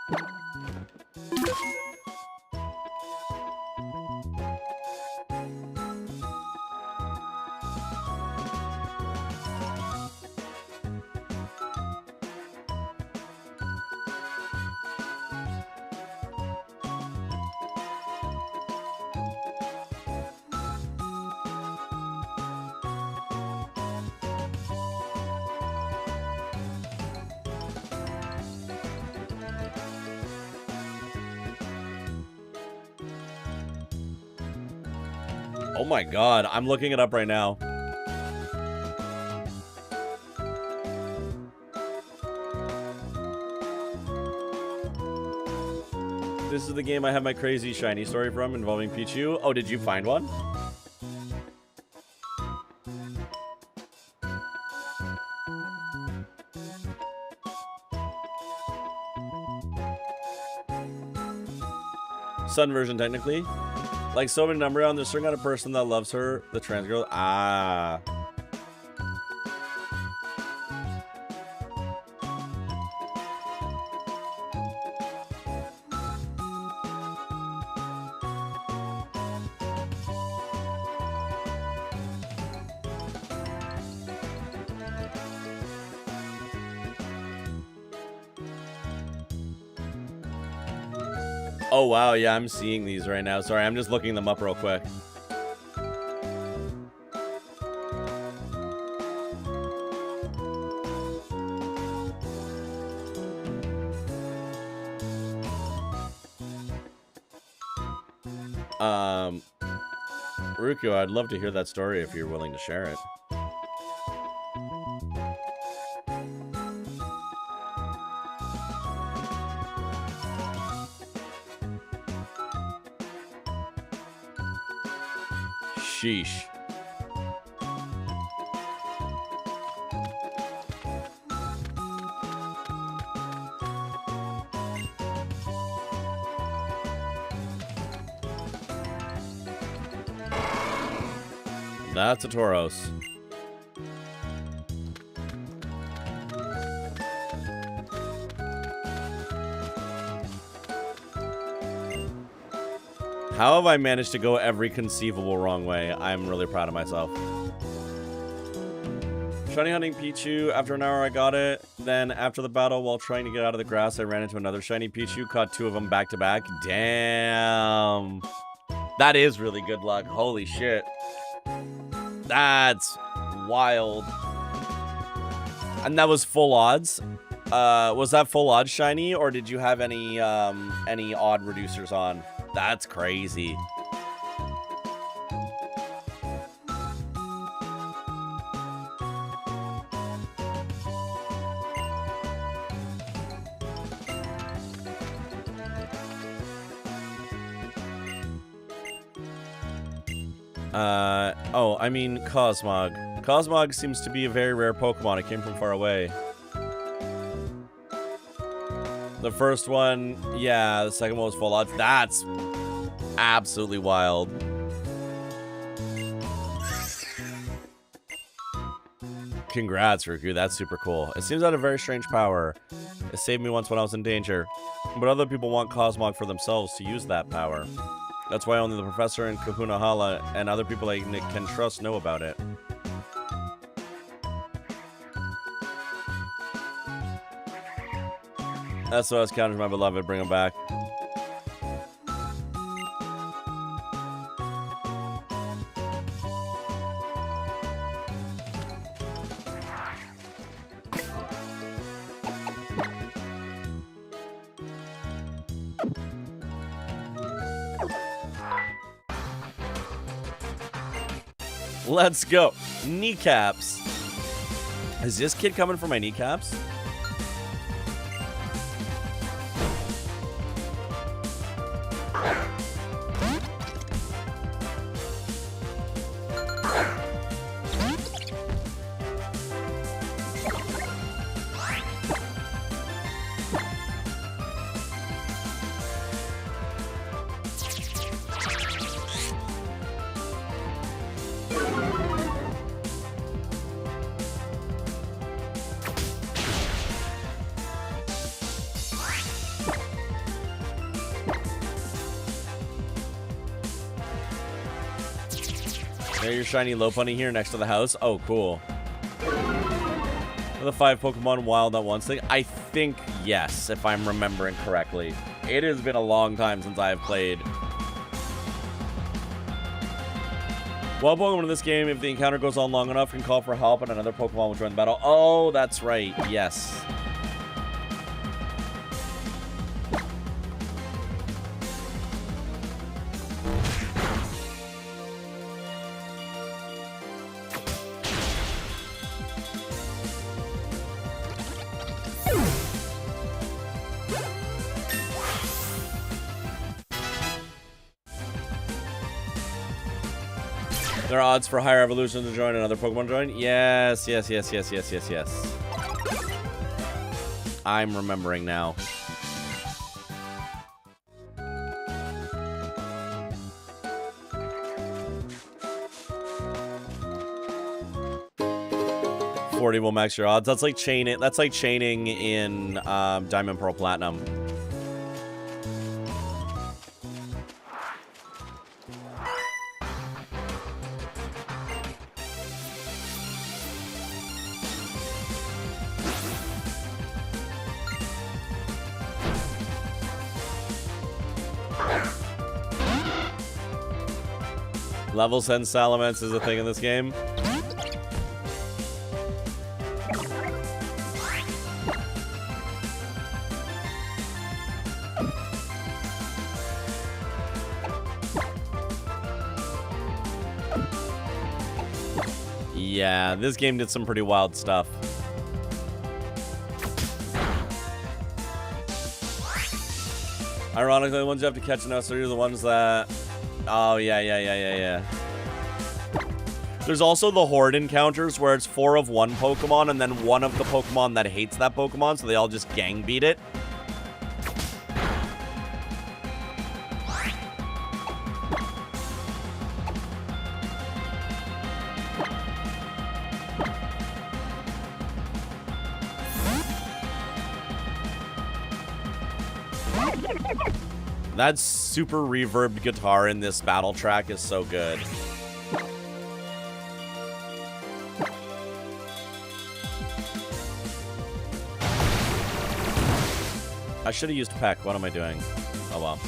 Oh my god, I'm looking it up right now. This is the game I have my crazy shiny story from involving Pichu. Oh, did you find one? Sun version, technically. Like so many number on, there's certain kind of person that loves her, the trans girl. Ah. Oh, wow. Yeah, I'm seeing these right now. Sorry, I'm just looking them up real quick. Ruku, I'd love to hear that story if you're willing to share it. Sheesh. That's a Tauros. How have I managed to go every conceivable wrong way? I'm really proud of myself. Shiny hunting Pichu. After an hour, I got it. Then, after the battle, while trying to get out of the grass, I ran into another shiny Pichu. Caught two of them back to back. Damn. That is really good luck. Holy shit. That's wild. And that was full odds. Was that full odds shiny, or did you have any odd reducers on? That's crazy. Oh, I mean Cosmog. Cosmog seems to be a very rare Pokemon. It came from far away. The first one, yeah, the second one was full odds. That's absolutely wild. Congrats, Ruku. That's super cool. It seems to have a very strange power. It saved me once when I was in danger. But other people want Cosmog for themselves to use that power. That's why only the professor and Kahuna Hala and other people I can trust know about it. SOS counters, my beloved. Bring him back. Let's go. Kneecaps. Is this kid coming for my kneecaps? There's your shiny Lopunny here next to the house. Oh, cool. The 5 Pokemon Wild at once thing. I think yes, if I'm remembering correctly. It has been a long time since I have played. Wild Pokemon in this game, if the encounter goes on long enough, can call for help and another Pokemon will join the battle. Oh, that's right. Yes. There are odds for higher evolution to join another Pokemon join? Yes, yes, yes, yes, yes, yes, yes. I'm remembering now. $40 will max your odds. That's like chaining. That's like chaining in Diamond, Pearl, Platinum. Level 10 Salamence is a thing in this game. Yeah, this game did some pretty wild stuff. Ironically, the ones you have to catch now, so you're the ones that... Oh, yeah. There's also the Horde encounters where it's 4 of one Pokemon and then one of the Pokemon that hates that Pokemon, so they all just gang beat it. That super reverbed guitar in this battle track is so good. I should have used Peck. What am I doing? Oh well.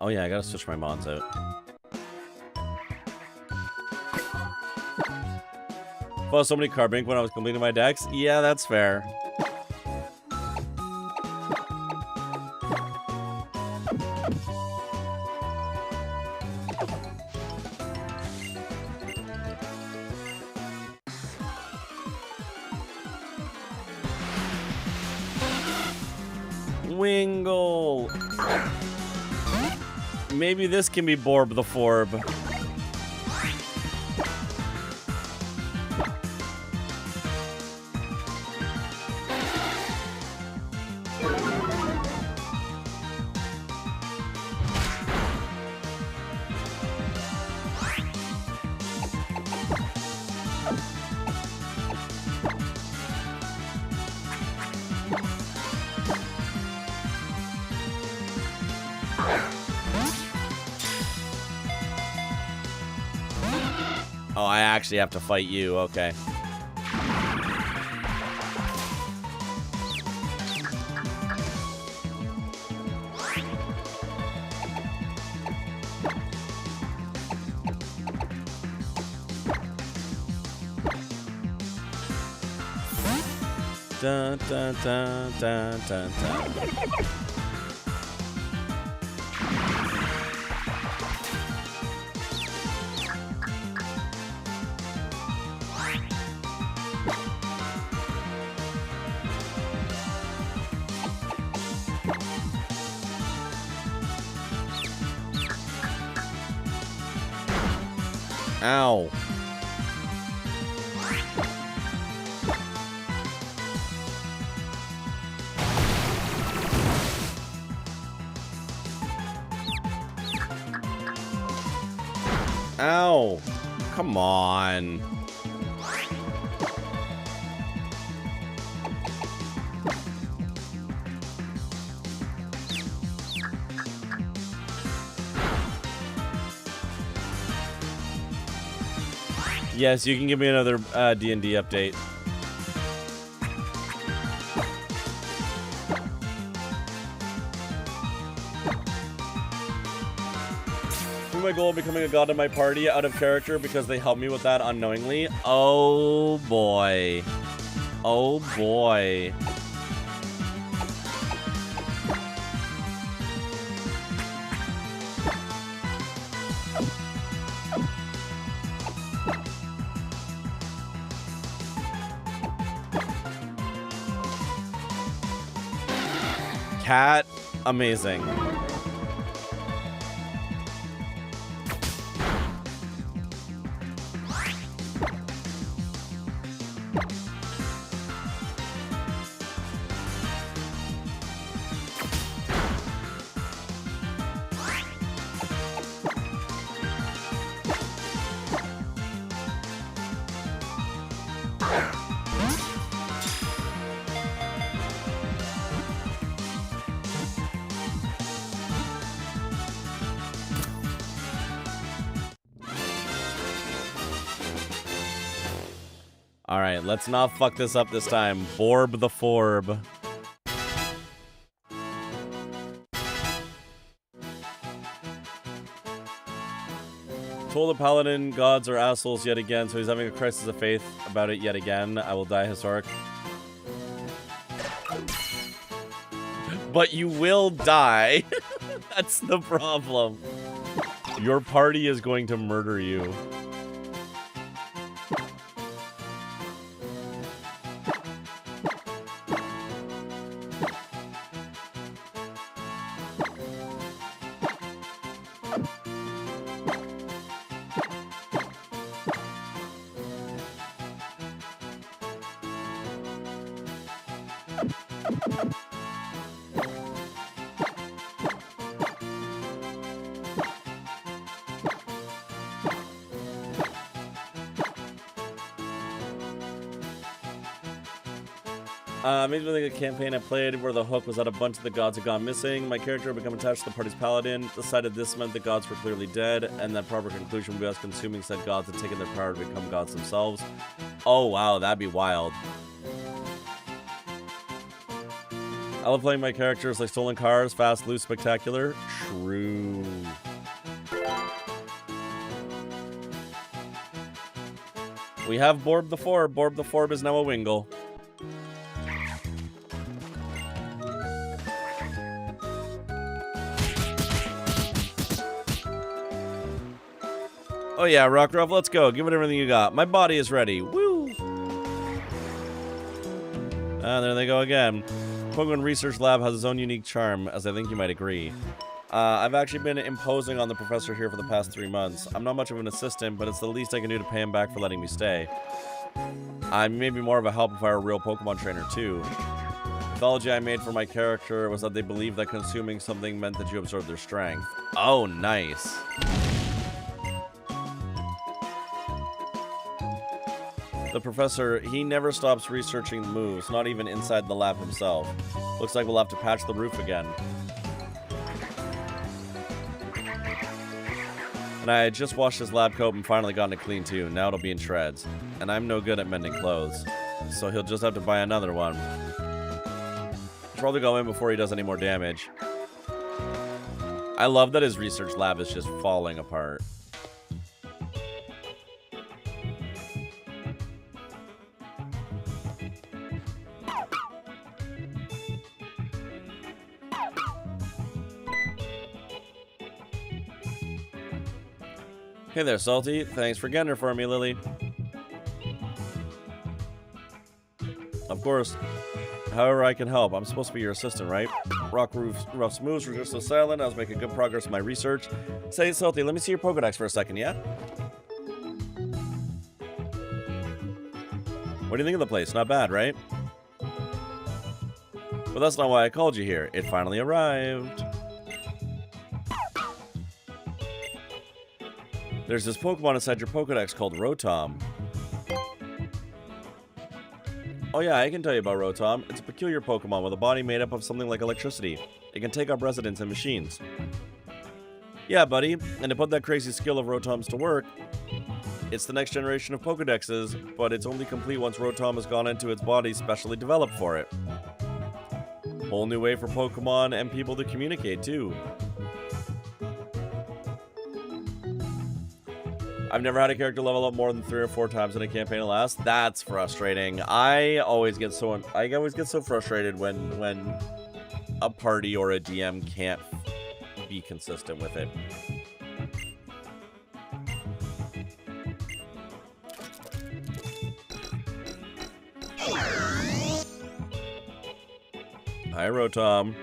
Oh yeah, I gotta switch my mons out. Oh, so many Carbink when I was completing my decks? Yeah, that's fair. Wingle. Maybe this can be Borb the Forb. Oh, I actually have to fight you. Okay. Dun, dun, dun, dun, dun, dun. Ow. Ow. Come on. Yes, you can give me another D&D update. For my goal of becoming a god in my party out of character because they helped me with that unknowingly. Oh boy. Oh boy. Cat, amazing. All right, let's not fuck this up this time. Borb the Forb. Told the paladin gods are assholes yet again, so he's having a crisis of faith about it yet again. I will die historic. But you will die. That's the problem. Your party is going to murder you. Maybe like a campaign I played where the hook was that a bunch of the gods had gone missing. My character had become attached to the party's paladin, decided this meant the gods were clearly dead, and that proper conclusion would be us consuming said gods and taking their power to become gods themselves. Oh wow, that'd be wild. I love playing my characters like stolen cars, fast, loose, spectacular. True. We have Borb the Forb. Borb the Forb is now a Wingle. Oh yeah, Rockruff, let's go. Give it everything you got. My body is ready. Woo! And there they go again. Pokemon Research Lab has its own unique charm, as I think you might agree. I've actually been imposing on the professor here for the past 3 months. I'm not much of an assistant, but it's the least I can do to pay him back for letting me stay. I may be more of a help if I were a real Pokemon trainer, too. The mythology I made for my character was that they believed that consuming something meant that you absorbed their strength. Oh, nice. The professor, he never stops researching the moves, not even inside the lab himself. Looks like we'll have to patch the roof again. And I had just washed his lab coat and finally gotten it clean too. Now it'll be in shreds. And I'm no good at mending clothes. So he'll just have to buy another one. Should probably go in before he does any more damage. I love that his research lab is just falling apart. Hey there, Salty. Thanks for getting her for me, Lily. Of course. However I can help. I'm supposed to be your assistant, right? Rough's moves were just so silent. I was making good progress in my research. Say, Salty, let me see your Pokedex for a second, yeah? What do you think of the place? Not bad, right? But that's not why I called you here. It finally arrived. There's this Pokemon inside your Pokedex called Rotom. Oh yeah, I can tell you about Rotom. It's a peculiar Pokemon with a body made up of something like electricity. It can take up residence in machines. Yeah, buddy. And to put that crazy skill of Rotom's to work, it's the next generation of Pokedexes, but it's only complete once Rotom has gone into its body specially developed for it. Whole new way for Pokemon and people to communicate, too. I've never had a character level up more than 3 or 4 times in a campaign at last. That's frustrating. I always get so frustrated when a party or a DM can't be consistent with it. Hi, Rotom.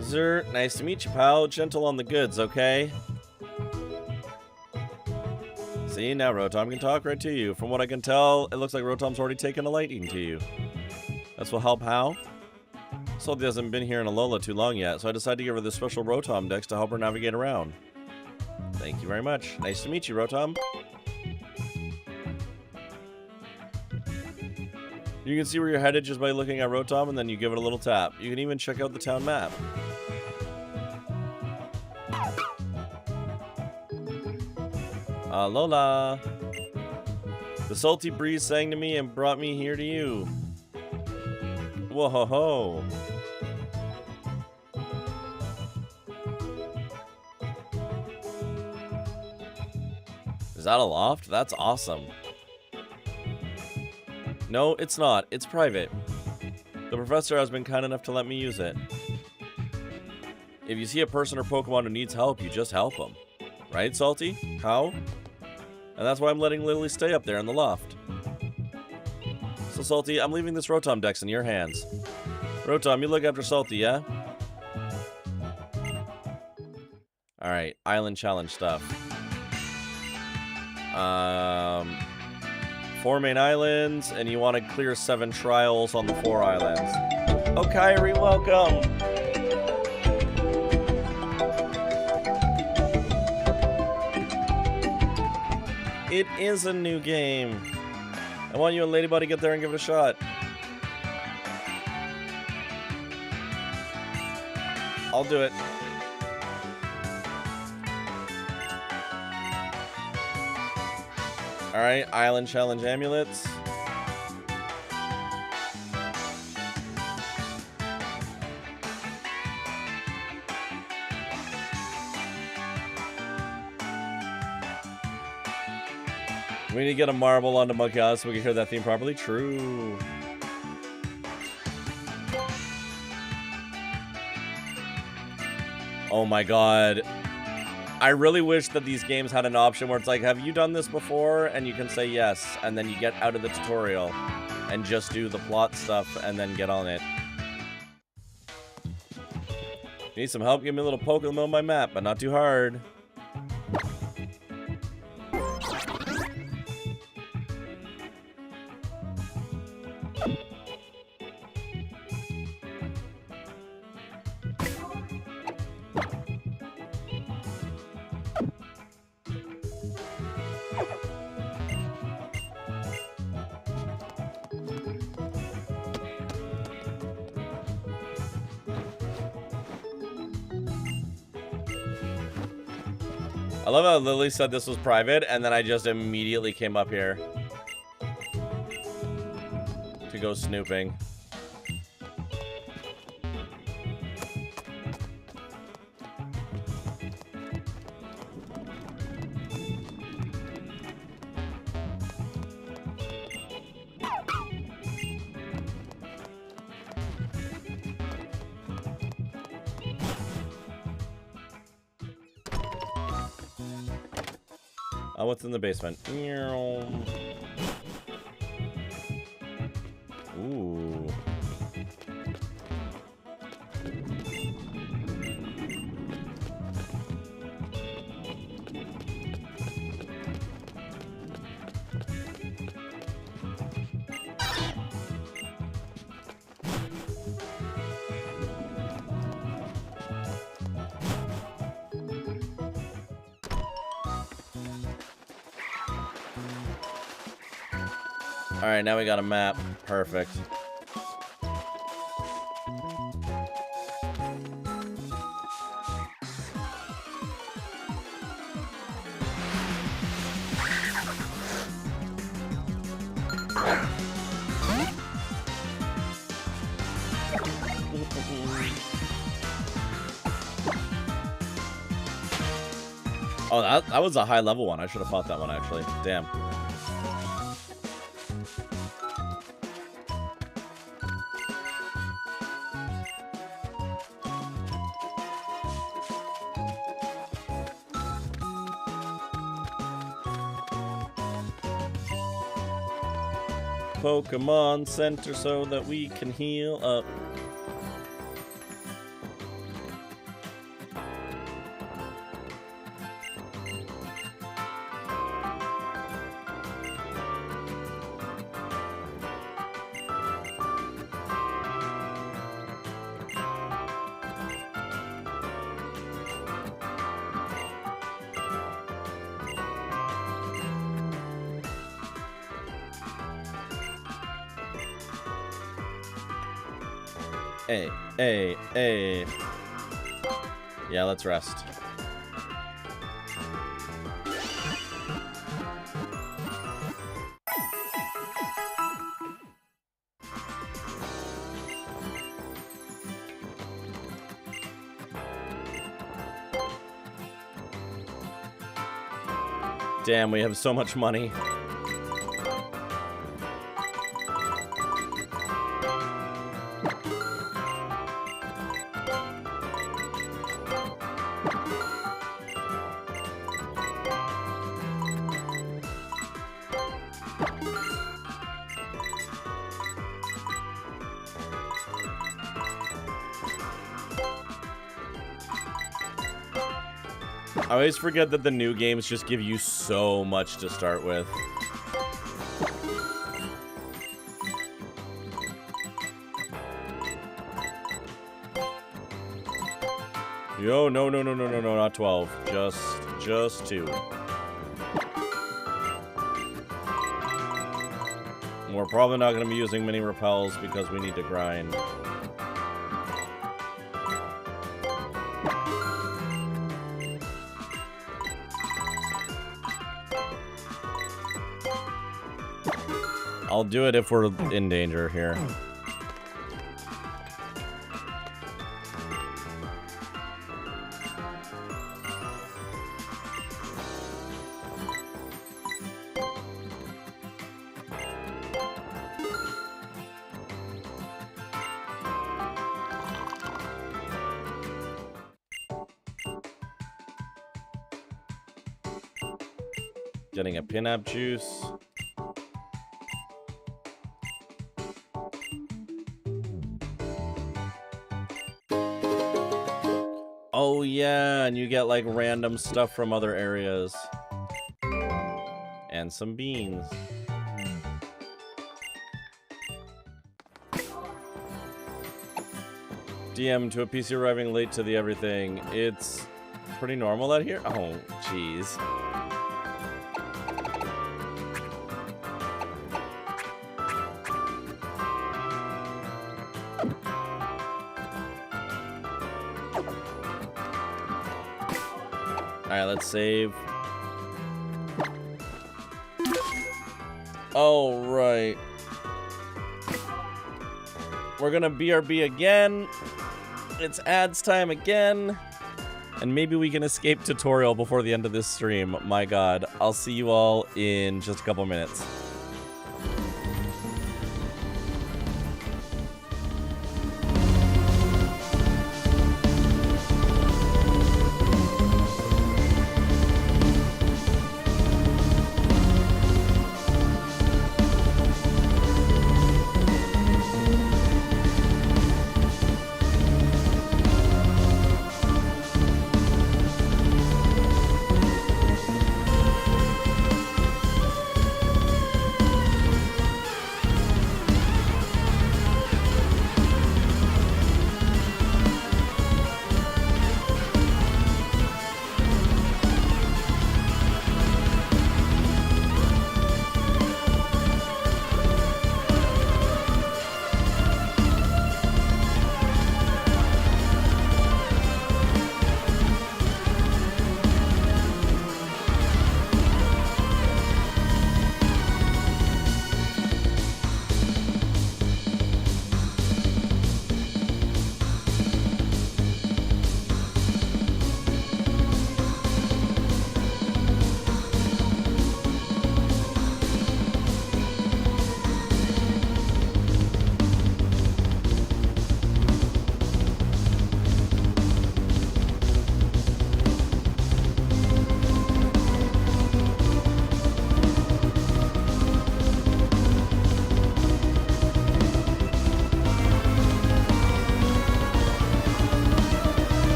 Zer, nice to meet you, pal. Gentle on the goods, okay? See, now Rotom can talk right to you. From what I can tell, it looks like Rotom's already taken a liking to you. This will help how? Salty hasn't been here in Alola too long yet, so I decided to give her this special Rotom Dex to help her navigate around. Thank you very much. Nice to meet you, Rotom. You can see where you're headed just by looking at Rotom, and then you give it a little tap. You can even check out the town map. Alola. The salty breeze sang to me and brought me here to you. Whoa ho ho. Is that a loft? That's awesome. No, it's not. It's private. The professor has been kind enough to let me use it. If you see a person or Pokemon who needs help, you just help them. Right, Salty? How? And that's why I'm letting Lily stay up there in the loft. So, Salty, I'm leaving this Rotom Dex in your hands. Rotom, you look after Salty, yeah? Alright, island challenge stuff. 4 main islands, and you want to clear 7 trials on the 4 islands. Oh, Kyrie, welcome! It is a new game. I want you and Ladybug to get there and give it a shot. I'll do it. Alright, Island Challenge amulets. We need to get a marble onto Monkey Island so we can hear that theme properly. True. Oh my god. I really wish that these games had an option where it's like, have you done this before? And you can say yes, and then you get out of the tutorial and just do the plot stuff and then get on it. Need some help? Give me a little Pokemon on my map, but not too hard. I love how Lily said this was private, and then I just immediately came up here to go snooping. What's in the basement? Ooh. Alright, now we got a map. Perfect. Oh, that was a high level one. I should have fought that one, actually. Damn. Pokemon Center so that we can heal up. Hey. Yeah, let's rest. Damn, we have so much money. I always forget that the new games just give you so much to start with. Yo, no, not 12. Just 2. We're probably not going to be using mini repels because we need to grind. I'll do it if we're in danger here. Getting a pinup juice. Oh yeah, and you get like random stuff from other areas. And some beans. DM to a PC arriving late to the everything. It's pretty normal out here. Oh, jeez. Alright, let's save. Oh, right. We're gonna BRB again. It's ads time again. And maybe we can escape tutorial before the end of this stream. My god. I'll see you all in just a couple minutes.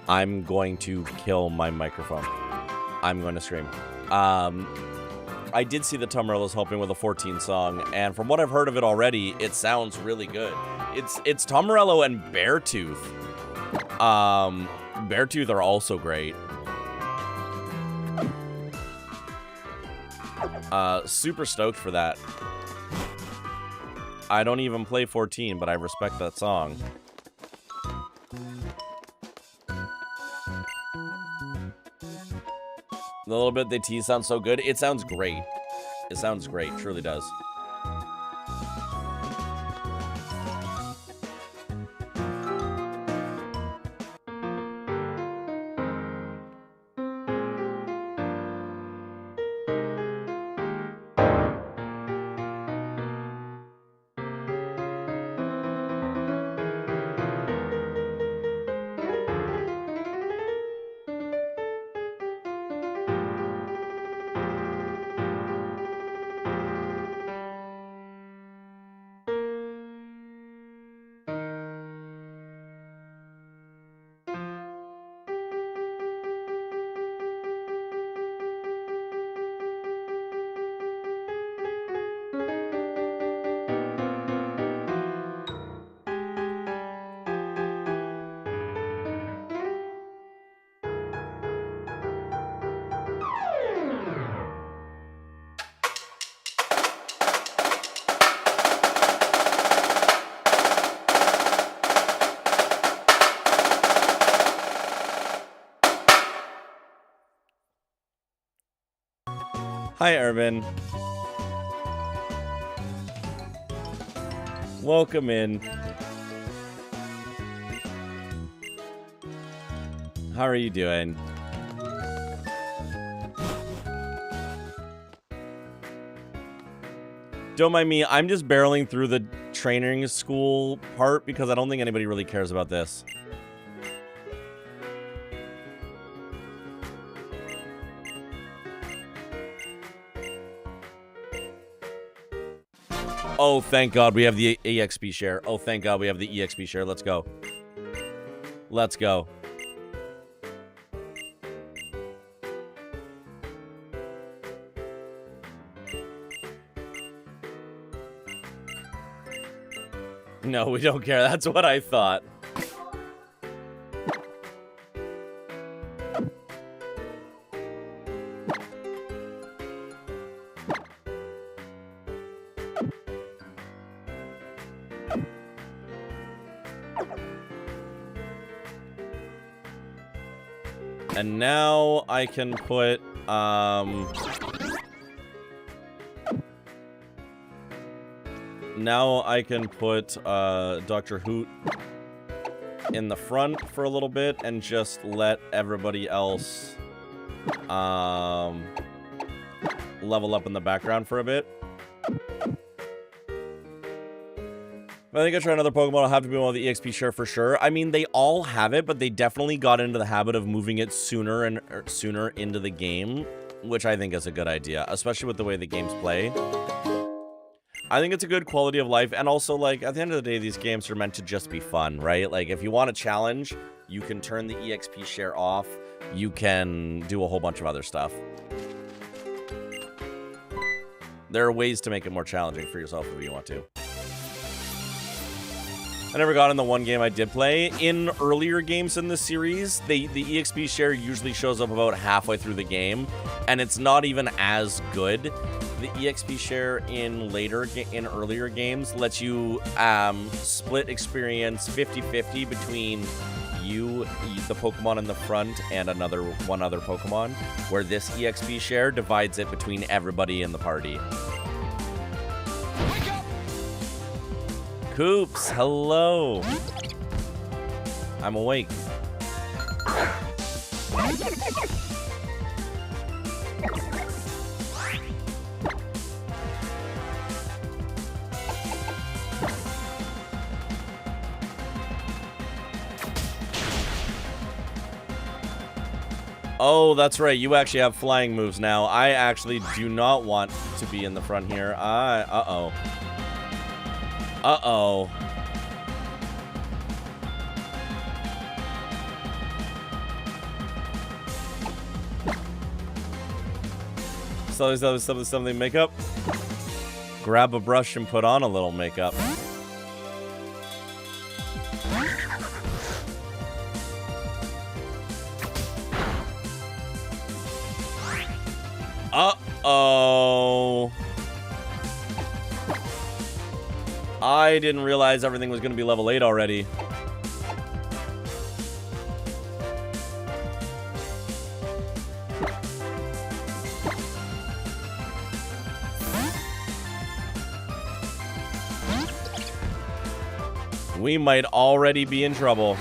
I'm going to kill my microphone. I'm going to scream. I did see that Tomarello's helping with a 14 song, and from what I've heard of it already, it sounds really good. It's Tomarello and Beartooth. Beartooth are also great. Super stoked for that. I don't even play 14, but I respect that song. The little bit they tease sounds so good. It sounds great. It sounds great. Truly does. Hi, Urban. Welcome in. How are you doing? Don't mind me, I'm just barreling through the training school part because I don't think anybody really cares about this. Oh, thank God we have the EXP share. Oh, thank God we have the EXP share. Let's go. Let's go. No, we don't care. That's what I thought. And now I can put, now I can put, Dr. Hoot in the front for a little bit and just let everybody else, level up in the background for a bit. If I think I try another Pokemon, I'll have to be one with the EXP share for sure. I mean, they all have it, but they definitely got into the habit of moving it sooner and sooner into the game, which I think is a good idea, especially with the way the games play. I think it's a good quality of life, and also, like, at the end of the day, these games are meant to just be fun, right? Like, if you want a challenge, you can turn the EXP share off. You can do a whole bunch of other stuff. There are ways to make it more challenging for yourself if you want to. I never got in the one game I did play. In earlier games in this series, the EXP share usually shows up about halfway through the game, and it's not even as good. The EXP share in earlier games lets you split experience 50-50 between you, the Pokemon in the front, and one other Pokemon, where this EXP share divides it between everybody in the party. Coops, hello. I'm awake. Oh, that's right. You actually have flying moves now. I actually do not want to be in the front here. Uh-oh. Something makeup. Grab a brush and put on a little makeup. Uh-oh. I didn't realize everything was going to be level 8 already. We might already be in trouble.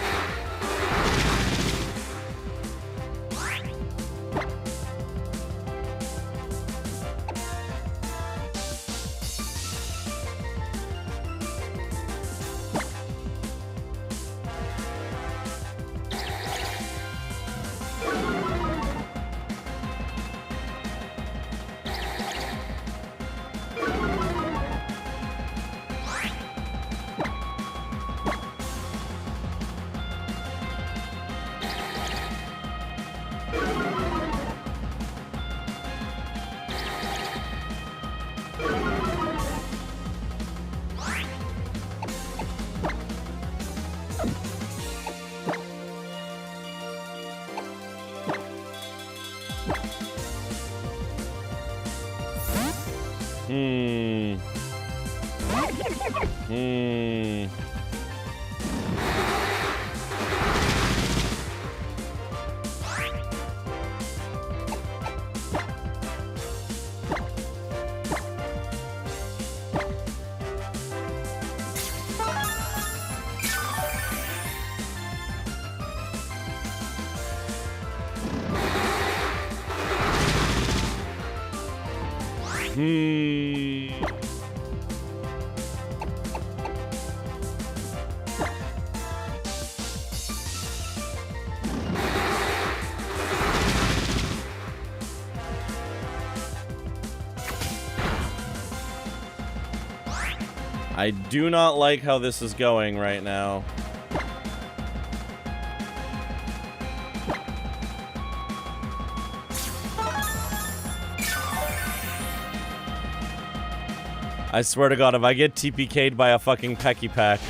I do not like how this is going right now. I swear to God, if I get TPK'd by a fucking Pecky Pack.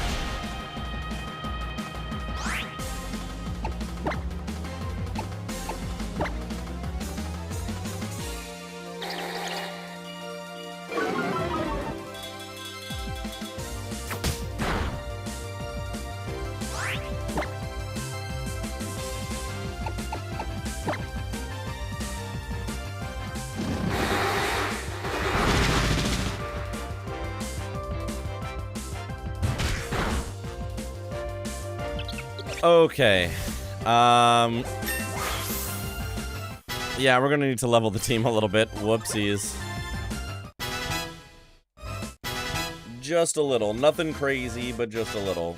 Okay. Yeah, we're gonna need to level the team a little bit. Whoopsies. Just a little. Nothing crazy, but just a little.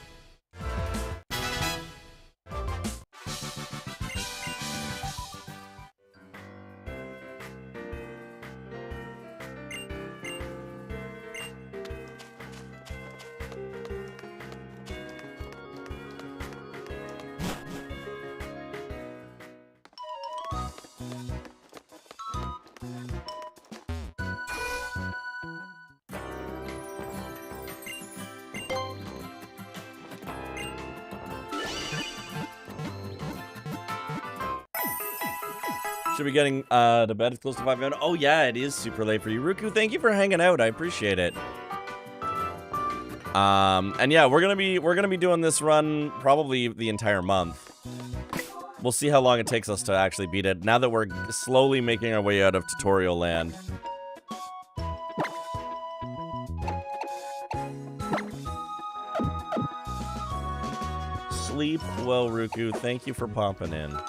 Should be getting to bed. It's close to 5 minutes. Oh yeah, it is super late for you, Ruku. Thank you for hanging out. I appreciate it. And yeah, we're gonna be doing this run probably the entire month. We'll see how long it takes us to actually beat it. Now that we're slowly making our way out of tutorial land. Sleep well, Ruku. Thank you for popping in.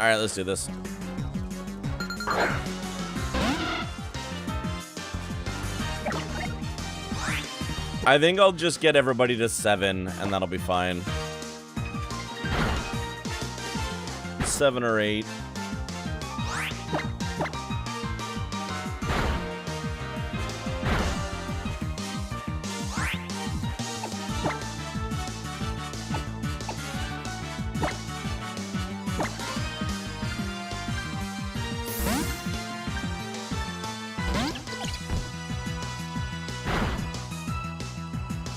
All right, let's do this. I think I'll just get everybody to 7, and that'll be fine. 7 or 8.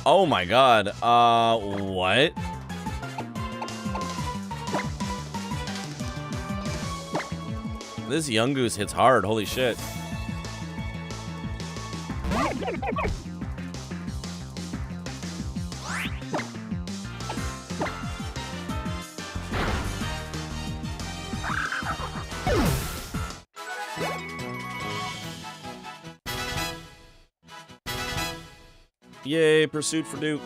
Oh my god, what? This young goose hits hard, holy shit. Yay, pursuit for Duke.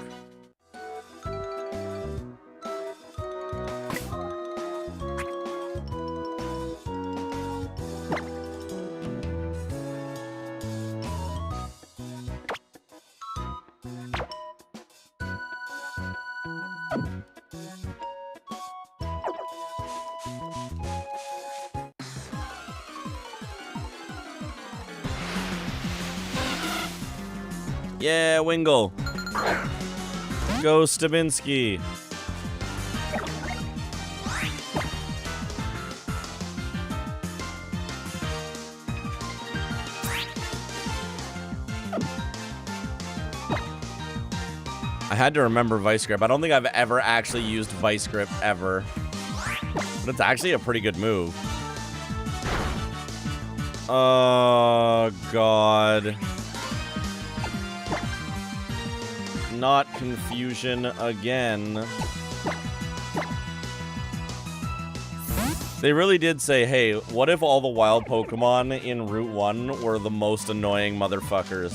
Yeah, Wingle. Go Stabinski. I had to remember Vice Grip. I don't think I've ever actually used Vice Grip ever. But it's actually a pretty good move. Oh, God. Not confusion again. They really did say, hey, what if all the wild Pokemon in Route 1 were the most annoying motherfuckers?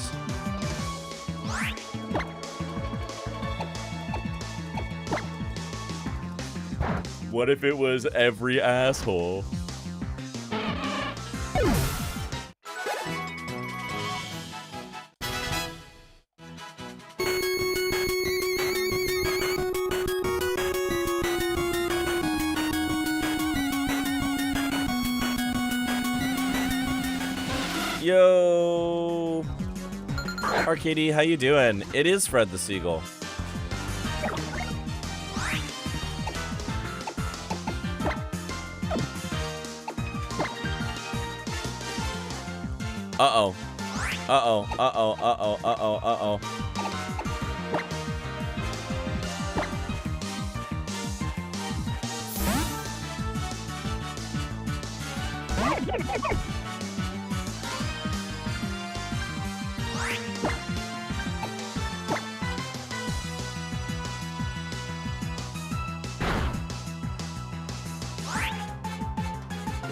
What if it was every asshole? Yo, Arcady, how you doing? It is Fred the Seagull. Uh-oh. Uh-oh, uh-oh, uh-oh, uh-oh, uh-oh.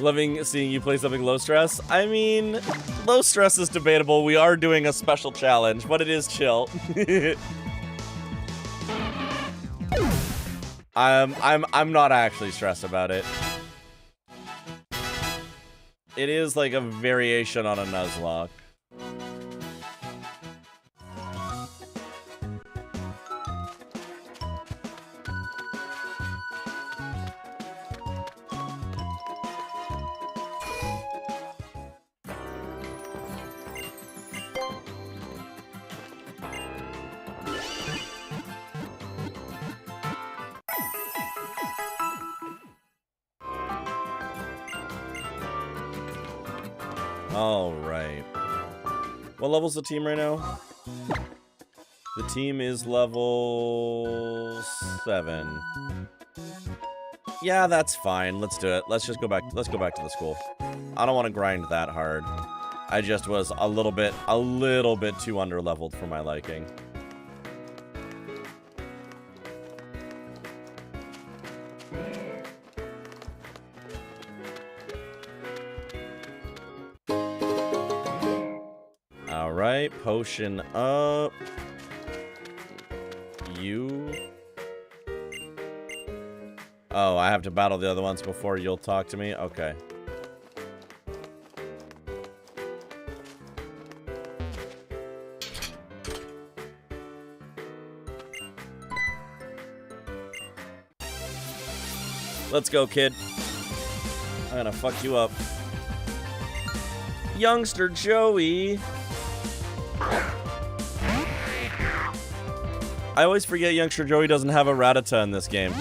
Loving seeing you play something low stress. I mean, low stress is debatable. We are doing a special challenge, but it is chill. I'm not actually stressed about it. It is like a variation on a Nuzlocke. All right. What level's the team right now? The team is level 7. Yeah, that's fine. Let's do it. Let's just go back. Let's go back to the school. I don't want to grind that hard. I just was a little bit too underleveled for my liking. Alright, potion up. You. Oh, I have to battle the other ones before you'll talk to me? Okay. Let's go, kid. I'm gonna fuck you up. Youngster Joey. I always forget Youngster Joey doesn't have a Rattata in this game.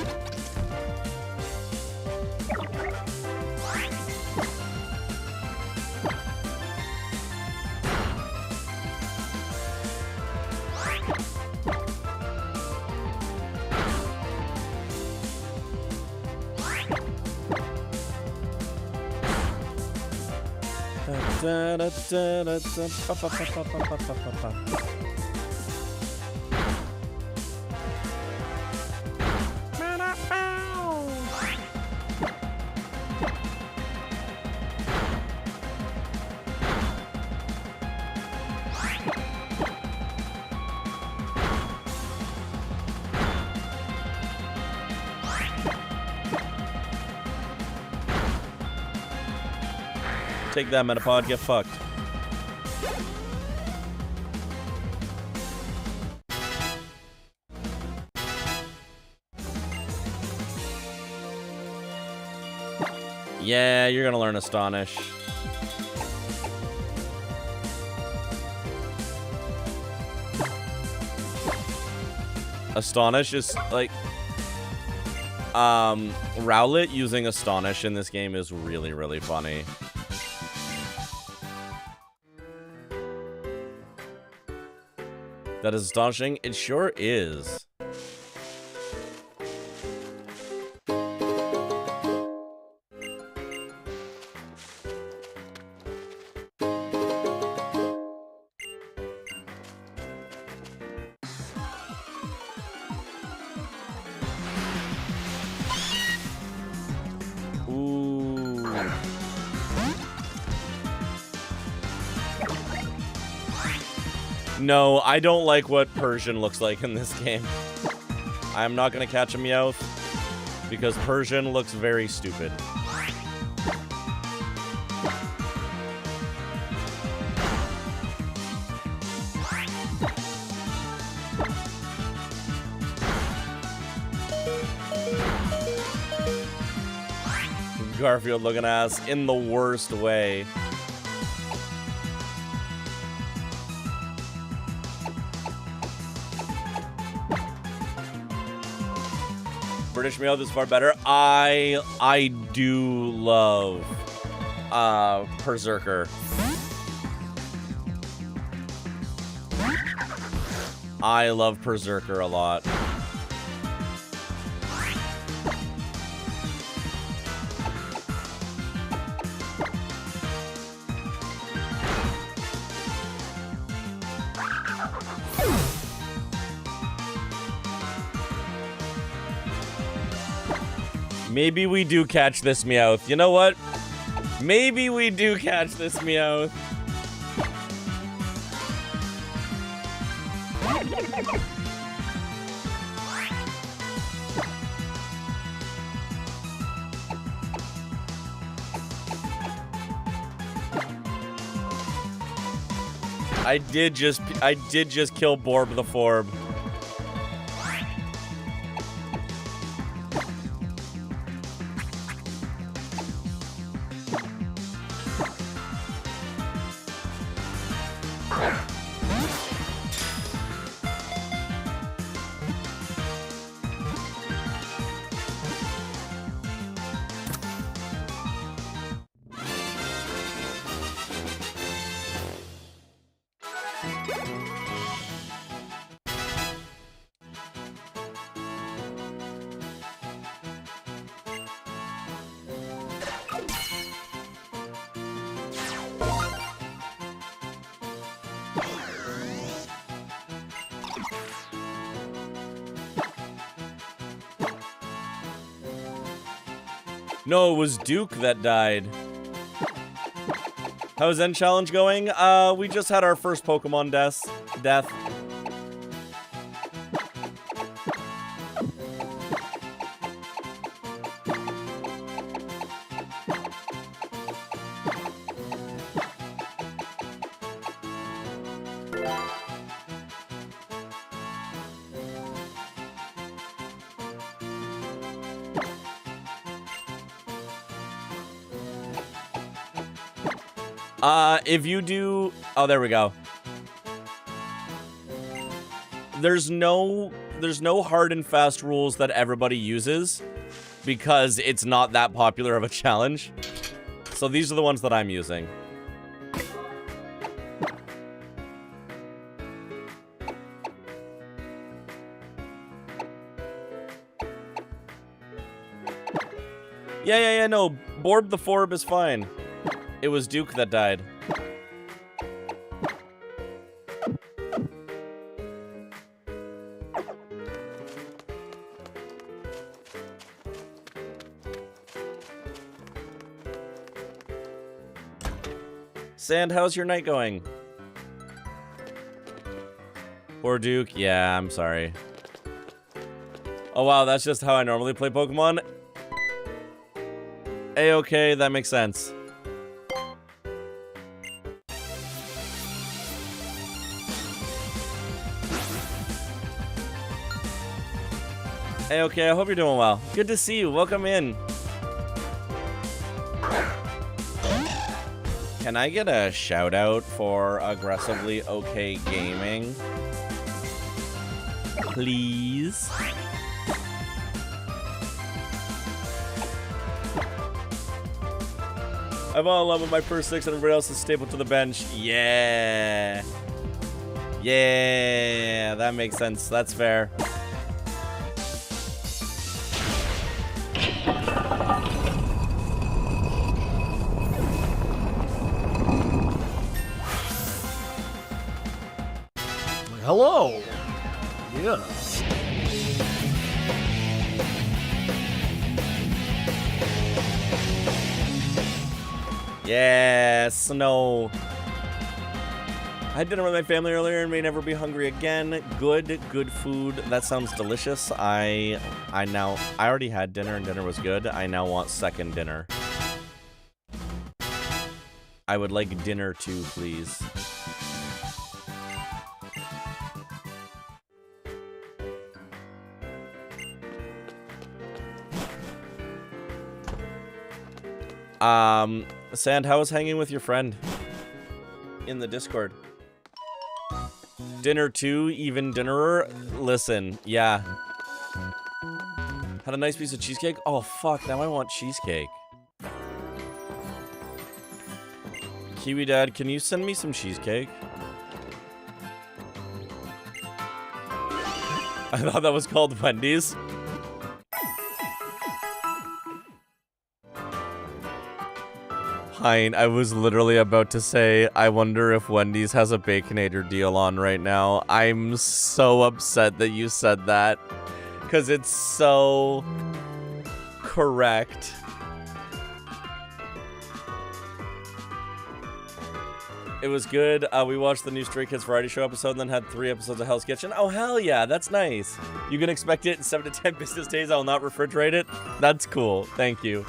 Take that, Metapod. Get fucked. Yeah, you're gonna learn Astonish. Astonish is like Rowlet using Astonish in this game is really, really funny. That is astonishing. It sure is. No, I don't like what Persian looks like in this game. I'm not gonna catch a Meowth because Persian looks very stupid. Garfield looking ass in the worst way. British Meowth is far better. I do love Berserker. I love Berserker a lot. Maybe we do catch this Meowth. You know what? Maybe we do catch this Meowth. I did just kill Borb the Forb. No, it was Duke that died. How's End Challenge going? We just had our first Pokemon death. If you do... Oh, there we go. There's no hard and fast rules that everybody uses because it's not that popular of a challenge. So these are the ones that I'm using. Yeah, no. Borb the Forb is fine. It was Duke that died. Sand, how's your night going? Poor Duke. Yeah, I'm sorry. Oh, wow, that's just how I normally play Pokemon? A-okay, that makes sense. A-okay, I hope you're doing well. Good to see you. Welcome in. Can I get a shout out for aggressively okay gaming? Please. I'm all in love with my first 6 and everybody else is stapled to the bench. Yeah. Yeah, that makes sense. That's fair. Hello. Yeah. Yeah, snow. I had dinner with my family earlier and may never be hungry again. Good food. That sounds delicious. I already had dinner and dinner was good. I now want second dinner. I would like dinner too, please. Sand, how was hanging with your friend in the Discord? Dinner too, even dinnerer? Listen, yeah. Had a nice piece of cheesecake? Oh, fuck, now I want cheesecake. Kiwi Dad, can you send me some cheesecake? I thought that was called Wendy's. Pine, I was literally about to say, I wonder if Wendy's has a Baconator deal on right now. I'm so upset that you said that. Because it's so correct. It was good. We watched the new Stray Kids Variety Show episode and then had 3 episodes of Hell's Kitchen. Oh, hell yeah, that's nice. You can expect it in 7 to 10 business days. I will not refrigerate it. That's cool. Thank you.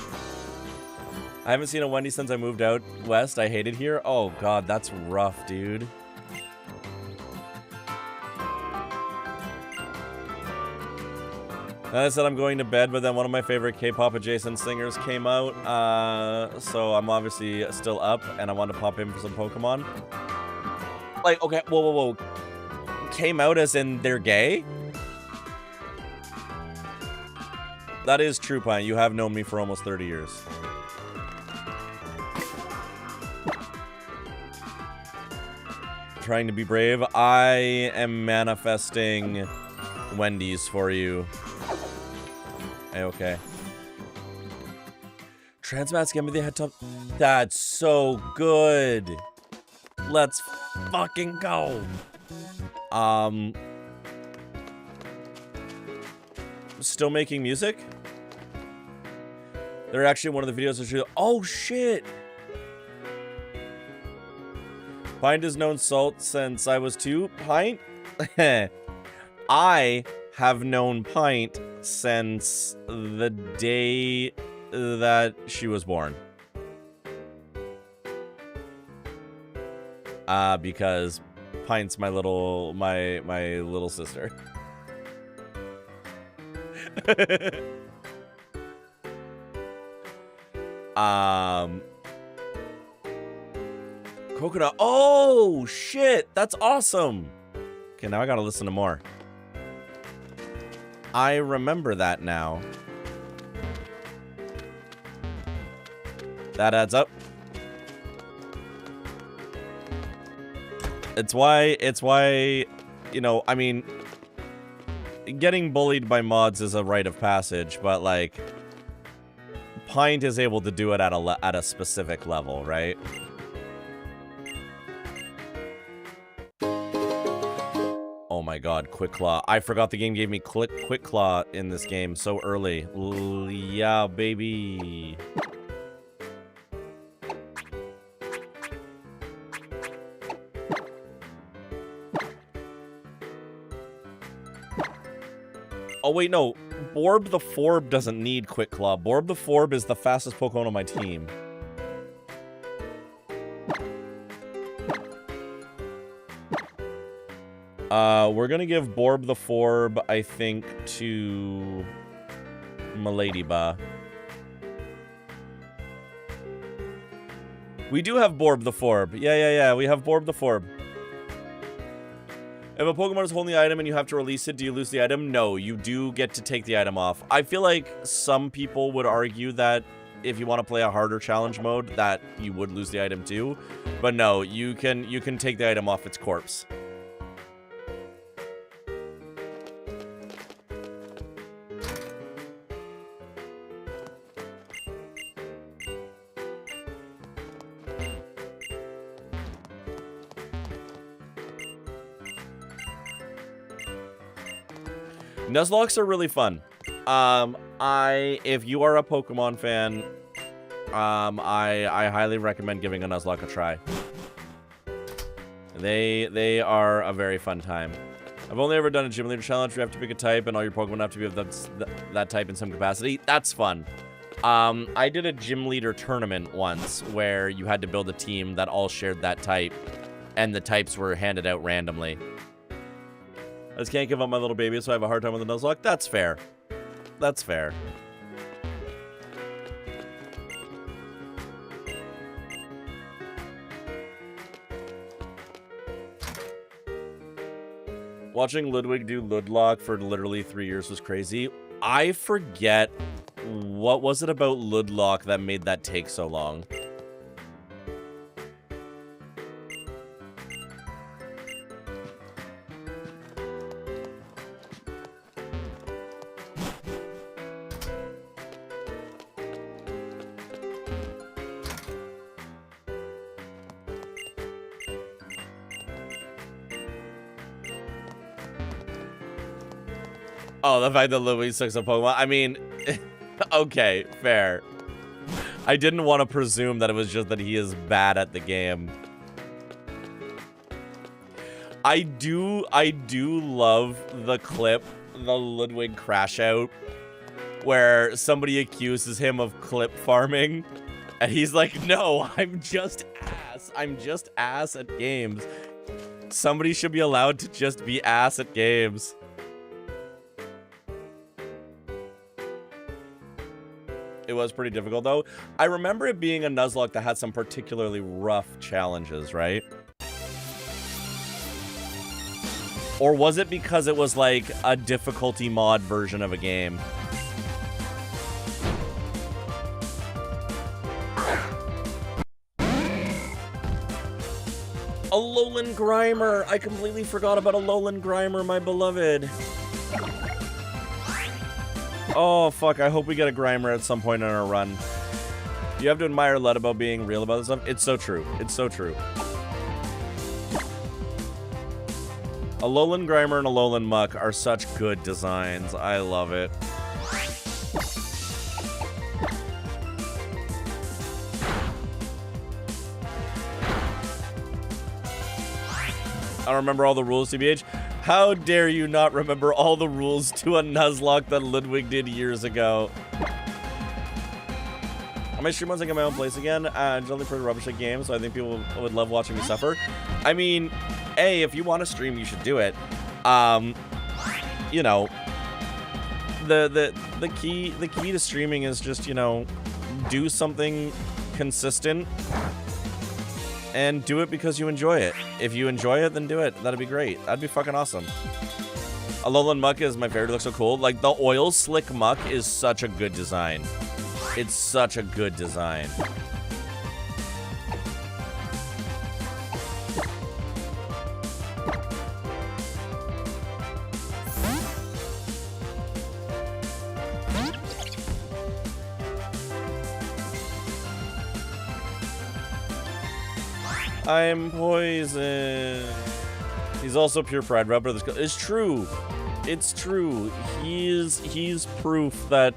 I haven't seen a Wendy's since I moved out west. I hate it here. Oh, God, that's rough, dude. I said I'm going to bed, but then one of my favorite K-pop adjacent singers came out. So I'm obviously still up, and I want to pop in for some Pokemon. Like, okay, whoa. Came out as in they're gay? That is true, Pine. You have known me for almost 30 years. Trying to be brave. I am manifesting Wendy's for you. Okay. Transmats give me the head top. That's so good. Let's fucking go. Still making music? They're actually one of the videos that show. Oh shit. Pint has known Salt since I was 2. Pint? I have known Pint since the day that she was born. Because Pint's my little sister. Crocodile. Oh, shit. That's awesome. Okay, now I gotta listen to more. I remember that now. That adds up. It's why, you know, I mean, getting bullied by mods is a rite of passage, but like, Pint is able to do it at a specific level, right? Oh my god, Quick Claw. I forgot the game gave me Quick Claw in this game so early. Yeah, baby. Oh wait, no. Borb the Forb doesn't need Quick Claw. Borb the Forb is the fastest Pokemon on my team. We're gonna give Borb the Forb, I think, to Miladyba. We do have Borb the Forb. Yeah, we have Borb the Forb. If a Pokemon is holding the item and you have to release it, do you lose the item? No, you do get to take the item off. I feel like some people would argue that if you want to play a harder challenge mode, that you would lose the item too. But no, you can take the item off its corpse. Nuzlockes are really fun. If you are a Pokemon fan, I highly recommend giving a Nuzlocke a try. They are a very fun time. I've only ever done a gym leader challenge. You have to pick a type, and all your Pokemon have to be of that type in some capacity. That's fun. I did a gym leader tournament once where you had to build a team that all shared that type, and the types were handed out randomly. I just can't give up my little baby, so I have a hard time with the Nuzlocke. That's fair. That's fair. Watching Ludwig do Ludlock for literally 3 years was crazy. I forget what was it about Ludlock that made that take so long. Oh, the fact that Louis sucks at Pokemon. I mean, okay, fair. I didn't want to presume that it was just that he is bad at the game. I do love the clip, the Ludwig crash out, where somebody accuses him of clip farming, and he's like, no, I'm just ass. I'm just ass at games. Somebody should be allowed to just be ass at games. It was pretty difficult, though. I remember it being a Nuzlocke that had some particularly rough challenges, right? Or was it because it was like a difficulty mod version of a game? Alolan Grimer! I completely forgot about Alolan Grimer, my beloved. Oh, fuck. I hope we get a Grimer at some point in our run. You have to admire Lud about being real about this stuff. It's so true. It's so true. Alolan Grimer and Alolan Muck are such good designs. I love it. I don't remember all the rules, TBH. How dare you not remember all the rules to a Nuzlocke that Ludwig did years ago? I might stream once I get my own place again. I generally play rubbish at games, so I think people would love watching me suffer. I mean, hey, if you want to stream, you should do it. You know, the key to streaming is just, you know, do something consistent. and do it because you enjoy it. If you enjoy it, then do it. That'd be great. That'd be fucking awesome. Alolan Muck is my favorite. It looks so cool. Like, the oil slick Muck is such a good design. It's such a good design. I'm poisoned. He's also pure pride rubber. It's true. It's true. He's proof that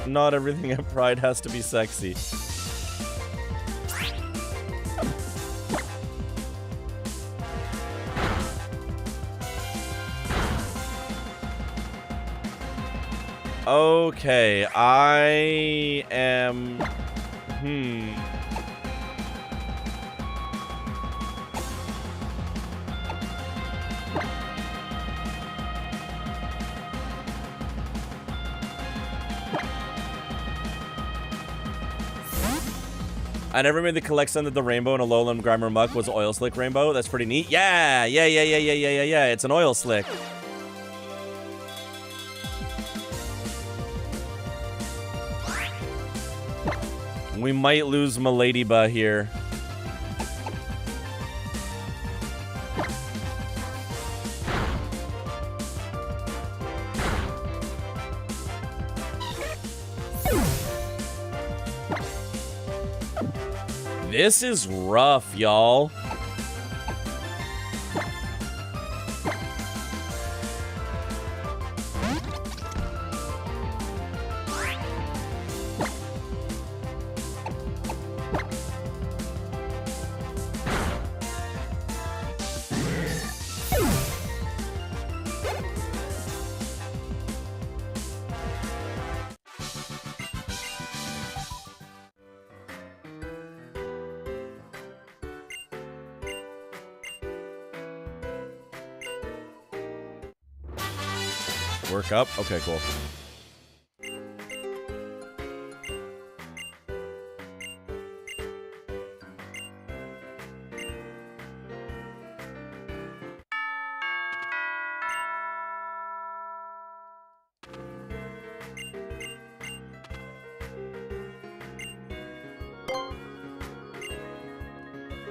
not everything at Pride has to be sexy. Okay, I am... I never made the collection that the rainbow in Alolan Grimer Muck was oil slick rainbow. That's pretty neat. Yeah. It's an oil slick. We might lose Miladyba here. This is rough, y'all. Work up? Okay, cool.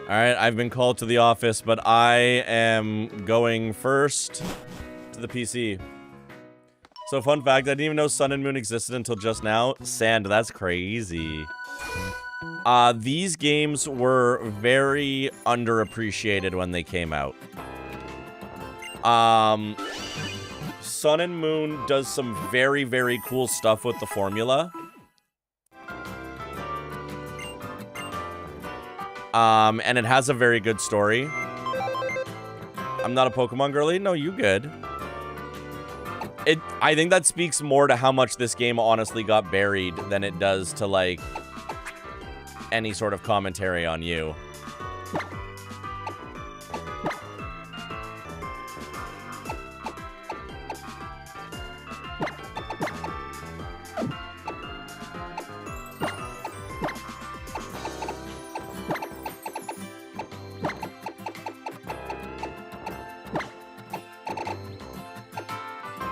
Alright, I've been called to the office, but I am going first to the PC. So, fun fact, I didn't even know Sun and Moon existed until just now. Sand, that's crazy. These games were very underappreciated when they came out. Sun and Moon does some very, very cool stuff with the formula. And it has a very good story. I'm not a Pokemon girly. No, you good. I think that speaks more to how much this game honestly got buried than it does to, like, any sort of commentary on you.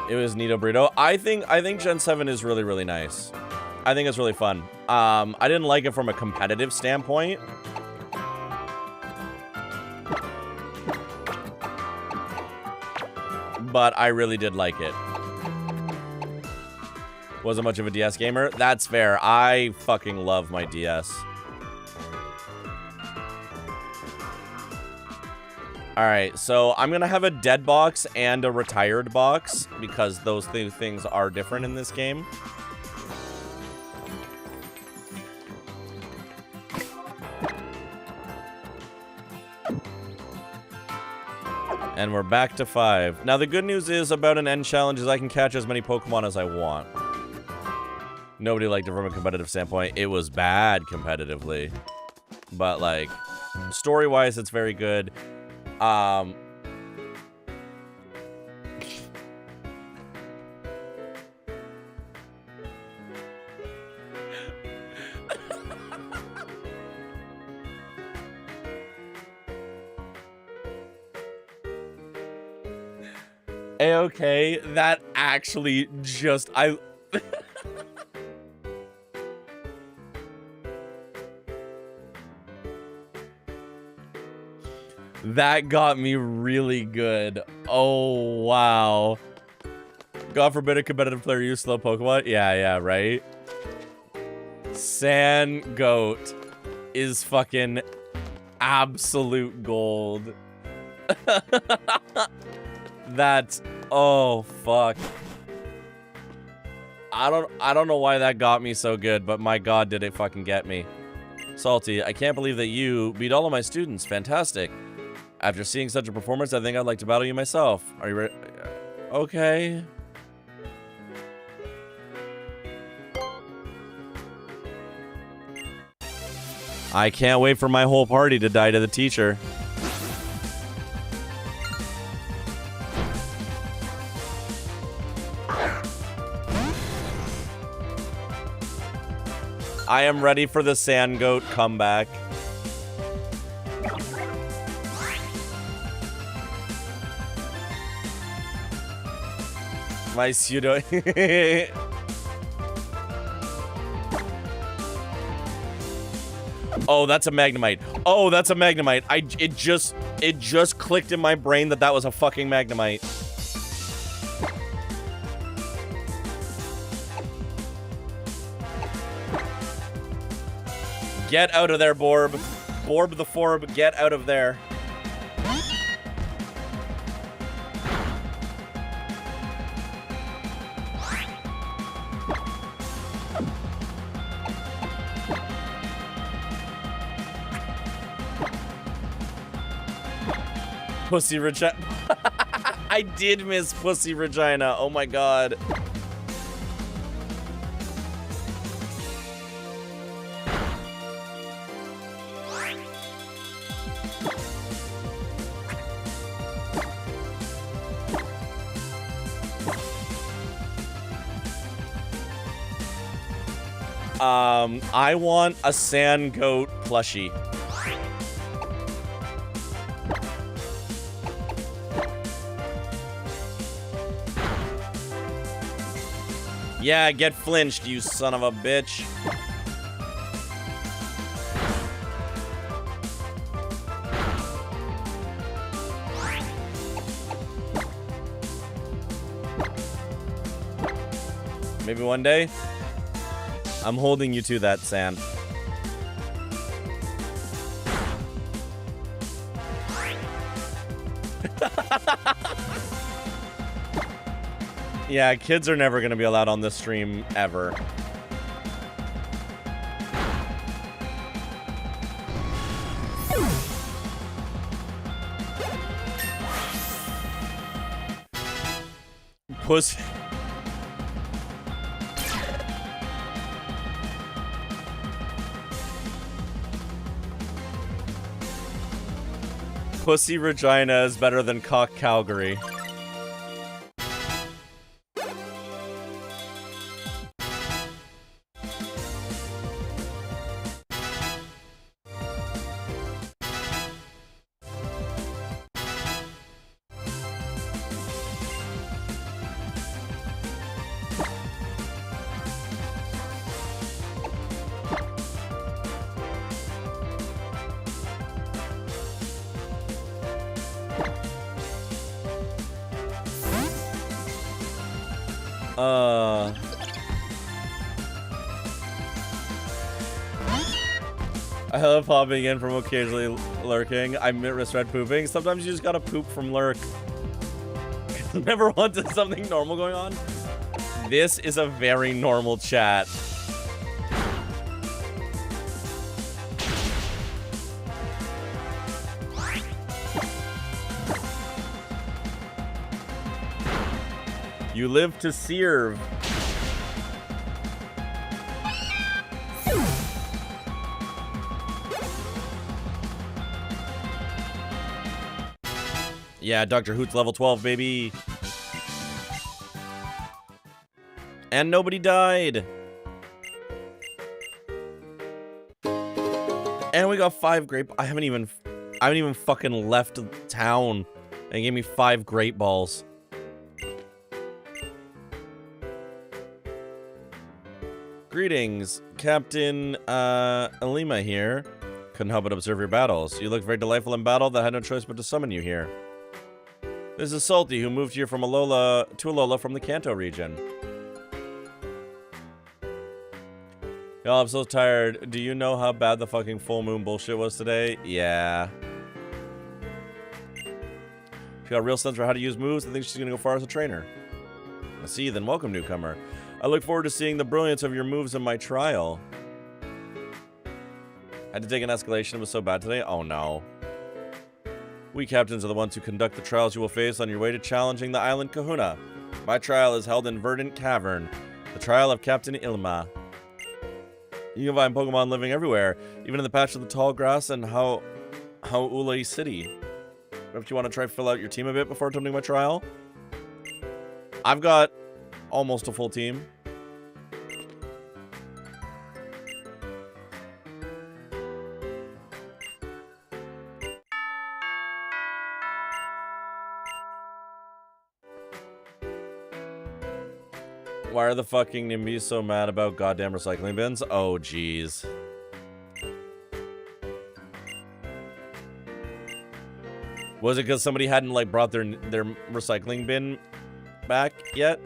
It was Nito Burrito. I think Gen 7 is really, really nice. I think it's really fun. I didn't like it from a competitive standpoint. But I really did like it. Wasn't much of a DS gamer. That's fair. I fucking love my DS. Alright, so I'm gonna have a dead box and a retired box, because those things are different in this game. And we're back to 5. Now, the good news is about an N challenge is I can catch as many Pokemon as I want. Nobody liked it from a competitive standpoint. It was bad competitively. But, like, story-wise, it's very good. A-okay, that actually just, that got me really good. Oh, wow. God forbid a competitive player use slow Pokemon. Yeah, right? Sand Goat is fucking absolute gold. That's, oh, fuck. I don't know why that got me so good, but my god, did it fucking get me. Salty, I can't believe that you beat all of my students. Fantastic. After seeing such a performance, I think I'd like to battle you myself. Are you ready? Okay. I can't wait for my whole party to die to the teacher. I am ready for the Sand Goat comeback. My pseudo. Oh, that's a Magnemite. Oh, that's a Magnemite. It just clicked in my brain that that was a fucking Magnemite. Get out of there, Borb. Borb the Forb, get out of there. Pussy Regina. I did miss Pussy Regina. Oh my god. I want a Sand Goat plushie. Yeah, get flinched, you son of a bitch. Maybe one day. I'm holding you to that, Sand. Yeah, kids are never gonna be allowed on this stream, ever. Pussy. Pussy Regina is better than Cock Calgary. I love popping in from occasionally lurking. I misread pooping. Sometimes you just gotta poop from lurk. Never wanted something normal going on. This is a very normal chat. You live to serve. Yeah, Dr. Hoot's level 12, baby. And nobody died. And we got 5 grape. I haven't even fucking left town. And gave me 5 great balls. Greetings, Captain Alima here. Couldn't help but observe your battles. You look very delightful in battle. That had no choice but to summon you here. This is Salty, who moved here from Alola from the Kanto region. Y'all, I'm so tired. Do you know how bad the fucking full moon bullshit was today? Yeah. She got a real sense for how to use moves. I think she's gonna go far as a trainer. I see, then welcome, newcomer. I look forward to seeing the brilliance of your moves in my trial. Had to take an escalation. It was so bad today. Oh no. We captains are the ones who conduct the trials you will face on your way to challenging the island Kahuna. My trial is held in Verdant Cavern, the trial of Captain Ilma. You can find Pokemon living everywhere, even in the patch of the tall grass and Hau'oli City. If you want to try to fill out your team a bit before attempting my trial. I've got almost a full team. Why are the fucking Nimbys so mad about goddamn recycling bins? Oh, jeez. Was it because somebody hadn't, like, brought their recycling bin back yet?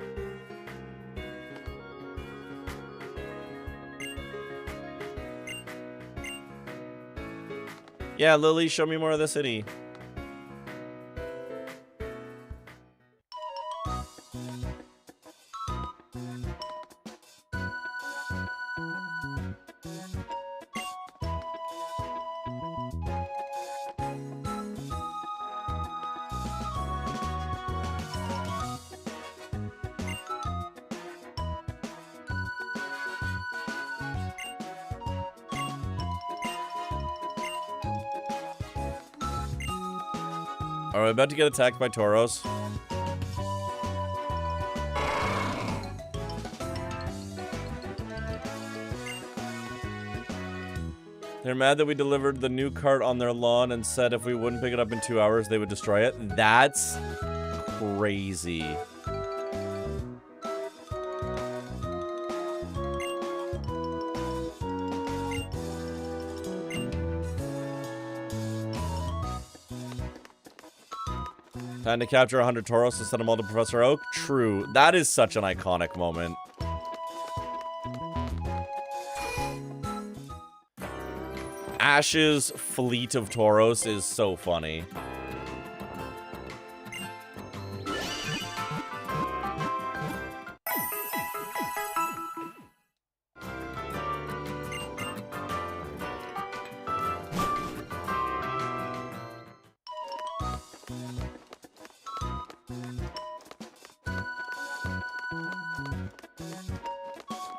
Yeah, Lily, show me more of the city. Are we about to get attacked by Tauros? They're mad that we delivered the new cart on their lawn and said if we wouldn't pick it up in 2 hours, they would destroy it. That's crazy. Time to capture 100 Tauros to send them all to Professor Oak? True. That is such an iconic moment. Ash's fleet of Tauros is so funny.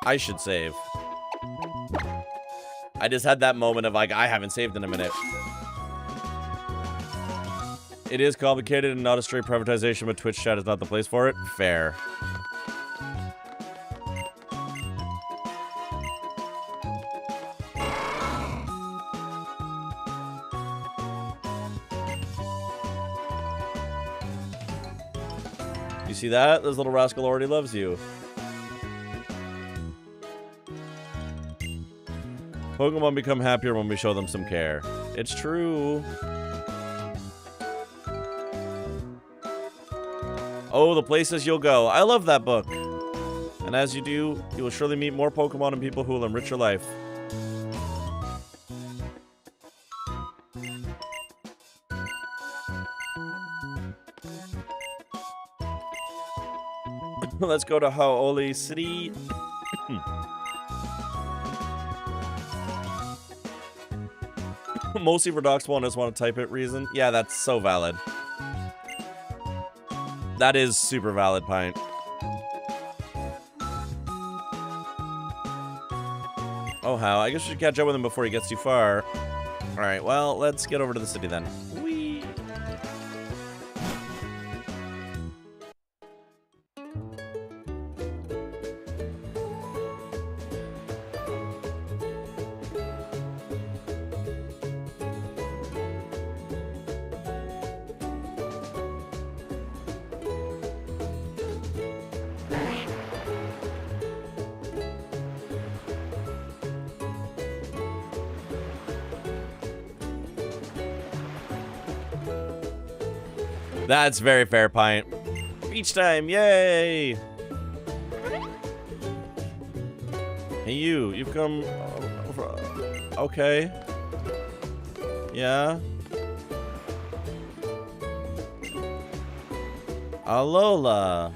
I should save. I just had that moment of like, I haven't saved in a minute. It is complicated and not a straight privatization, but Twitch chat is not the place for it. Fair. You see that? This little rascal already loves you. Pokemon become happier when we show them some care. It's true. Oh, the places you'll go. I love that book. And as you do, you will surely meet more Pokemon and people who will enrich your life. Let's go to Hau'oli City. Mostly for Docs one, I just want to type it reason. Yeah, that's so valid. That is super valid, Pint. Oh, how? I guess we should catch up with him before he gets too far. Alright, well, let's get over to the city then. Whee! That's very fair, Pint. Beach time, yay! Hey, you've come... okay. Yeah? Alola.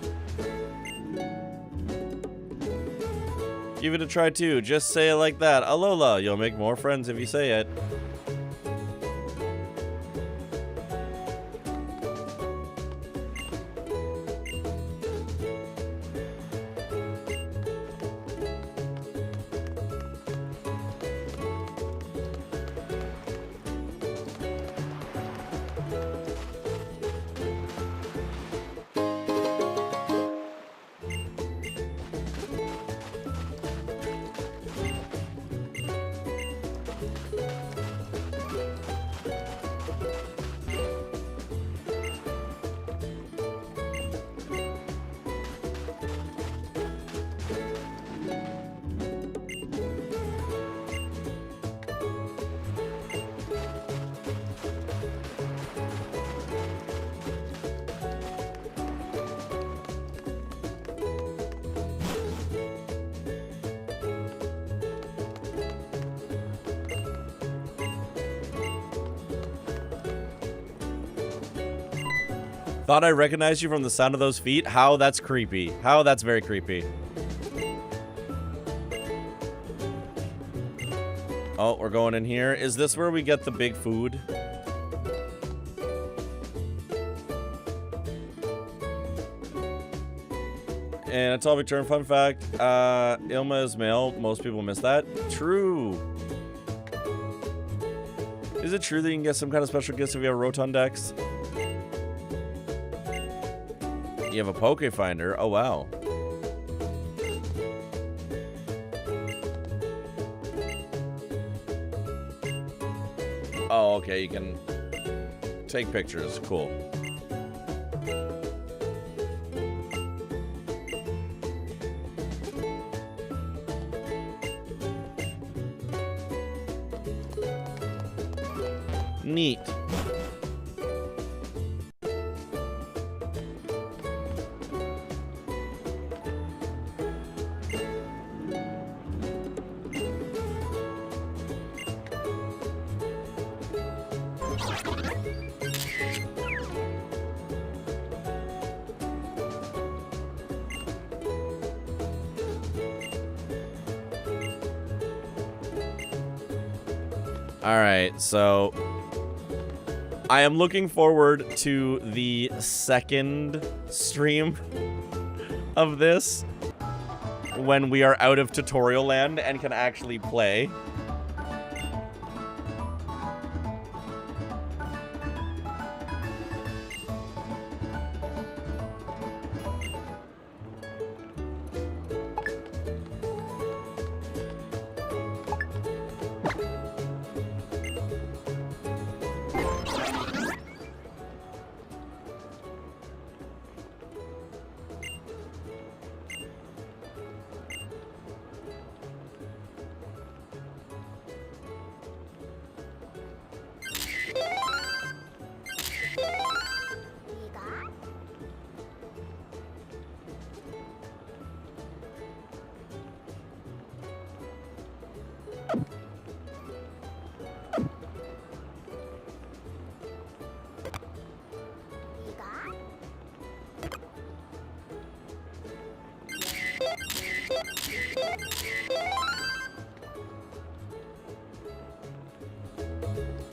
Give it a try too. Just say it like that. Alola. You'll make more friends if you say it. Thought I recognized you from the sound of those feet? How? That's creepy. How? That's very creepy. Oh, we're going in here. Is this where we get the big food? And it's all return. Fun fact, Ilma is male. Most people miss that. True. Is it true that you can get some kind of special gifts if you have Rotondex? You have a Poke Finder. Oh, wow. Oh, okay. You can take pictures. Cool. Neat. All right, so I am looking forward to the second stream of this when we are out of tutorial land and can actually play.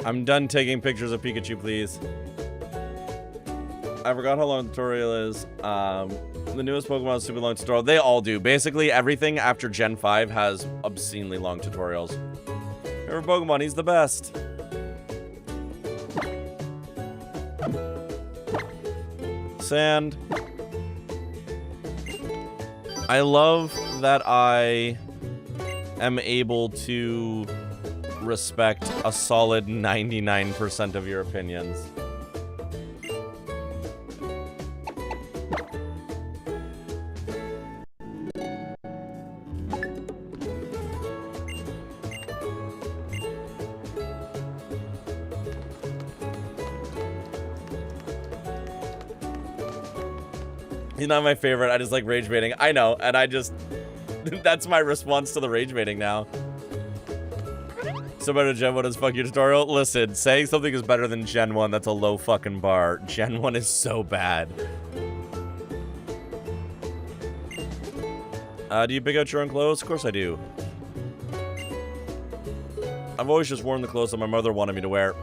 I'm done taking pictures of Pikachu, please. I forgot how long the tutorial is. The newest Pokemon is super long tutorial. They all do. Basically, everything after Gen 5 has obscenely long tutorials. Favorite Pokemon, he's the best. Sand. I love that I am able to respect a solid 99% of your opinions. He's not my favorite. I just like rage baiting. I know, and I just... that's my response to the rage baiting now. So better Gen 1 is fuck you tutorial? Listen, saying something is better than Gen 1, that's a low fucking bar. Gen 1 is so bad. Do you pick out your own clothes? Of course I do. I've always just worn the clothes that my mother wanted me to wear.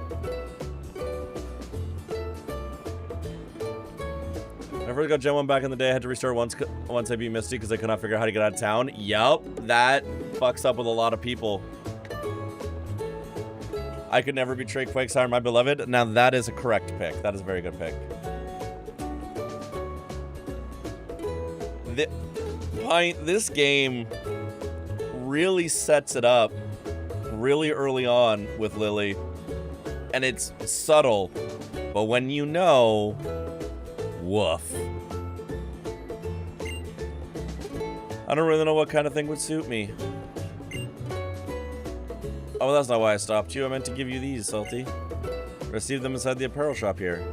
I first got Gen 1 back in the day. I had to restart once I beat Misty because I could not figure out how to get out of town. Yup, that fucks up with a lot of people. I could never betray Quakesire, my beloved. Now that is a correct pick. That is a very good pick. This game really sets it up really early on with Lily. And it's subtle. But when you know, woof. I don't really know what kind of thing would suit me. Oh, that's not why I stopped you. I meant to give you these, Salty. Received them inside the apparel shop here.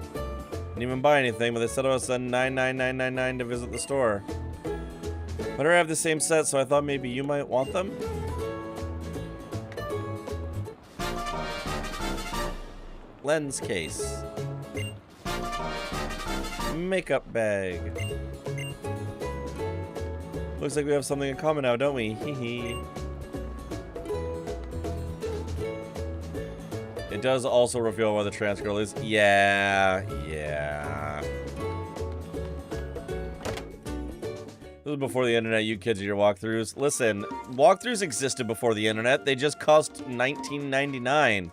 Didn't even buy anything, but they said I was sending 99999 to visit the store. But I have the same set, so I thought maybe you might want them. Lens case. Makeup bag. Looks like we have something in common now, don't we? Hee hee. It does also reveal why the trans girl is. Yeah. This was before the internet, you kids and your walkthroughs. Listen, walkthroughs existed before the internet. They just cost $19.99.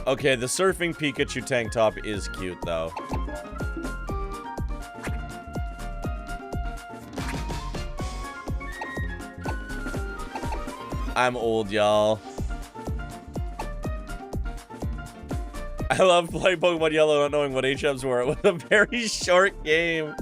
Okay, the surfing Pikachu tank top is cute, though. I'm old, y'all. I love playing Pokemon Yellow not knowing what HMs were. It was a very short game.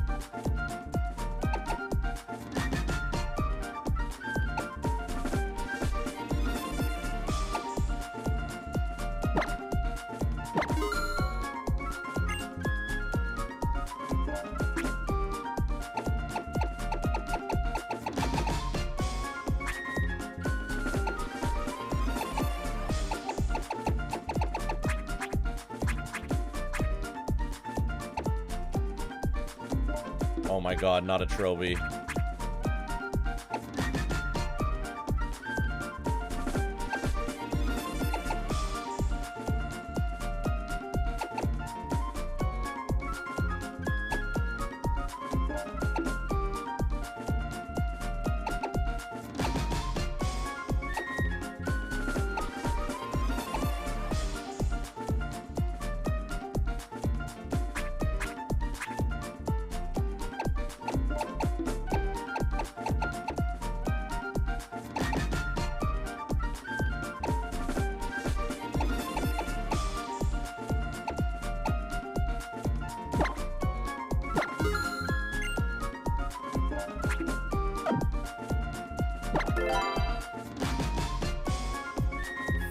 Oh my god, not a trophy.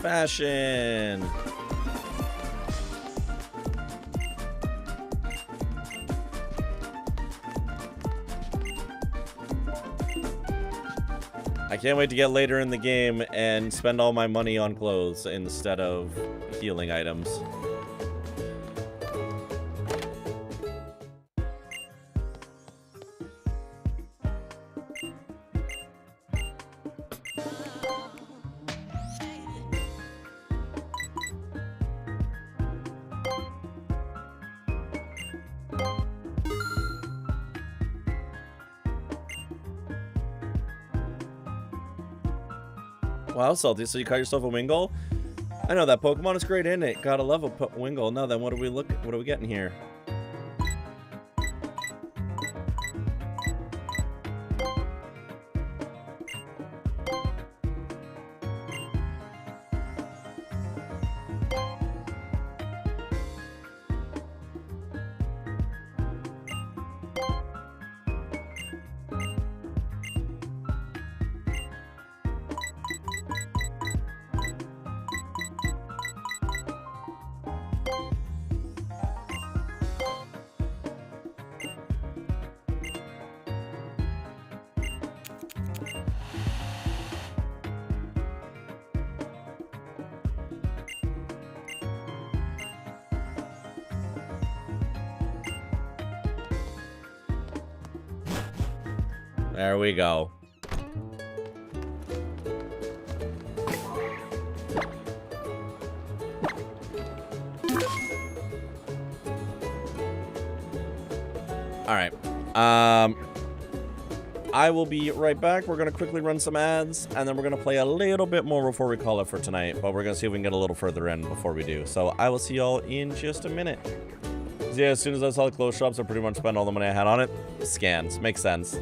Fashion. I can't wait to get later in the game and spend all my money on clothes instead of healing items. Wow, Salty, so you caught yourself a Wingull? I know, that Pokemon is great, isn't it? Gotta love a Wingull. No, then what are we getting here? There we go. All right. I will be right back. We're going to quickly run some ads, and then we're going to play a little bit more before we call it for tonight, but we're going to see if we can get a little further in before we do. So I will see y'all in just a minute. So yeah, as soon as I saw the clothes shops, I pretty much spent all the money I had on it. Scans. Makes sense.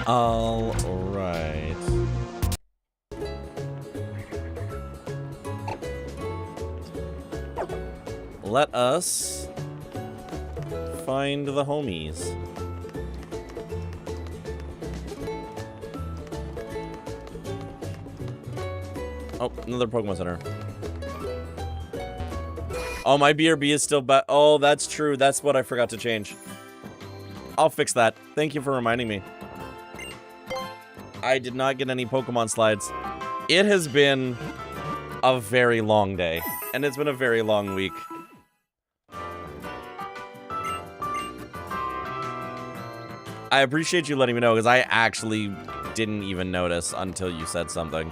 All right. Let us find the homies. Oh, another Pokemon Center. Oh, my BRB is still back. Oh, that's true. That's what I forgot to change. I'll fix that. Thank you for reminding me. I did not get any Pokemon slides. It has been a very long day, and it's been a very long week. I appreciate you letting me know, because I actually didn't even notice until you said something.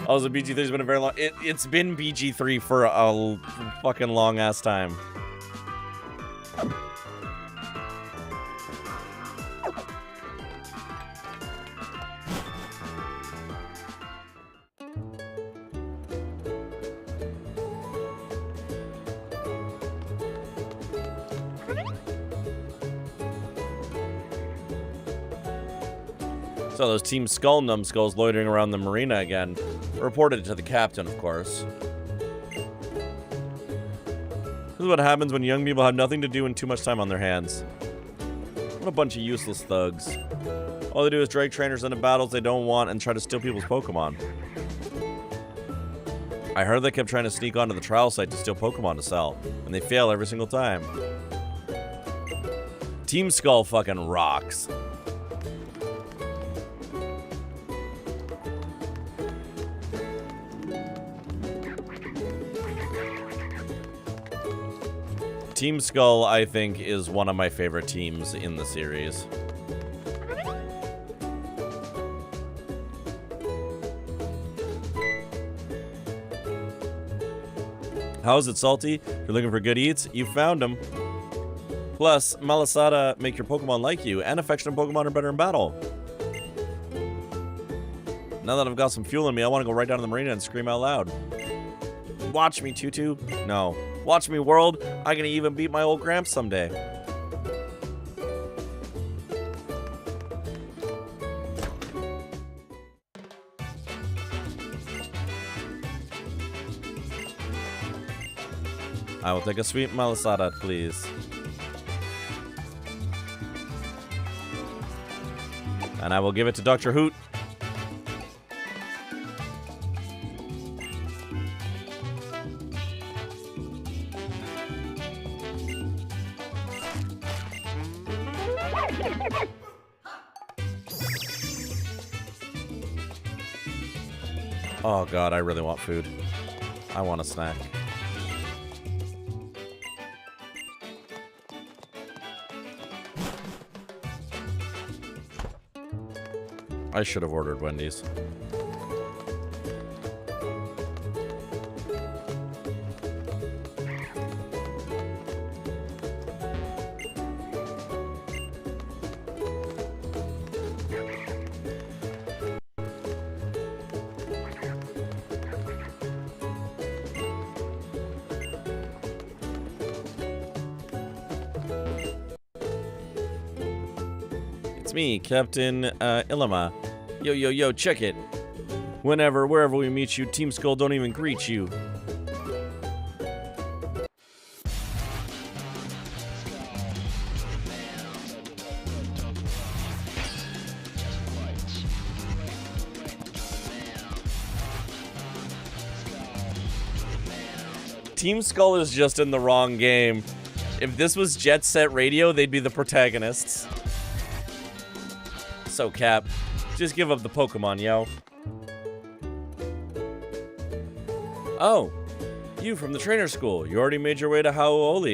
Also, BG3's been a very long... It's been BG3 for a fucking long-ass time. So those Team Skull numbskulls loitering around the marina again. Reported it to the captain, of course. This is what happens when young people have nothing to do and too much time on their hands. What a bunch of useless thugs. All they do is drag trainers into battles they don't want and try to steal people's Pokemon. I heard they kept trying to sneak onto the trial site to steal Pokemon to sell, and they fail every single time. Team Skull fucking rocks. Team Skull, I think, is one of my favorite teams in the series. How is it, Salty? If you're looking for good eats, you found them. Plus, Malasada make your Pokemon like you, and affectionate Pokemon are better in battle. Now that I've got some fuel in me, I want to go right down to the marina and scream out loud. Watch me, Tutu. No. Watch me, world. I can even beat my old Gramps someday. I will take a sweet Malasada, please. And I will give it to Dr. Hoot. Oh god, I really want food. I want a snack. I should have ordered Wendy's. Me, Captain Ilima. Yo, yo, yo, check it. Whenever, wherever we meet you, Team Skull don't even greet you. Team Skull is just in the wrong game. If this was Jet Set Radio, they'd be the protagonists. So, Cap, just give up the Pokemon, yo. Oh, You from the trainer school. You already made your way to Alola,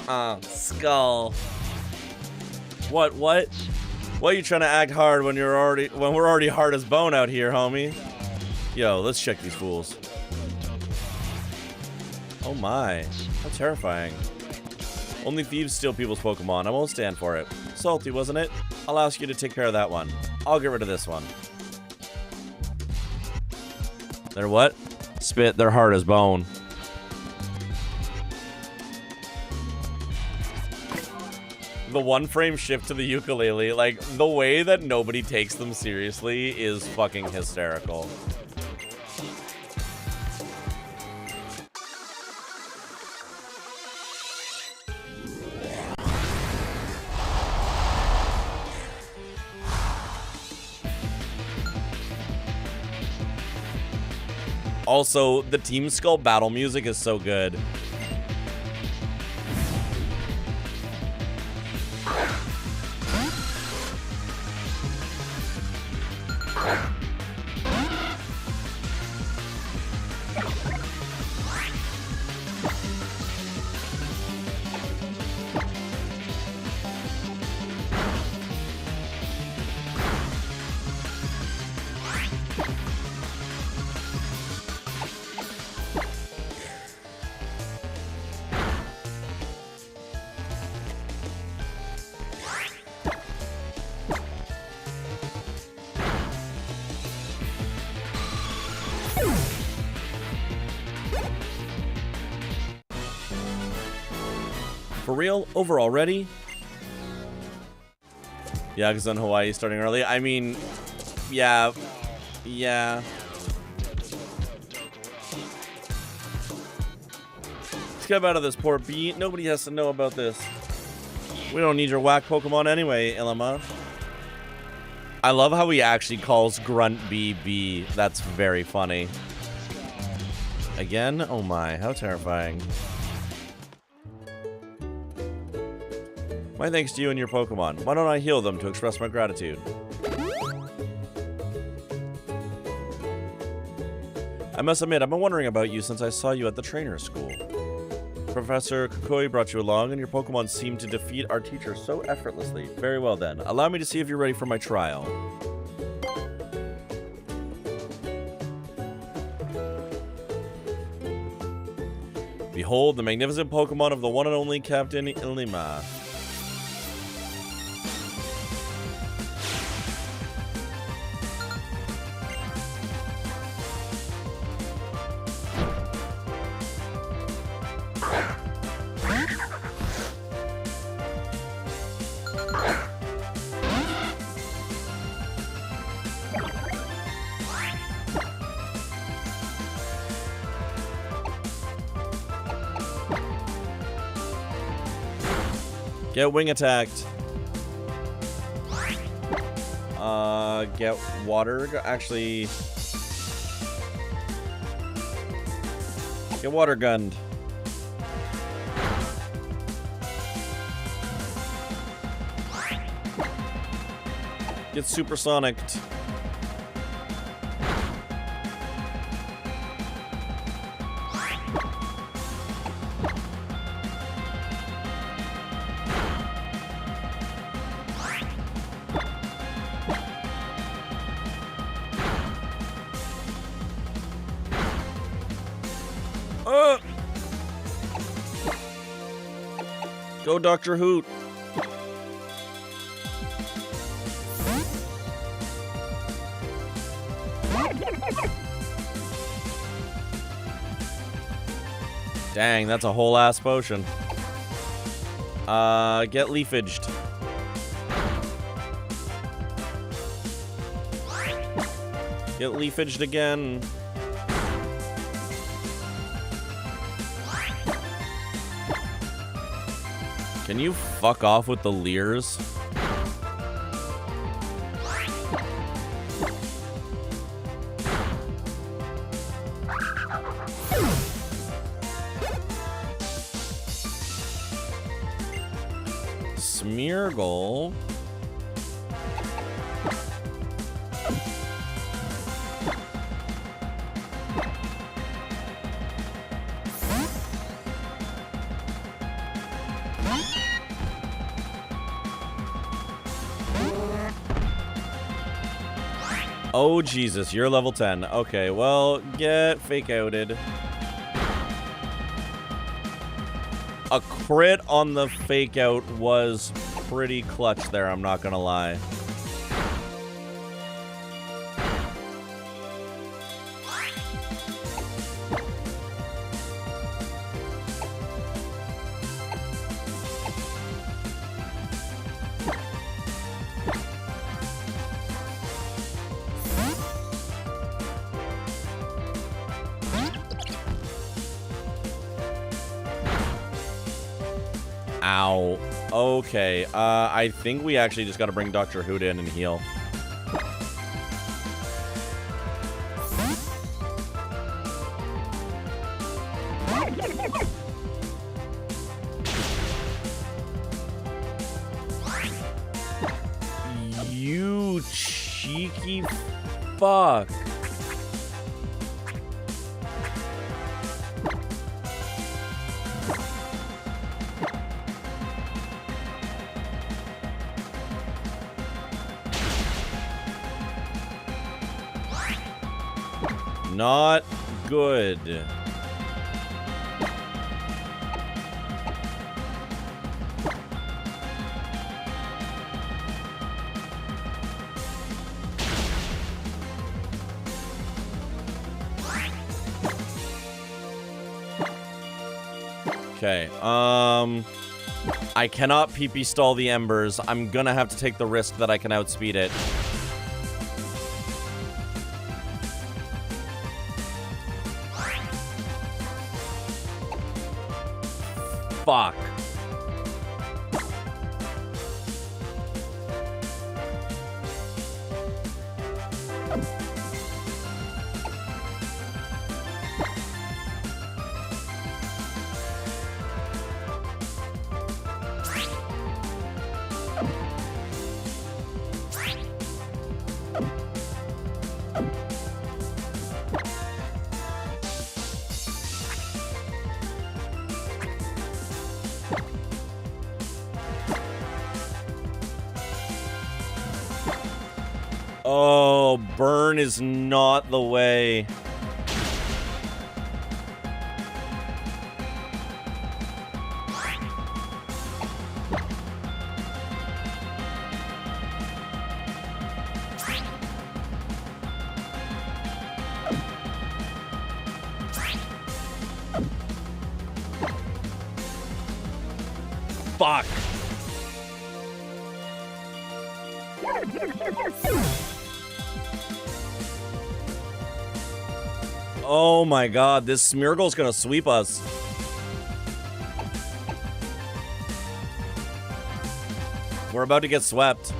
yeah? Skull. What? Why are you trying to act hard when we're already hard as bone out here, homie? Yo, let's check these fools. Oh my, how terrifying. Only thieves steal people's Pokemon. I won't stand for it. Salty, wasn't it? I'll ask you to take care of that one. I'll get rid of this one. They're what? Spit, they're hard as bone. The one frame shift to the ukulele, like, the way that nobody takes them seriously is fucking hysterical. Also, the Team Skull battle music is so good. For real? Over already? Yeah, because on Hawaii starting early. I mean, yeah. Let's get out of this, poor bee. Nobody has to know about this. We don't need your whack Pokemon anyway, Ilima. I love how he actually calls Grunt Bee Bee. That's very funny. Again? Oh my, how terrifying. My thanks to you and your Pokemon. Why don't I heal them to express my gratitude? I must admit, I've been wondering about you since I saw you at the trainer school. Professor Kukui brought you along, and your Pokemon seem to defeat our teacher so effortlessly. Very well then. Allow me to see if you're ready for my trial. Behold, the magnificent Pokemon of the one and only Captain Ilima. Get wing attacked. Get water. Actually, get water gunned. Get supersonicked. Go, Dr. Hoot. Dang, that's a whole ass potion. Get leafaged. Get leafaged again. Can you fuck off with the leers? Smeargle. Oh, Jesus, you're level 10. Okay, well, get fake outed. A crit on the fake out was pretty clutch there, I'm not gonna lie. Ow. Okay, I think we actually just gotta bring Dr. Hoot in and heal. You cheeky fuck. Not good. Okay, I cannot pee-pee stall the embers. I'm gonna have to take the risk that I can outspeed it. Fuck. Oh, burn is not the way. Fuck. Oh my god, this Smeargle's gonna sweep us. We're about to get swept.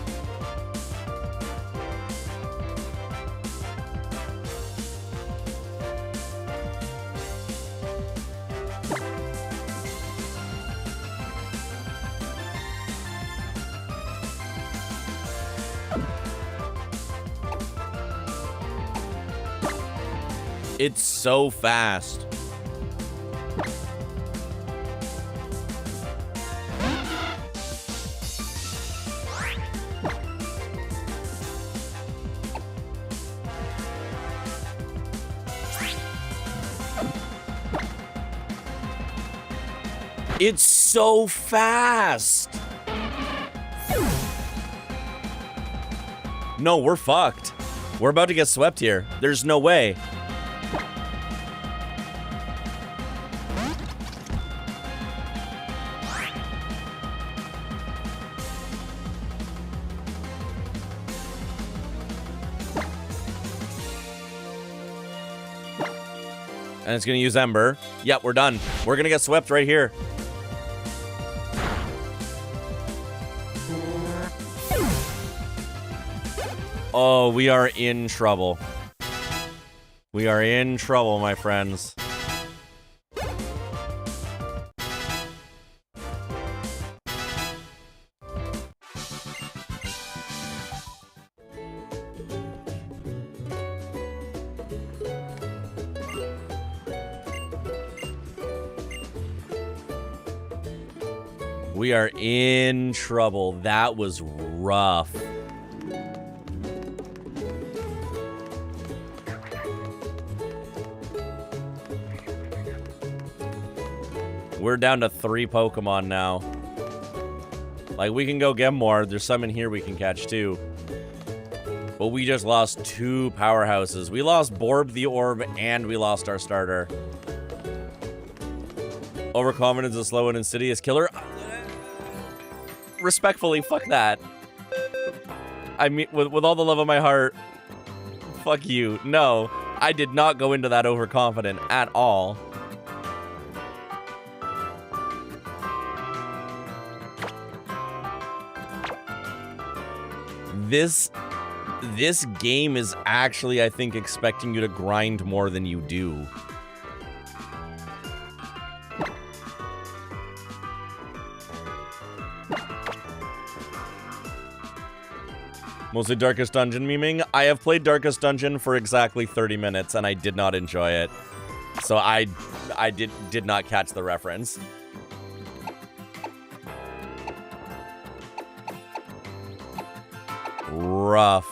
It's so fast. It's so fast. No, we're fucked. We're about to get swept here. There's no way. And it's gonna use Ember. Yep, we're done. We're gonna get swept right here. Oh, we are in trouble. We are in trouble, my friends. We are in trouble. That was rough. We're down to 3 Pokemon now. Like, we can go get more. There's some in here we can catch, too. But we just lost 2 powerhouses. We lost Borb the Orb, and we lost our starter. Overconfidence is a slow and insidious killer. Respectfully, fuck that. I mean, with all the love of my heart, fuck you. No, I did not go into that overconfident at all. This game is actually, I think, expecting you to grind more than you do. Mostly Darkest Dungeon memeing. I have played Darkest Dungeon for exactly 30 minutes and I did not enjoy it. So I did not catch the reference. Rough.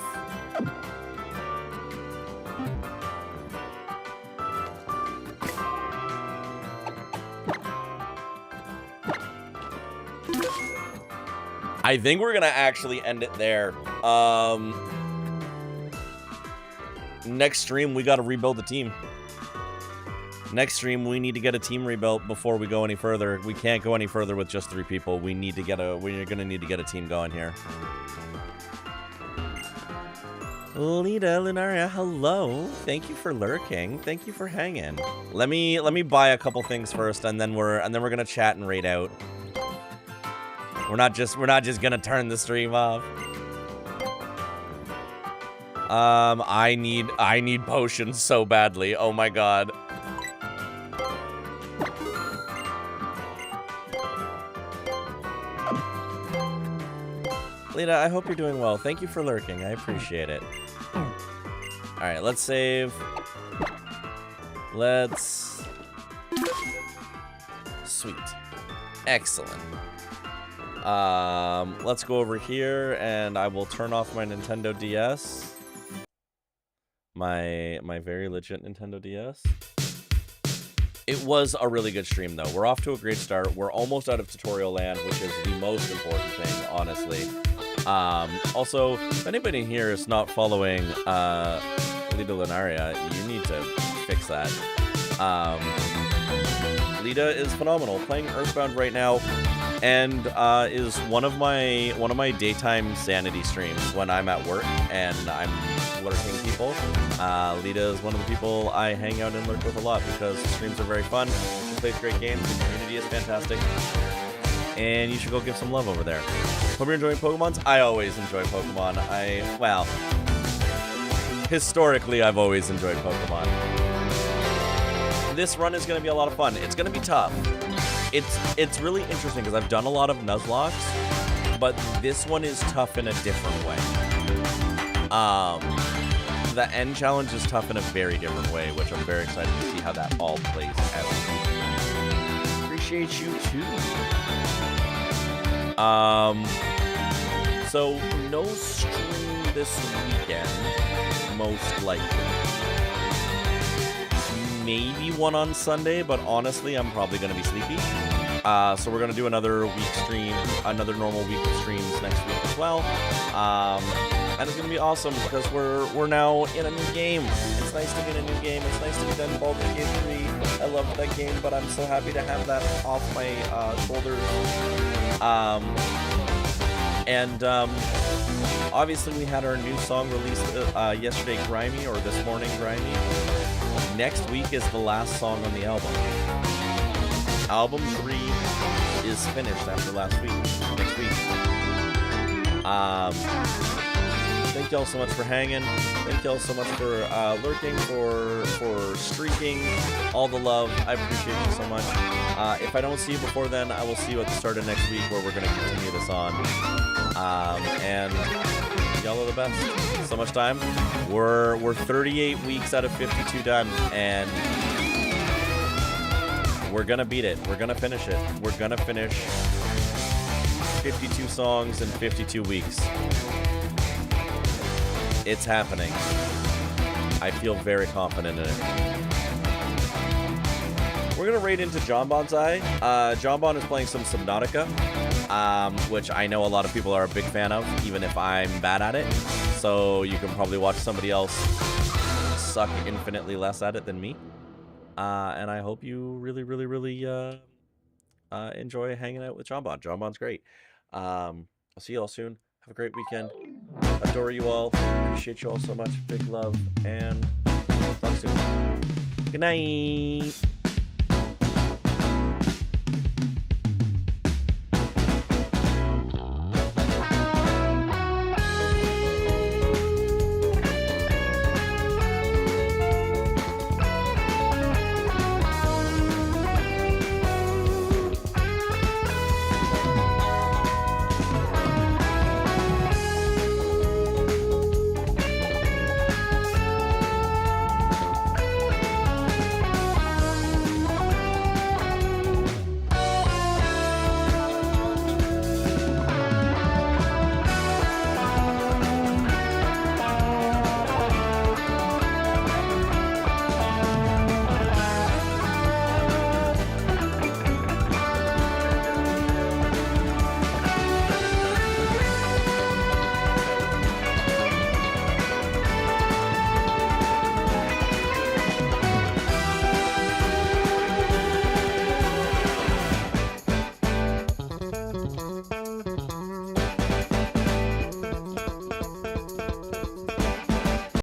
I think we're gonna actually end it there. Next stream, we gotta rebuild the team. Next stream, we need to get a team rebuilt before we go any further. We can't go any further with just 3 people. We're gonna need to get a team going here. Lita Lunaria, hello. Thank you for lurking. Thank you for hanging. Let me buy a couple things first, and then we're gonna chat and raid out. We're not just gonna turn the stream off. I need potions so badly. Oh my god. Lita, I hope you're doing well. Thank you for lurking. I appreciate it. Alright, let's save. Let's... Sweet. Excellent. Let's go over here, and I will turn off my Nintendo DS. My very legit Nintendo DS. It was a really good stream, though. We're off to a great start. We're almost out of tutorial land, which is the most important thing, honestly. Also, if anybody here is not following Lita Lunaria, you need to fix that. Lita is phenomenal, playing Earthbound right now, and is one of my daytime sanity streams when I'm at work and I'm lurking people. Lita is one of the people I hang out and lurk with a lot because the streams are very fun. She plays great games. The community is fantastic. And you should go give some love over there. Hope you're enjoying Pokemons. I always enjoy Pokemon. Well, historically, I've always enjoyed Pokemon. This run is going to be a lot of fun. It's going to be tough. It's really interesting because I've done a lot of Nuzlockes, but this one is tough in a different way. The end challenge is tough in a very different way, which I'm very excited to see how that all plays out. Appreciate you too. So no stream this weekend, most likely. Maybe one on Sunday, but honestly, I'm probably going to be sleepy. So we're going to do another normal week of streams next week as well. And it's going to be awesome because we're now in a new game. It's nice to be in a new game. It's nice to be done Baldur's Gate 3. I loved that game, but I'm so happy to have that off my shoulders. Obviously we had our new song released yesterday, Grimy, or this morning, Grimy. Next week is the last song on the album. Album 3 is finished after next week. Thank y'all so much for hanging. Thank y'all so much for lurking, for streaking, all the love. I appreciate you so much. If I don't see you before then, I will see you at the start of next week where we're going to continue this on. And y'all are the best. So much time. We're 38 weeks out of 52 done, and we're gonna beat it. We're gonna finish it. We're gonna finish 52 songs in 52 weeks. It's happening. I feel very confident in it. we're gonna raid into John Bonsai. John Bon is playing some Subnautica, which I know a lot of people are a big fan of, even if I'm bad at it. So you can probably watch somebody else suck infinitely less at it than me. And I hope you really, really, really enjoy hanging out with John Bon. John Bon's great. I'll see you all soon. Have a great weekend. Adore you all. Appreciate you all so much. Big love. And talk soon. Good night.